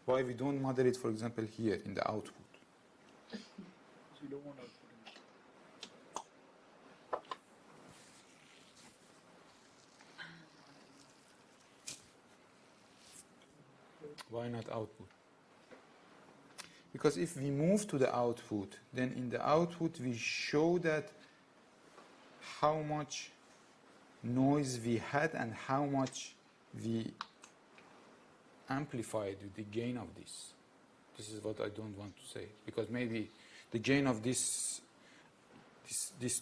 Why we don't model it, for example, here in the output? You don't want to put in. Why not output? Because if we move to the output, then in the output we show that how much noise we had and how much we amplified the gain of this. This is what I don't want to say, because maybe the gain of this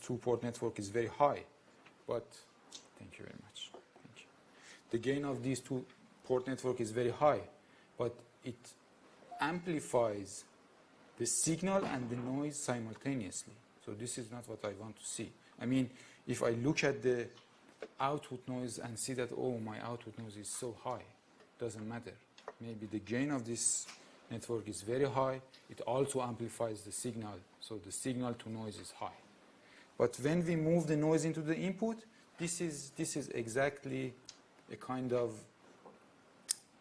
two-port network is very high, but thank you very much. Thank you. The gain of this two-port network is very high, but it amplifies the signal and the noise simultaneously. So this is not what I want to see. I mean, if I look at the output noise and see that, oh, my output noise is so high, doesn't matter. Maybe the gain of this network is very high. It also amplifies the signal, so the signal to noise is high. But when we move the noise into the input, this is exactly a kind of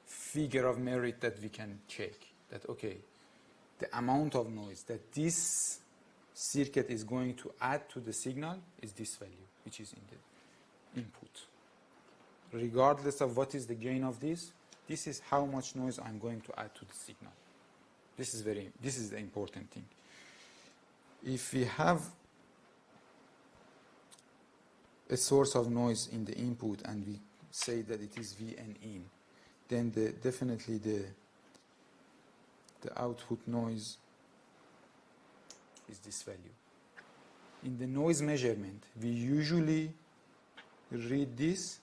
figure of merit that we can check. That, okay, the amount of noise that this circuit is going to add to the signal is this value, which is in the input. Regardless of what is the gain of this is how much noise I'm going to add to the signal. This is the important thing. If we have a source of noise in the input and we say that it is Vn in, then definitely the output noise is this value. In the noise measurement, we usually read this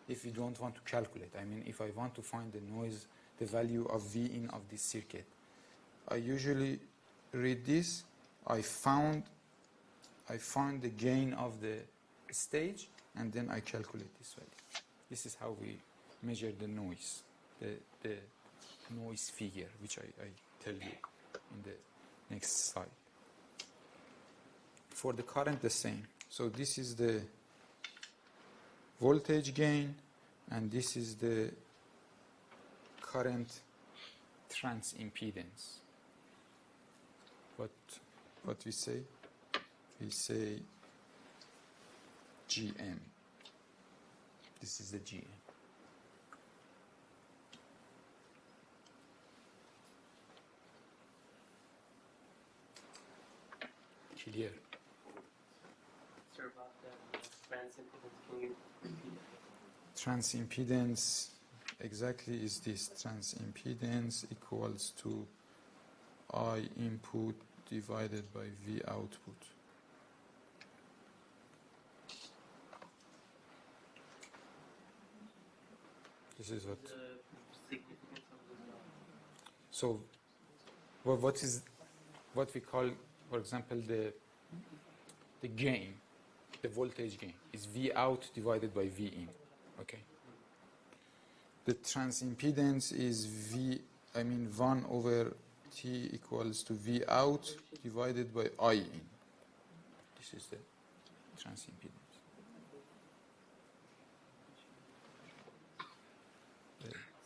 if we don't want to calculate. I mean, if I want to find the noise, the value of Vin of this circuit, I usually read this. I found the gain of the stage, and then I calculate this value. This is how we measure the noise, the noise figure, which I tell you in the next slide. For the current, the same. So this is the voltage gain, and this is the current transimpedance. What we say? We say GM. This is the GM. Clear. Sir, about the transimpedance, can you repeat it? Transimpedance exactly is this. Transimpedance equals to I input divided by V output. This is what. The significance of this. So, what we call, for example, the gain, the voltage gain is V out divided by V in. Okay. The transimpedance is 1 over T equals to V out divided by I in. This is the transimpedance.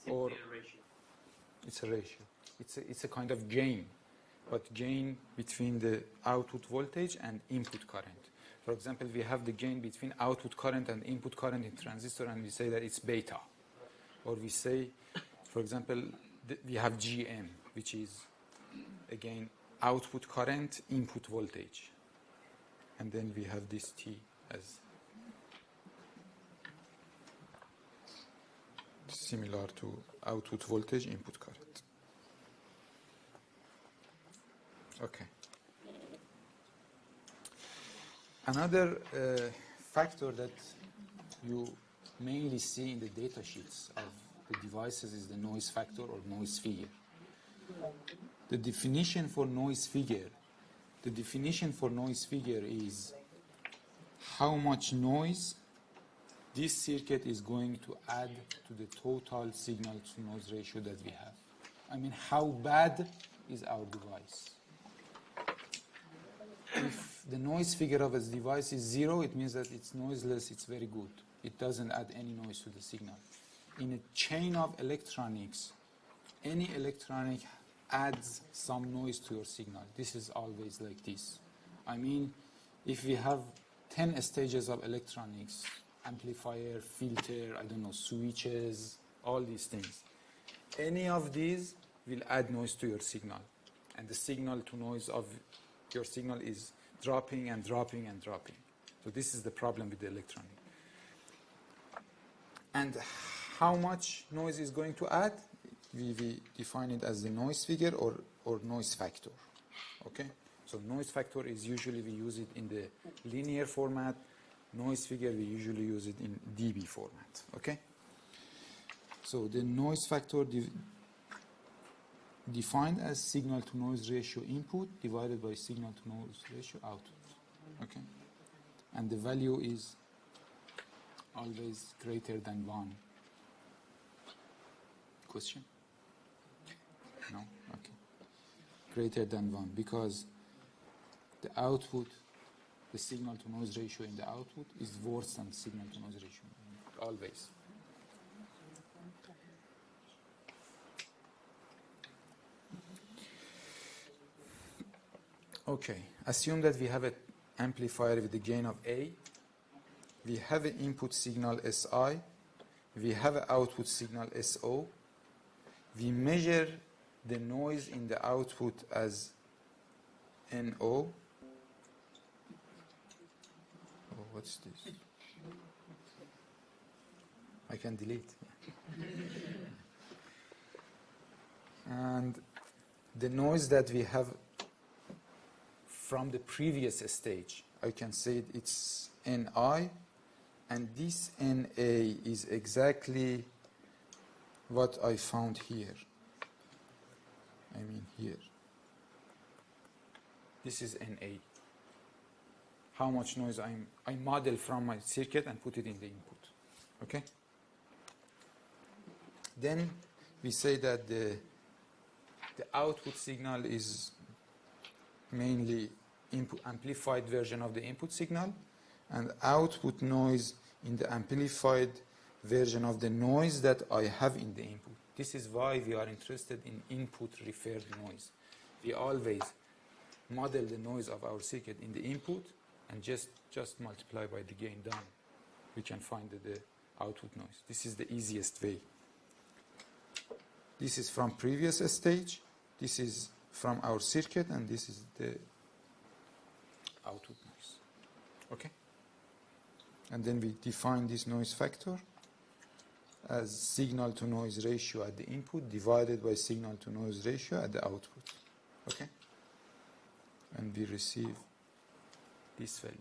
Or Simply a ratio. it's a ratio. It's a kind of gain, but gain between the output voltage and input current. For example, we have the gain between output current and input current in transistor, and we say that it's beta. Or we say, for example, we have GM, which is, again, output current, input voltage. And then we have this T as similar to output voltage, input current. Okay. Another factor that you mainly see in the data sheets of the devices is the noise factor or noise figure. The definition for noise figure is how much noise this circuit is going to add to the total signal to noise ratio that we have. I mean, how bad is our device? If the noise figure of a device is 0, it means that it's noiseless, it's very good. It doesn't add any noise to the signal. In a chain of electronics, any electronic adds some noise to your signal. This is always like this. I mean, if we have 10 stages of electronics, amplifier, filter, switches, all these things, any of these will add noise to your signal. And the signal to noise of your signal is dropping and dropping and dropping. So this is the problem with the electronic. And how much noise is going to add? We define it as the noise figure or noise factor. Okay? So noise factor is usually we use it in the linear format. Noise figure we usually use it in dB format. Okay? So the noise factor defined as signal to noise ratio input divided by signal to noise ratio output. Okay? and the value is always greater than 1. Question? No? Okay. Greater than 1, because the output, the signal to noise ratio in the output is worse than signal to noise ratio, always. Okay, assume that we have an amplifier with a gain of A, we have an input signal Si, we have an output signal So, we measure the noise in the output as No. Oh, what's this? I can delete. And the noise that we have from the previous stage, I can say it's Ni, and this Na is exactly what I found here. I mean here. This is Na. How much noise I model from my circuit and put it in the input. Okay? Then we say that the output signal is mainly input amplified version of the input signal, and output noise in the amplified version of the noise that I have in the input. This is why we are interested in input referred noise. We always model the noise of our circuit in the input and just multiply by the gain down. We can find the output noise. This is the easiest way. This is from previous stage, this is from our circuit, and this is the output noise. Okay? And then we define this noise factor as signal to noise ratio at the input divided by signal to noise ratio at the output. Okay? And we receive this value.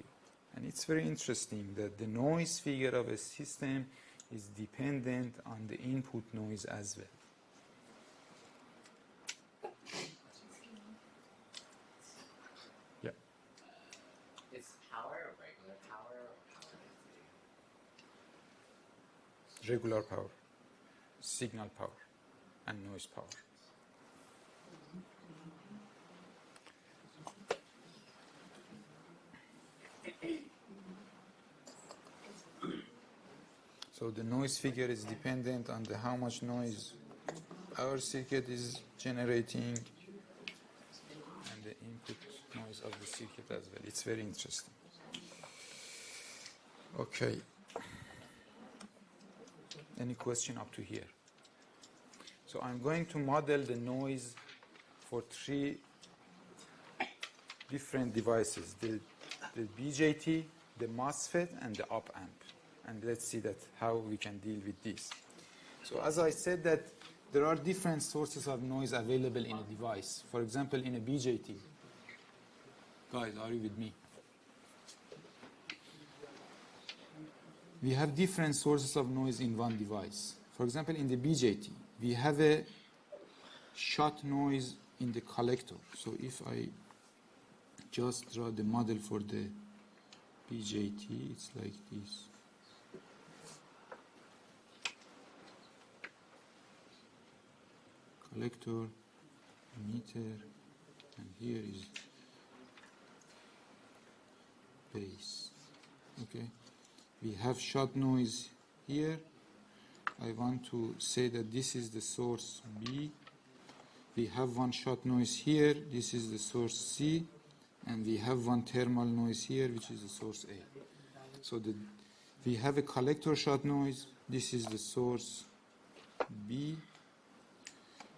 And it's very interesting that the noise figure of a system is dependent on the input noise as well. Yeah. Is power regular power or power density? Regular power, signal power, and noise power. So the noise figure is dependent on how much noise our circuit is generating and the input noise of the circuit as well. It's very interesting. Okay. Any question up to here? So I'm going to model the noise for 3 different devices, the BJT, the MOSFET, and the op amp. And let's see how we can deal with this. So as I said that there are different sources of noise available in a device. For example, in a BJT. Guys, are you with me? We have different sources of noise in one device. For example, in the BJT, we have a shot noise in the collector. So if I just draw the model for the BJT, it's like this. Collector, emitter, and here is base. Okay, we have shot noise here. I want to say that this is the source B. We have one shot noise here. This is the source C, and we have one thermal noise here, which is the source A. So we have a collector shot noise. This is the source B.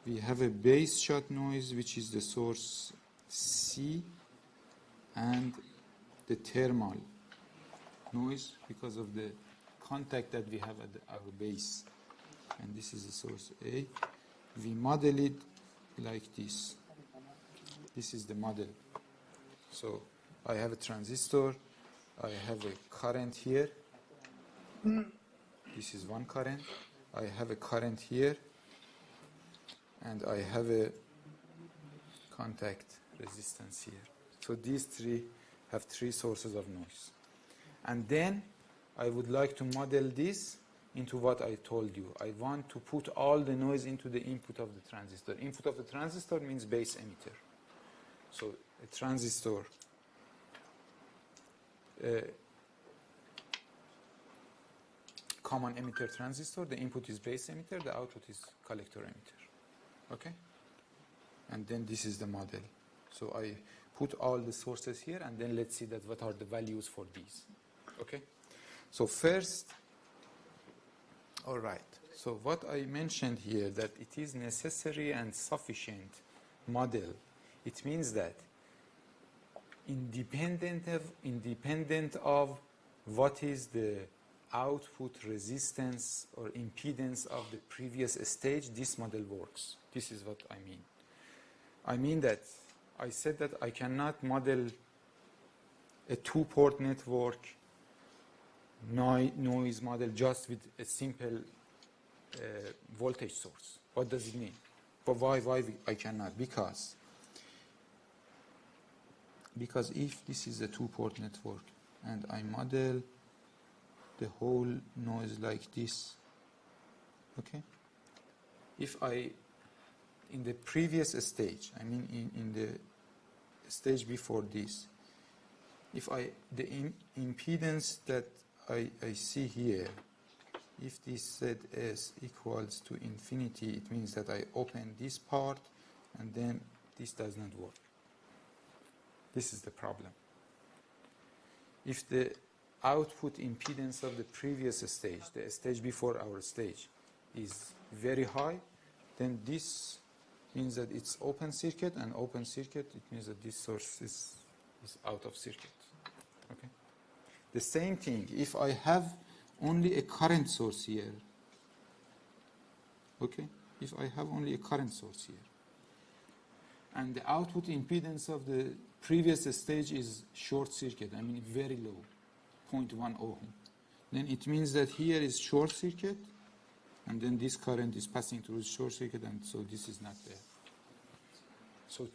We have a base shot noise, which is the source C, and the thermal noise because of the contact that we have at our base. And this is the source A. We model it like this. This is the model. So I have a transistor. I have a current here. This is one current. I have a current here. And I have a contact resistance here. So these 3 have 3 sources of noise. And then I would like to model this into what I told you. I want to put all the noise into the input of the transistor. Input of the transistor means base emitter. So a transistor, common emitter transistor, the input is base emitter, the output is collector emitter. Okay? And then this is the model. So I put all the sources here, and then let's see that what are the values for these. Okay? So first, all right. So what I mentioned here, that it is necessary and sufficient model. It means that independent of what is the output resistance or impedance of the previous stage, this model works. This is what I mean. I mean that I said that I cannot model a two-port network noise model just with a simple voltage source. What does it mean? But why I cannot? Because if this is a two-port network and I model the whole noise like this, okay? If I, in the previous stage, I mean in the stage before this, if the impedance that I see here, if this ZS equals to infinity, it means that I open this part and then this does not work. This is the problem. If the output impedance of the previous stage, the stage before our stage, is very high, then this means that it's open circuit, and open circuit, it means that this source is out of circuit. Okay. The same thing, if I have only a current source here, okay, if I have only a current source here, and the output impedance of the previous stage is short circuit, I mean very low, 0.1 ohm, then it means that here is short circuit, and then this current is passing through the short circuit, and so this is not there. So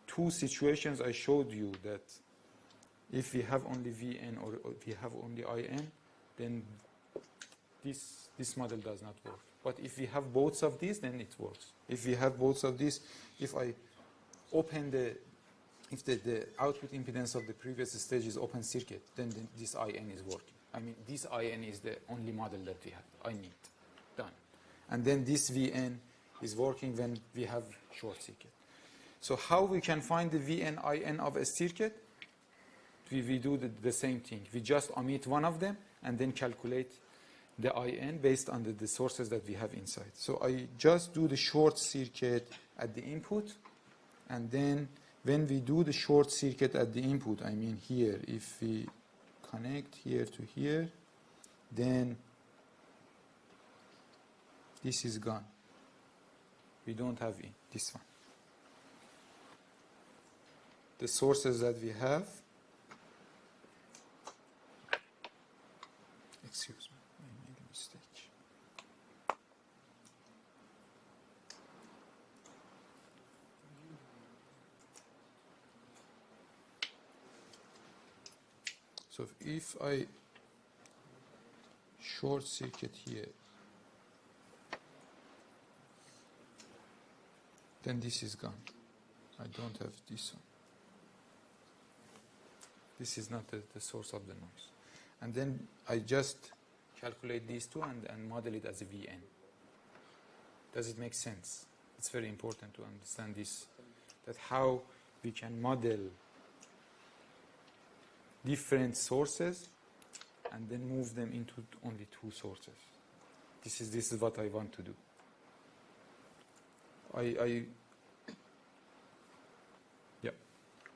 two situations I showed you, that if we have only Vn or if we have only In, then this model does not work. But if we have both of these, then it works. If we have both of these, if I open if the output impedance of the previous stage is open circuit, then this In is working. I mean, this In is the only model that we have. I need. Done. And then this Vn is working when we have short circuit. So how we can find the Vn, In of a circuit? We do the same thing. We just omit one of them and then calculate the In based on the sources that we have inside. So I just do the short circuit at the input, and then when we do the short circuit at the input, I mean here, if we connect here to here, then this is gone. We don't have this one. The sources that we have, excuse me, I made a mistake. So if I short circuit here, then this is gone. I don't have this one. This is not the source of the noise. And then I just calculate these two and model it as a Vn. Does it make sense? It's very important to understand this, that how we can model different sources and then move them into only two sources. This is what I want to do. Yeah.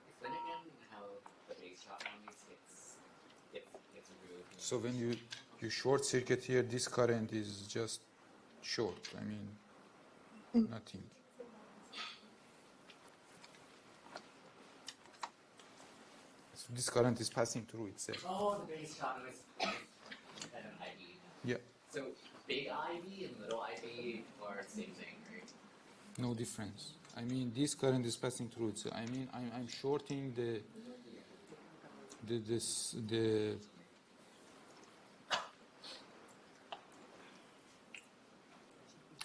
Explain again how the base shot noise gets removed. So when you short circuit here, this current is just short. I mean, nothing. So this current is passing through itself. Oh, the base shot noise is an IB. Yeah. So big IB and little IB are the same thing, right? No difference. I mean, this current is passing through itself. I mean, I'm shorting the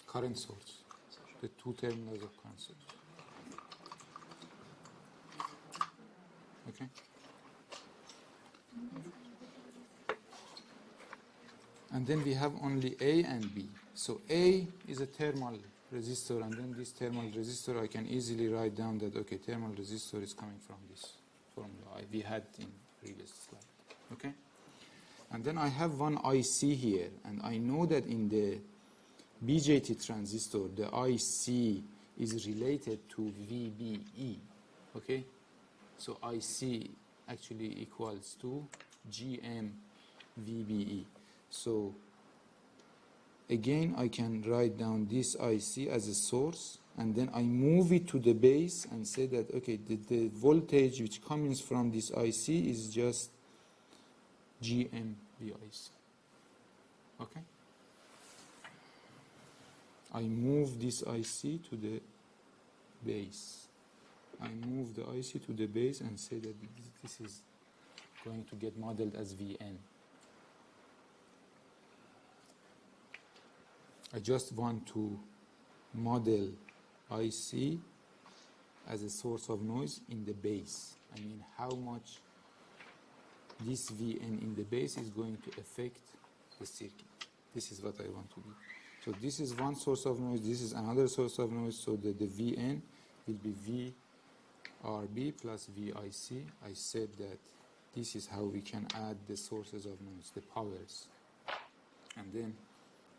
current source, the two terminals of current source. Okay. And then we have only A and B. So A is a thermal resistor, and then this thermal resistor I can easily write down that, okay, thermal resistor is coming from this formula we had in previous slide. Okay? And then I have one IC here, and I know that in the BJT transistor, the IC is related to VBE. Okay? So IC actually equals to GM VBE. So again, I can write down this IC as a source, and then I move it to the base and say that, okay, the voltage which comes from this IC is just GM VIC. Okay? I move this IC to the base. I move the IC to the base and say that this is going to get modeled as VN. I just want to model IC as a source of noise in the base. I mean, how much this Vn in the base is going to affect the circuit. This is what I want to do. So this is one source of noise, this is another source of noise, so the Vn will be VRB plus VIC. I said that this is how we can add the sources of noise, the powers. And then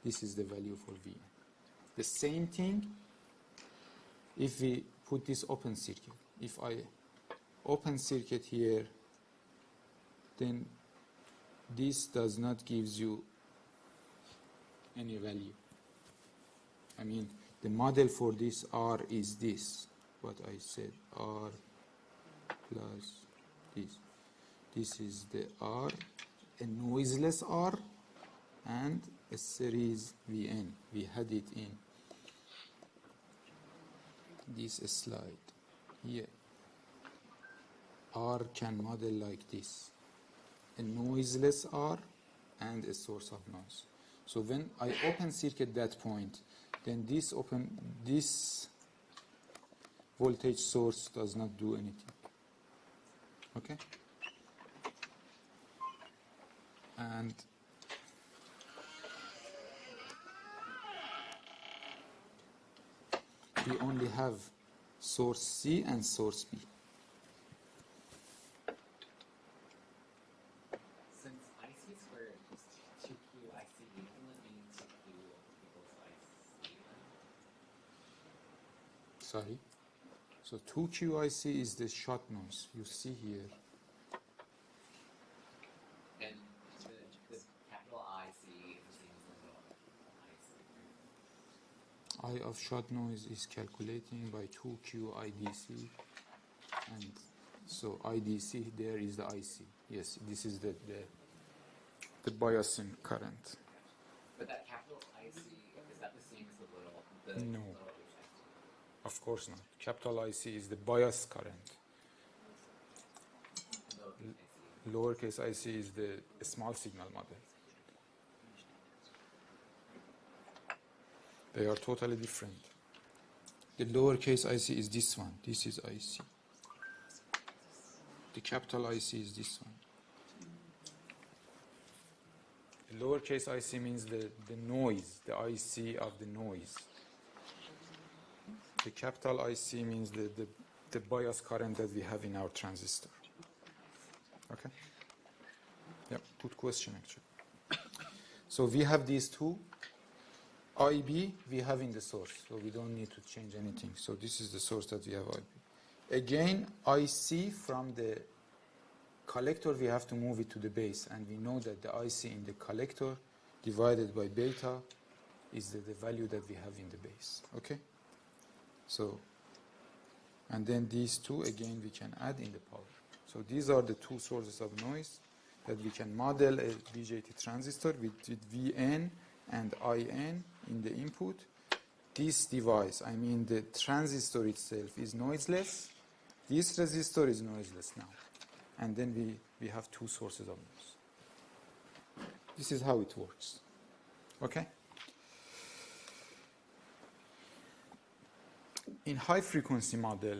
this is the value for Vn. The same thing if we put this open circuit. If I open circuit here, then this does not give you any value. I mean, the model for this R is this, what I said, R plus this. This is the R, a noiseless R, and a series Vn. We had it in this slide here. R can model like this, a noiseless R and a source of noise. So when I open circuit that point, then this voltage source does not do anything. Okay? And we only have source C and source B. Since ICs were just 2Q IC, you can let me 2Q equals IC. Sorry. So 2QIC is the shot noise you see here. And the capital IC is the same as the little IC. I of shot noise is calculating by 2QIDC, and so IDC there is the IC. Yes, this is the biasing current. But that capital IC, is that the same as the little? No, of course not. Capital IC is the bias current. Lowercase IC is the small signal model. They are totally different. The lowercase IC is this one. This is IC. The capital IC is this one. The lowercase IC means the noise, the IC of the noise. The capital IC means the bias current that we have in our transistor. Okay? Yeah, good question actually. So we have these two. IB we have in the source, so we don't need to change anything. So this is the source that we have IB. Again, IC from the collector we have to move it to the base, and we know that the IC in the collector divided by beta is the value that we have in the base. Okay? So, and then these two again we can add in the power. So these are the two sources of noise that we can model a BJT transistor with Vn and In in the input. This device, I mean the transistor itself, is noiseless. This resistor is noiseless now. And then we have two sources of noise. This is how it works. Okay? In high frequency model,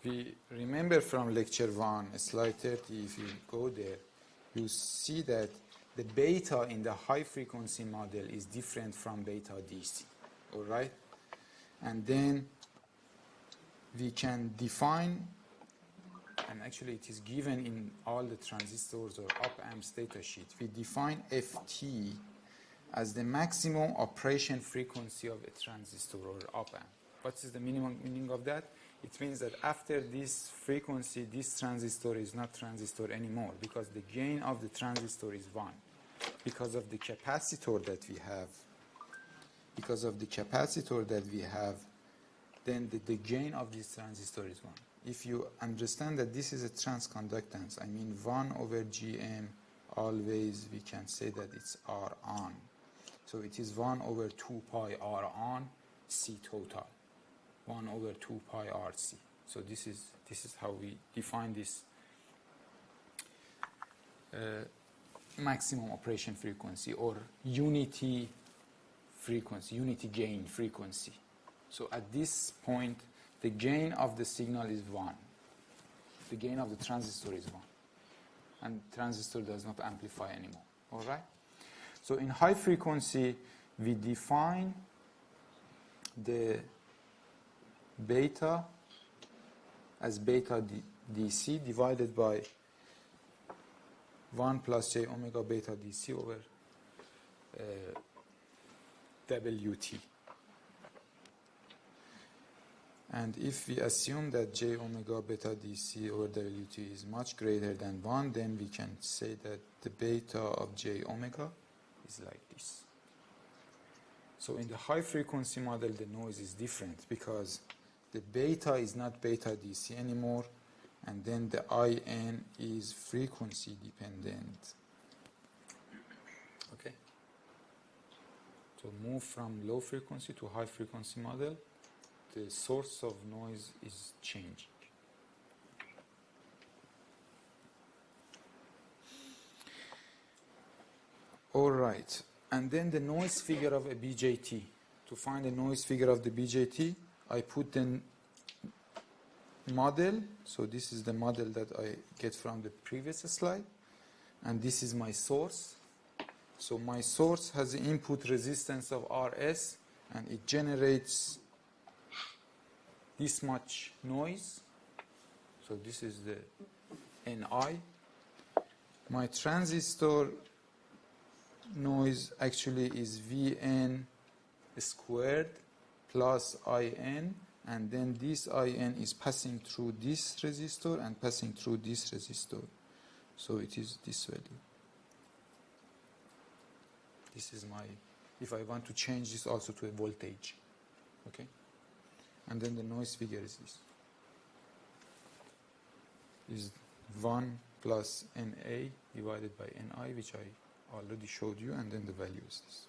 we remember from lecture 1, slide 30, if you go there, you see that the beta in the high frequency model is different from beta DC. All right? And then we can define, and actually it is given in all the transistors or op-amps data sheet, we define Ft as the maximum operation frequency of a transistor or op-amp. What is the minimum meaning of that? It means that after this frequency, this transistor is not transistor anymore because the gain of the transistor is 1. Because of the capacitor that we have, then the gain of this transistor is 1. If you understand that this is a transconductance, I mean 1 over Gm, always we can say that it's R on. So it is 1 over 2 pi R on C total. 1 over 2 pi RC. So this is how we define this maximum operation frequency or unity frequency, unity gain frequency. So at this point, the gain of the signal is 1. The gain of the transistor is 1. And transistor does not amplify anymore. All right? So in high frequency, we define the beta as beta DC divided by 1 plus j omega beta DC over WT. And if we assume that j omega beta DC over WT is much greater than 1, then we can say that the beta of j omega is like this. So in the high frequency model, the noise is different because the beta is not beta DC anymore, and then the IN is frequency dependent. Okay? So move from low frequency to high frequency model, the source of noise is changing. All right. And then the noise figure of a BJT. To find the noise figure of the BJT, I put the model. So this is the model that I get from the previous slide. And this is my source. So my source has the input resistance of RS, and it generates this much noise. So this is the NI. My transistor noise actually is Vn squared plus In, and then this In is passing through this resistor and passing through this resistor. So it is this value. This is my, if I want to change this also to a voltage. Okay? And then the noise figure is this. Is 1 plus Na divided by Ni, which I already showed you, and then the value is this.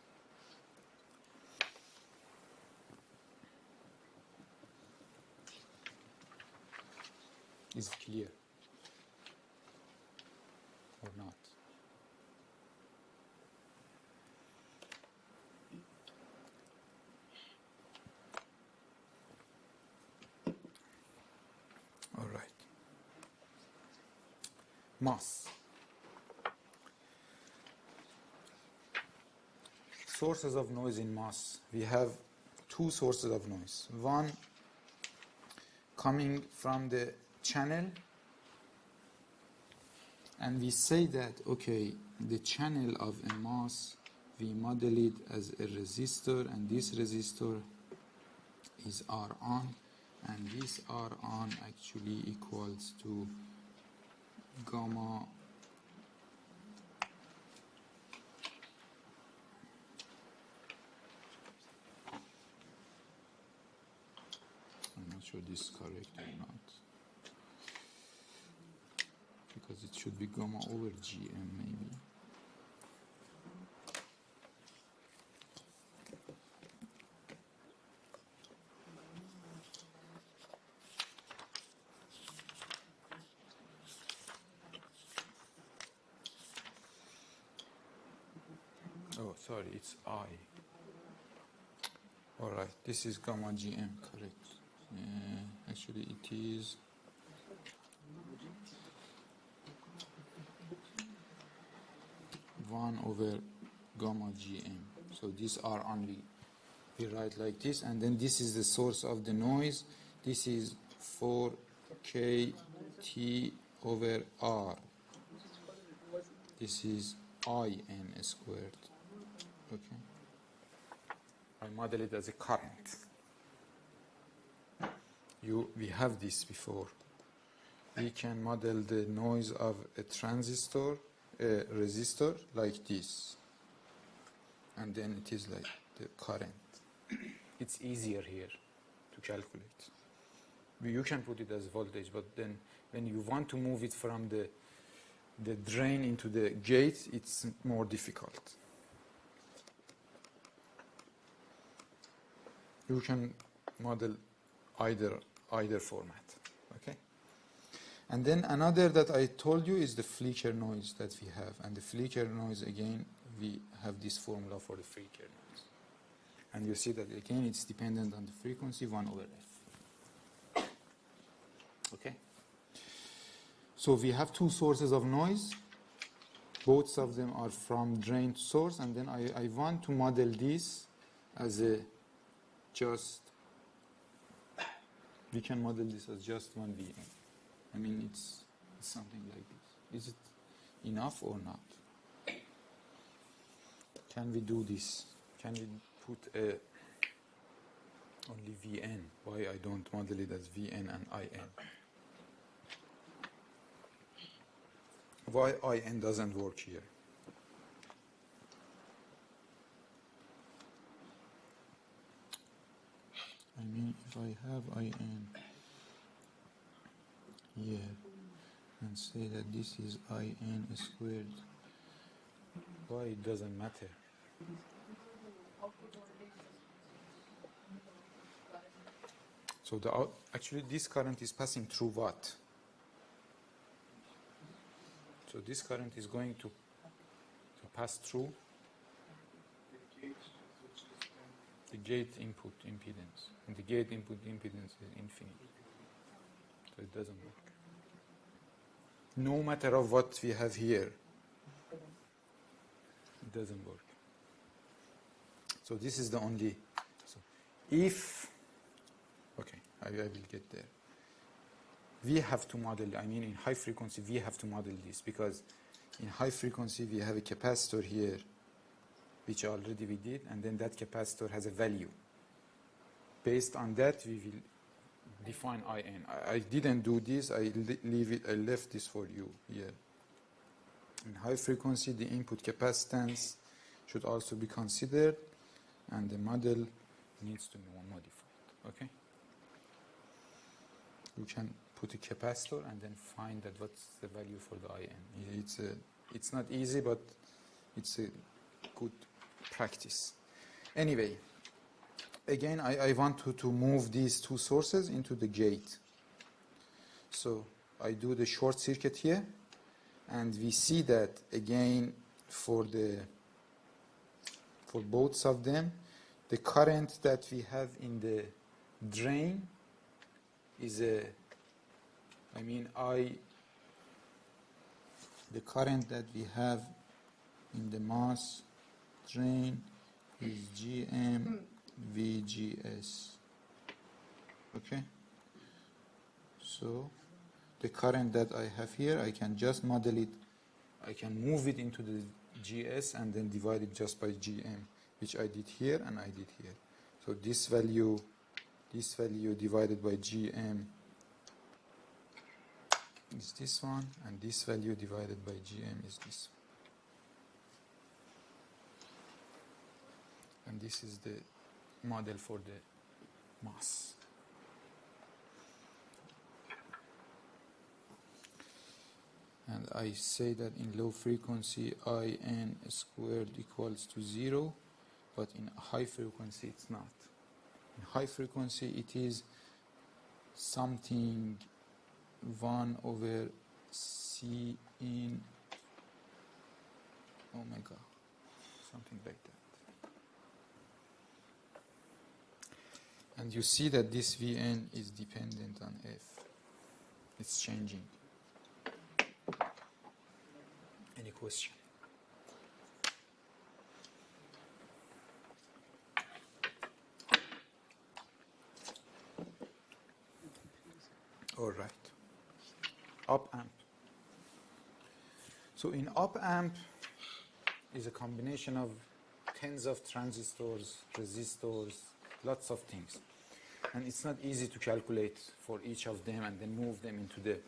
Is it clear or not? All right. Mass. Sources of noise in mass. We have two sources of noise. One coming from the channel, and we say that, okay, the channel of a mass, we model it as a resistor, and this resistor is R on, and this R on actually equals to gamma I'm not sure this is correct or not, because it should be gamma over Gm maybe. sorry, it's I. All right, this is gamma GM, correct. Actually, it is one over gamma GM. So these are only, we write like this, and then this is the source of the noise. This is 4k T over R. This is IN squared. Okay. I model it as a current. We have this before. We can model the noise of a transistor, a resistor, like this. And then it is like the current. It's easier here to calculate. You can put it as voltage, but then when you want to move it from the drain into the gate, it's more difficult. You can model either format, okay? And then another that I told you is the flicker noise that we have. And the flicker noise, again, we have this formula for the flicker noise. And you see that, again, it's dependent on the frequency, 1 over f. Okay? So we have two sources of noise. Both of them are from drain to source. And then I want to model this as a just, we can model this as just one VM. I mean, it's something like this. Is it enough or not? Can we do this? Can we put only Vn? Why I don't model it as Vn and In? Why In doesn't work here? I mean, if I have In here and say that this is In squared, why it doesn't matter? So actually this current is passing through what? So this current is going to pass through the gate input impedance. And the gate input impedance is infinite. So it doesn't work. No matter of what we have here, it doesn't work. So this is the only. So if, okay, I will get there. We have to model, I mean in high frequency, we have to model this because in high frequency we have a capacitor here, which already we did, and then that capacitor has a value. Based on that, we will define In. I didn't do this, I left this for you here. In high frequency, the input capacitance should also be considered, and the model needs to be modified, okay? You can put a capacitor and then find that what's the value for the In. It's not easy, but it's a good practice. Anyway, again, I want to move these two sources into the gate. So I do the short circuit here, and we see that again for both of them, the current that we have in the drain is the current that we have in the mass drain is GM VGS. Okay? So the current that I have here, I can just model it, I can move it into the GS and then divide it just by GM, which I did here and I did here. So this value divided by GM is this one, and this value divided by GM is this one. And this is the model for the mass. And I say that in low frequency In squared equals to 0, but in high frequency it's not. In high frequency it is something 1 over C in omega, something like that. And you see that this Vn is dependent on F. It's changing. Any question? All right. Op amp. So in op amp is a combination of tens of transistors, resistors, lots of things. And it's not easy to calculate for each of them and then move them into the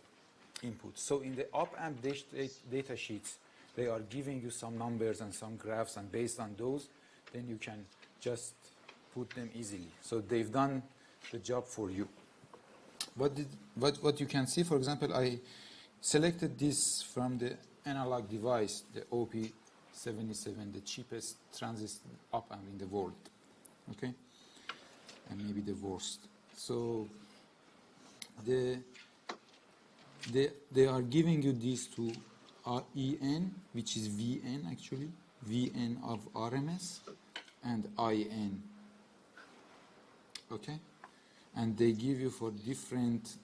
input. So in the op amp data sheets, they are giving you some numbers and some graphs, and based on those, then you can just put them easily. So they've done the job for you. What you can see, for example, I selected this from the analog device, the OP77, the cheapest transistor op amp in the world, okay, and maybe the worst. So they are giving you these two, EN, which is VN actually, VN of RMS, and IN, okay, and they give you for different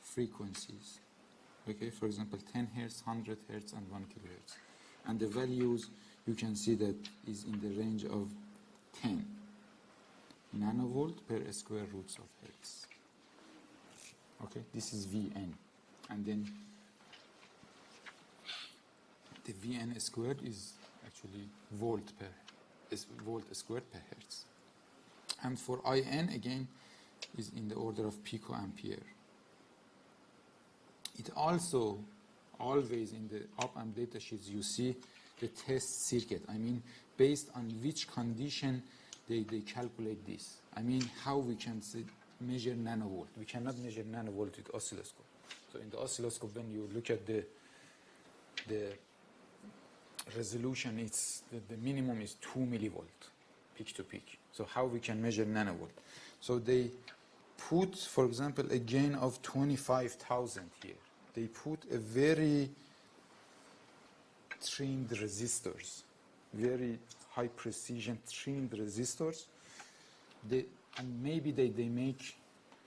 frequencies. Okay, for example, 10 hertz, 100 hertz, and 1 kilohertz. And the values, you can see that is in the range of 10 nanovolt per square roots of hertz. Okay, this is Vn. And then the Vn squared is actually volt squared per hertz. And for In, again, is in the order of picoampere. It also, always in the op-amp data sheets, you see the test circuit. I mean, based on which condition they calculate this. I mean, how we can measure nanovolt. We cannot measure nanovolt with oscilloscope. So in the oscilloscope, when you look at the resolution, it's the minimum is 2 millivolt, peak to peak. So how we can measure nanovolt? So they put, for example, a gain of 25,000 here. They put a very trimmed resistors, very high precision trimmed resistors. And maybe they make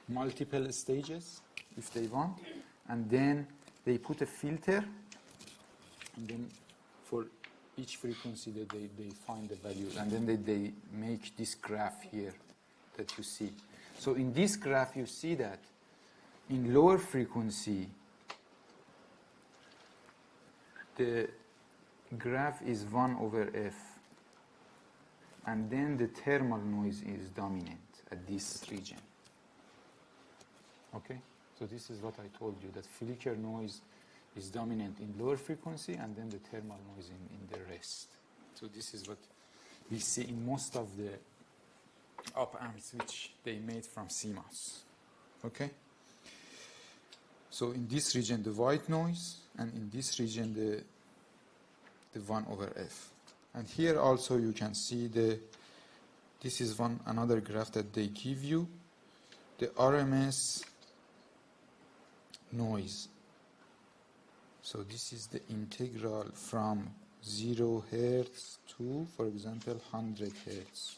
multiple stages if they want, and then they put a filter, and then for each frequency that they find the values, and then they make this graph here that you see. So in this graph you see that in lower frequency the graph is 1 over F, and then the thermal noise is dominant at this region. Okay? So this is what I told you, that flicker noise is dominant in lower frequency, and then the thermal noise in the rest. So this is what we see in most of the op amps which they made from CMOS. Okay? So in this region the white noise, and in this region the 1 over F. And here also you can see this is another graph that they give you, the RMS noise. So this is the integral from 0 hertz to, for example, 100 hertz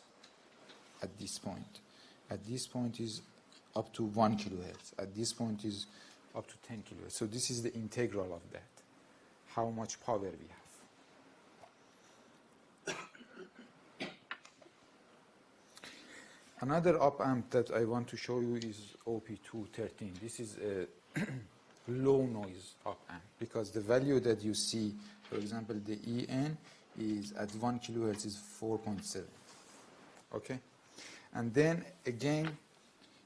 at this point. At this point is up to 1 kilohertz. At this point is up to 10 kilohertz. So this is the integral of that, how much power we have. Another op amp that I want to show you is OP213. This is a low noise op amp, because the value that you see, for example, the EN is at 1 kilohertz is 4.7. Okay? And then again,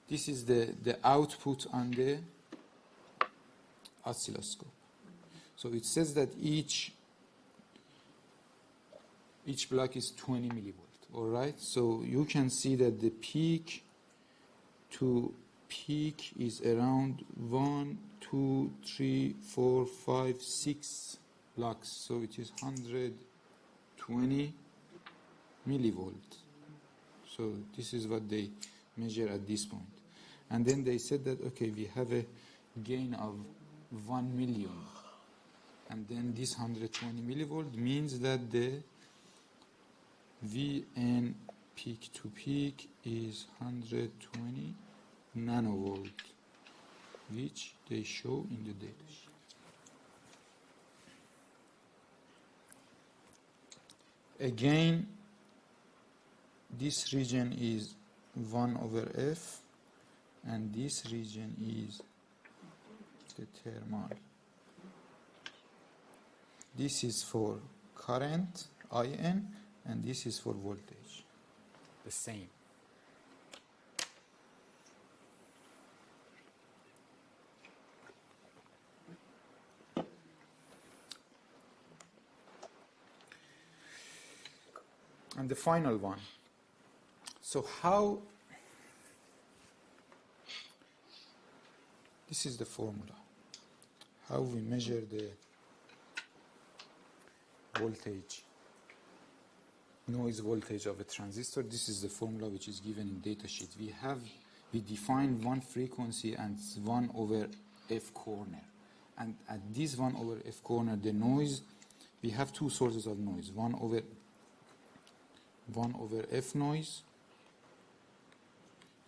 this is the output on the oscilloscope. So it says that each block is 20 millivolt. All right, so you can see that the peak to peak is around 1, 2, 3, 4, 5, 6 blocks. So it is 120 millivolt. So this is what they measure at this point. And then they said that, okay, we have a gain of 1 million. And then this 120 millivolt means that the VN peak to peak is 120 nanovolt, which they show in the data sheet. Again, this region is 1 over F, and this region is the thermal. This is for current, IN, and this is for voltage. The same. And the final one. So how, this is the formula. How we measure the voltage, noise voltage of a transistor. This is the formula which is given in datasheet. We define one frequency and 1 over F corner. And at this 1 over F corner, the noise, we have two sources of noise. 1 over F noise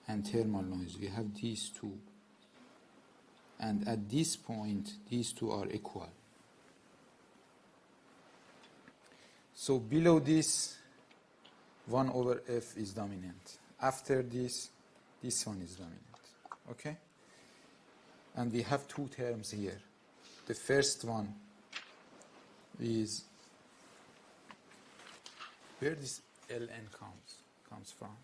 and thermal noise. We have these two. And at this point, these two are equal. So below this, 1 over F is dominant. After this, this one is dominant. Okay? And we have two terms here. The first one is where this Ln comes from.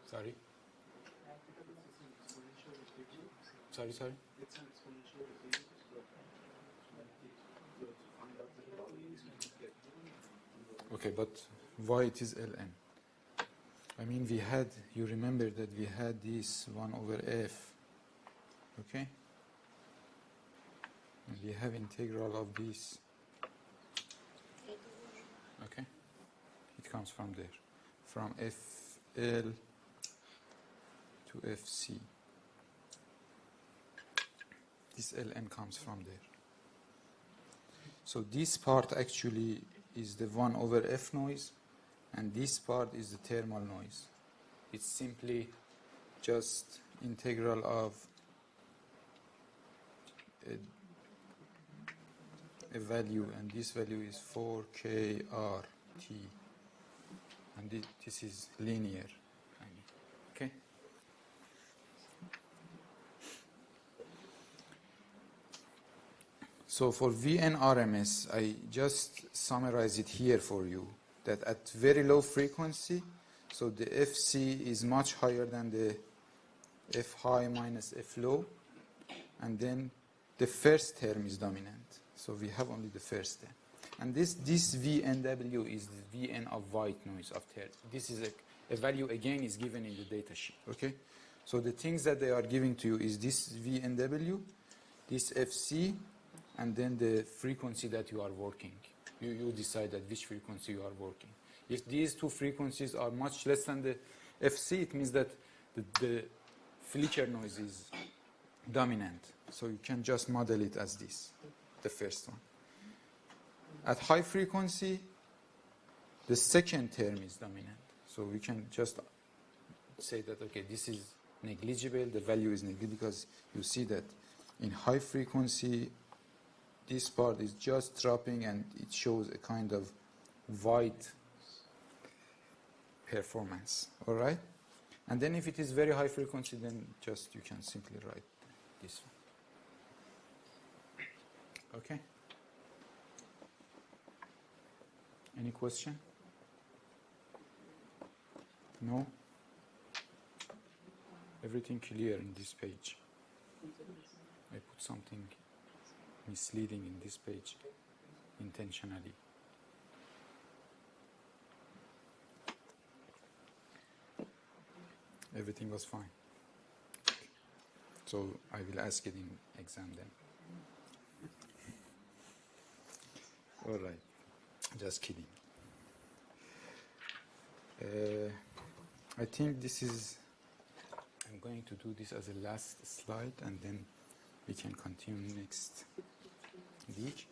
Sorry? Sorry? Okay, but why it is Ln? I mean, you remember that we had this 1 over F, okay? And we have integral of this, okay? It comes from there, from FL to FC. This Ln comes from there. So this part actually is the 1 over F noise, and this part is the thermal noise. It's simply just integral of a value, and this value is 4KRT, and this is linear. Okay? So for VN-RMS, I just summarize it here for you, that at very low frequency, so the FC is much higher than the F high minus F low, and then the first term is dominant. So we have only the first term. And this VNW is the VN of white noise of third. This is a value, again, is given in the data sheet, okay? So the things that they are giving to you is this VNW, this FC, and then the frequency that you are working. You decide at which frequency you are working. If these two frequencies are much less than the FC, it means that the flicker noise is dominant. So you can just model it as this, the first one. At high frequency, the second term is dominant. So we can just say that, okay, this is negligible, the value is negligible, because you see that in high frequency, this part is just dropping and it shows a kind of white performance, all right? And then if it is very high frequency, then just you can simply write this one. Okay? Any question? No? Everything clear in this page. I put something misleading in this page intentionally. Everything was fine. So I will ask it in exam then. All right. Just kidding. I think this is, I'm going to do this as a last slide, and then we can continue next week.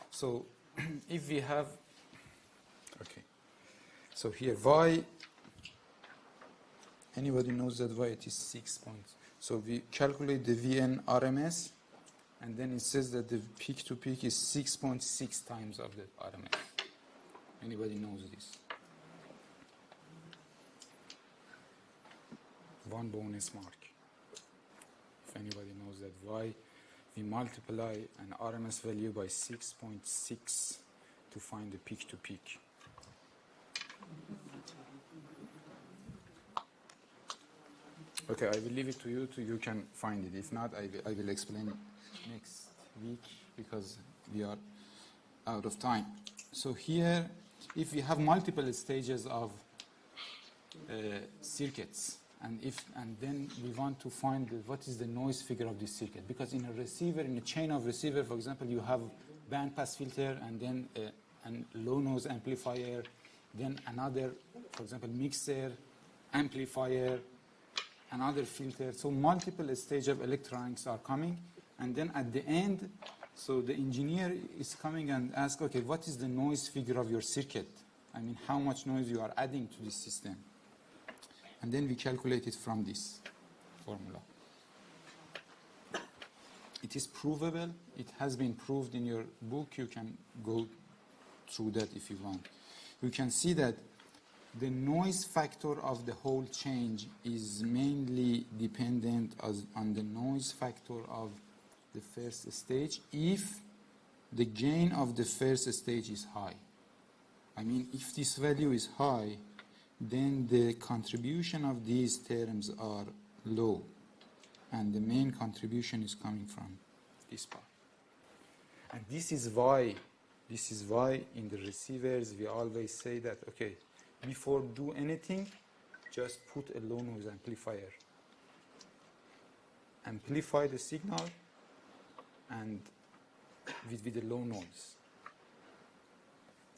So if we have, okay, so here y, anybody knows that y it is 6 points. So we calculate the Vn RMS, and then it says that the peak to peak is 6.6 times of the RMS. Anybody knows this? One bonus mark. If anybody knows that y, we multiply an RMS value by 6.6 to find the peak to peak. Okay, I will leave it to you. You can find it. If not, I will explain next week because we are out of time. So here, if we have multiple stages of circuits, and then we want to find what is the noise figure of this circuit, because in a receiver, in a chain of receiver, for example, you have band pass filter and then a low noise amplifier, then another, for example, mixer, amplifier, another filter. So multiple stage of electronics are coming, and then at the end, so the engineer is coming and ask, okay, what is the noise figure of your circuit? I mean, how much noise you are adding to this system? And then we calculate it from this formula. It is provable. It has been proved in your book. You can go through that if you want. You can see that the noise factor of the whole change is mainly dependent on the noise factor of the first stage if the gain of the first stage is high. I mean, if this value is high, then the contribution of these terms are low, and the main contribution is coming from this part. And this is why in the receivers we always say that, okay, before do anything, just put a low noise amplifier. Amplify the signal and with the low noise.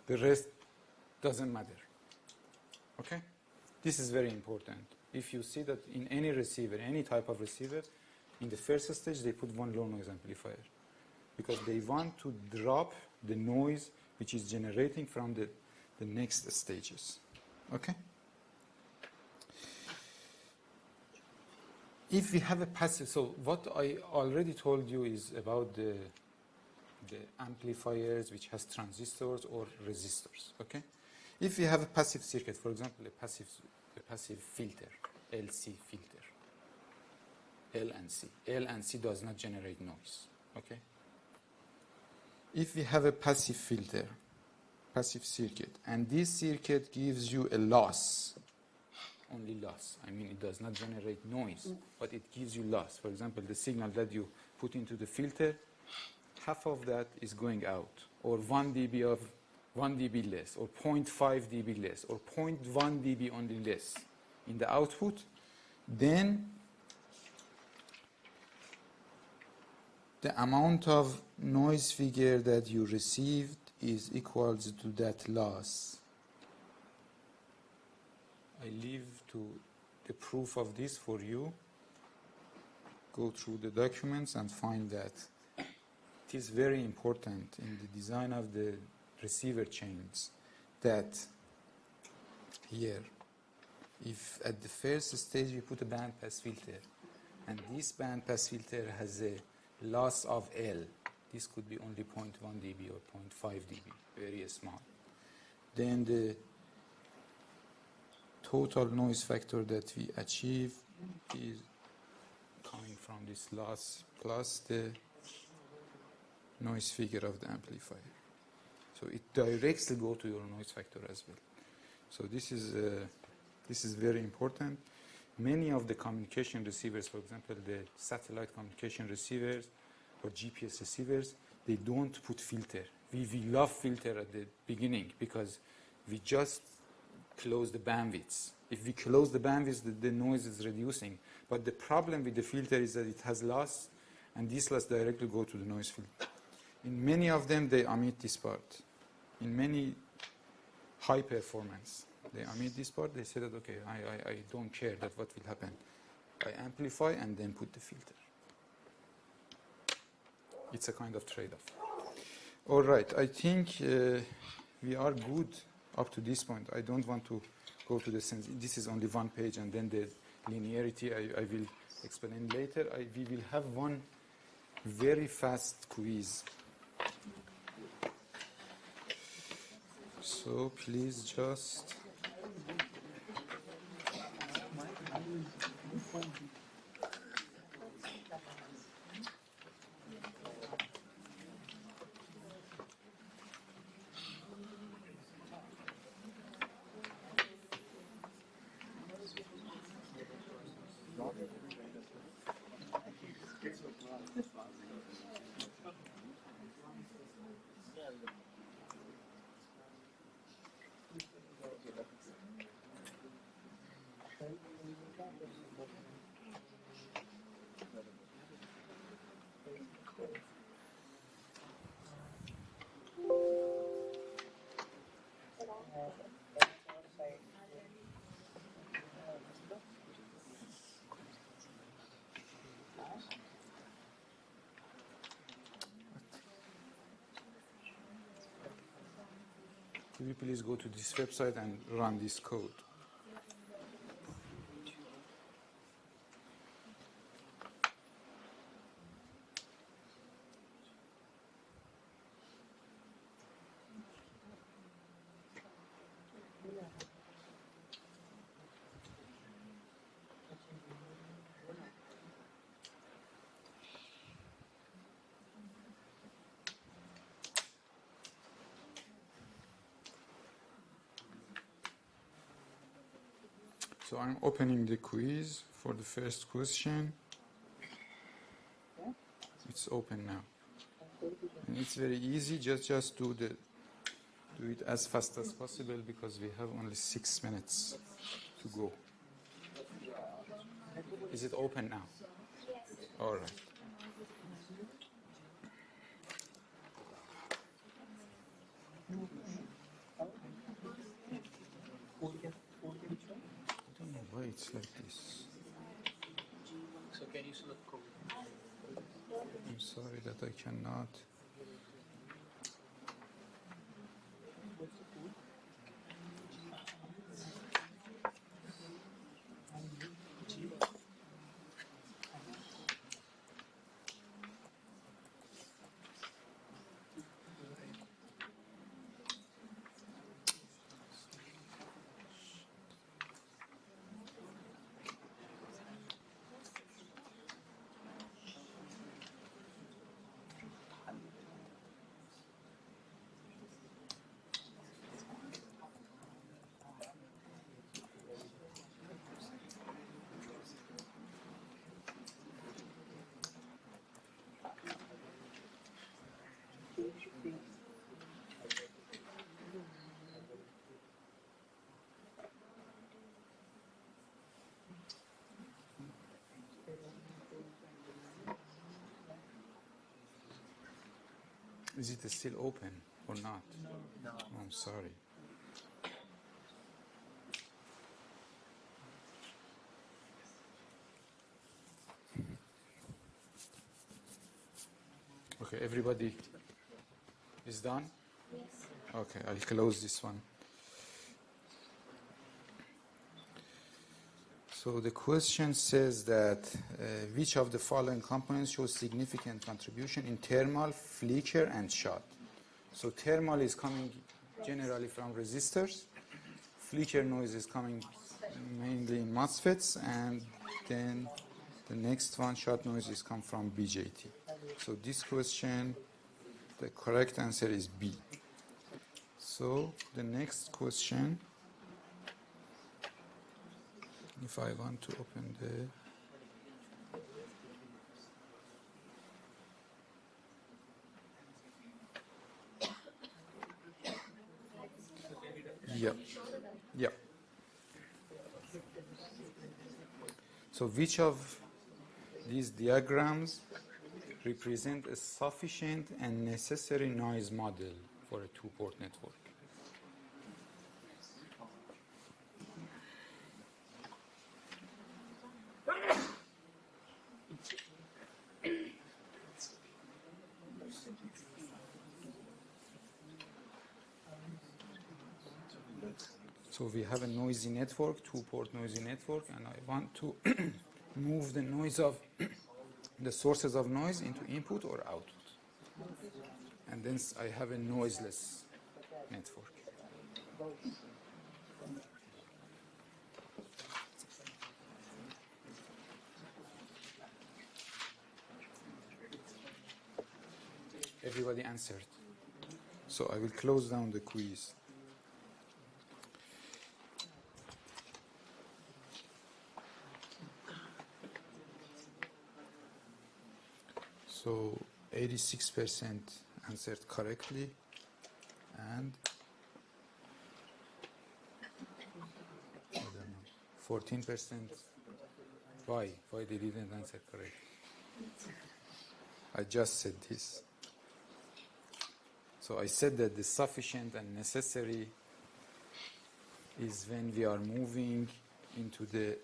The rest doesn't matter. Okay? This is very important. If you see that in any receiver, any type of receiver, in the first stage they put one low noise amplifier because they want to drop the noise which is generating from the next stages. Okay? If we have a passive, so what I already told you is about the amplifiers which has transistors or resistors. Okay? If we have a passive circuit, for example, a passive filter, LC filter, L and C. L and C does not generate noise. Okay? If we have a passive filter, passive circuit, and this circuit gives you a loss, only loss. I mean, it does not generate noise, but it gives you loss. For example, the signal that you put into the filter, half of that is going out, or 1 dB of 1 dB less, or 0.5 dB less, or 0.1 dB only less in the output, then the amount of noise figure that you received is equal to that loss. I leave to the proof of this for you. Go through the documents and find that. It is very important in the design of the receiver chains that here, if at the first stage you put a band pass filter, and this band pass filter has a loss of L, this could be only 0.1 dB or 0.5 dB, very small. Then the total noise factor that we achieve is coming from this loss plus the noise figure of the amplifier. So it directly goes to your noise factor as well. So this is very important. Many of the communication receivers, for example, the satellite communication receivers or GPS receivers, they don't put filter. We love filter at the beginning because we just close the bandwidths. If we close the bandwidth, the noise is reducing. But the problem with the filter is that it has loss, and this loss directly go to the noise field. In many of them, they omit this part. In many high performance, they omit this part. They say that, okay, I don't care that what will happen. I amplify and then put the filter. It's a kind of trade-off. All right, I think we are good up to this point. I don't want to go to the sense. This is only one page, and then the linearity I will explain later. We will have one very fast quiz. So please just... Could you please go to this website and run this code? So I'm opening the quiz for the first question. It's open now. And it's very easy. Just do it as fast as possible because we have only 6 minutes to go. Is it open now? Yes. All right. I don't know why it's like this. So can you select code? I'm sorry that I cannot. Is it still open or not? No. Oh, I'm sorry. Okay, everybody is done? Yes. Okay, I'll close this one. So the question says that which of the following components shows significant contribution in thermal, flicker, and shot? So thermal is coming generally from resistors. Flicker noise is coming mainly in MOSFETs, and then the next one, shot noise, is come from BJT. So this question, the correct answer is B. So the next question, if I want to open the... Yeah. So which of these diagrams represent a sufficient and necessary noise model for a two-port network? So we have a noisy network, two-port noisy network, and I want to move the noise of the sources of noise into input or output. And then I have a noiseless network. Everybody answered. So I will close down the quiz. So 86% answered correctly, and I don't know, 14%. Why they didn't answer correctly? I just said this. So I said that the sufficient and necessary is when we are moving into the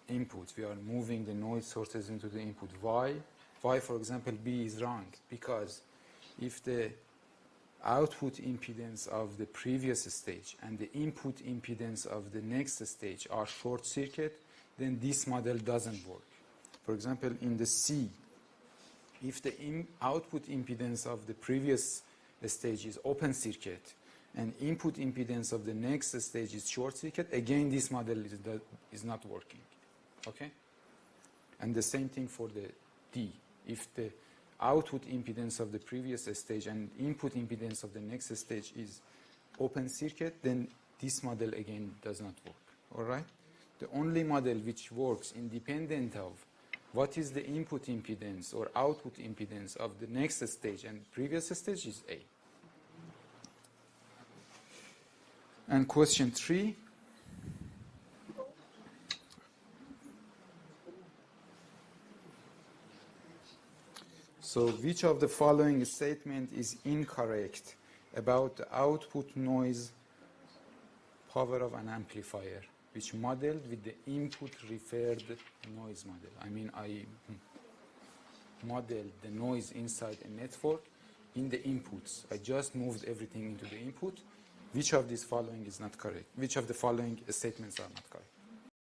input. We are moving the noise sources into the input. Why? Why, for example, B is wrong? Because if the output impedance of the previous stage and the input impedance of the next stage are short circuit, then this model doesn't work. For example, in the C, if the output impedance of the previous stage is open circuit and input impedance of the next stage is short circuit, again this model is not working. Okay? And the same thing for the D. If the output impedance of the previous stage and input impedance of the next stage is open circuit, then this model again does not work. All right? The only model which works independent of what is the input impedance or output impedance of the next stage and previous stage is A. And question 3. So which of the following statement is incorrect about the output noise power of an amplifier, which modeled with the input referred noise model? I mean, I modeled the noise inside a network in the inputs. I just moved everything into the input. Which of these following is not correct? Which of the following statements are not correct?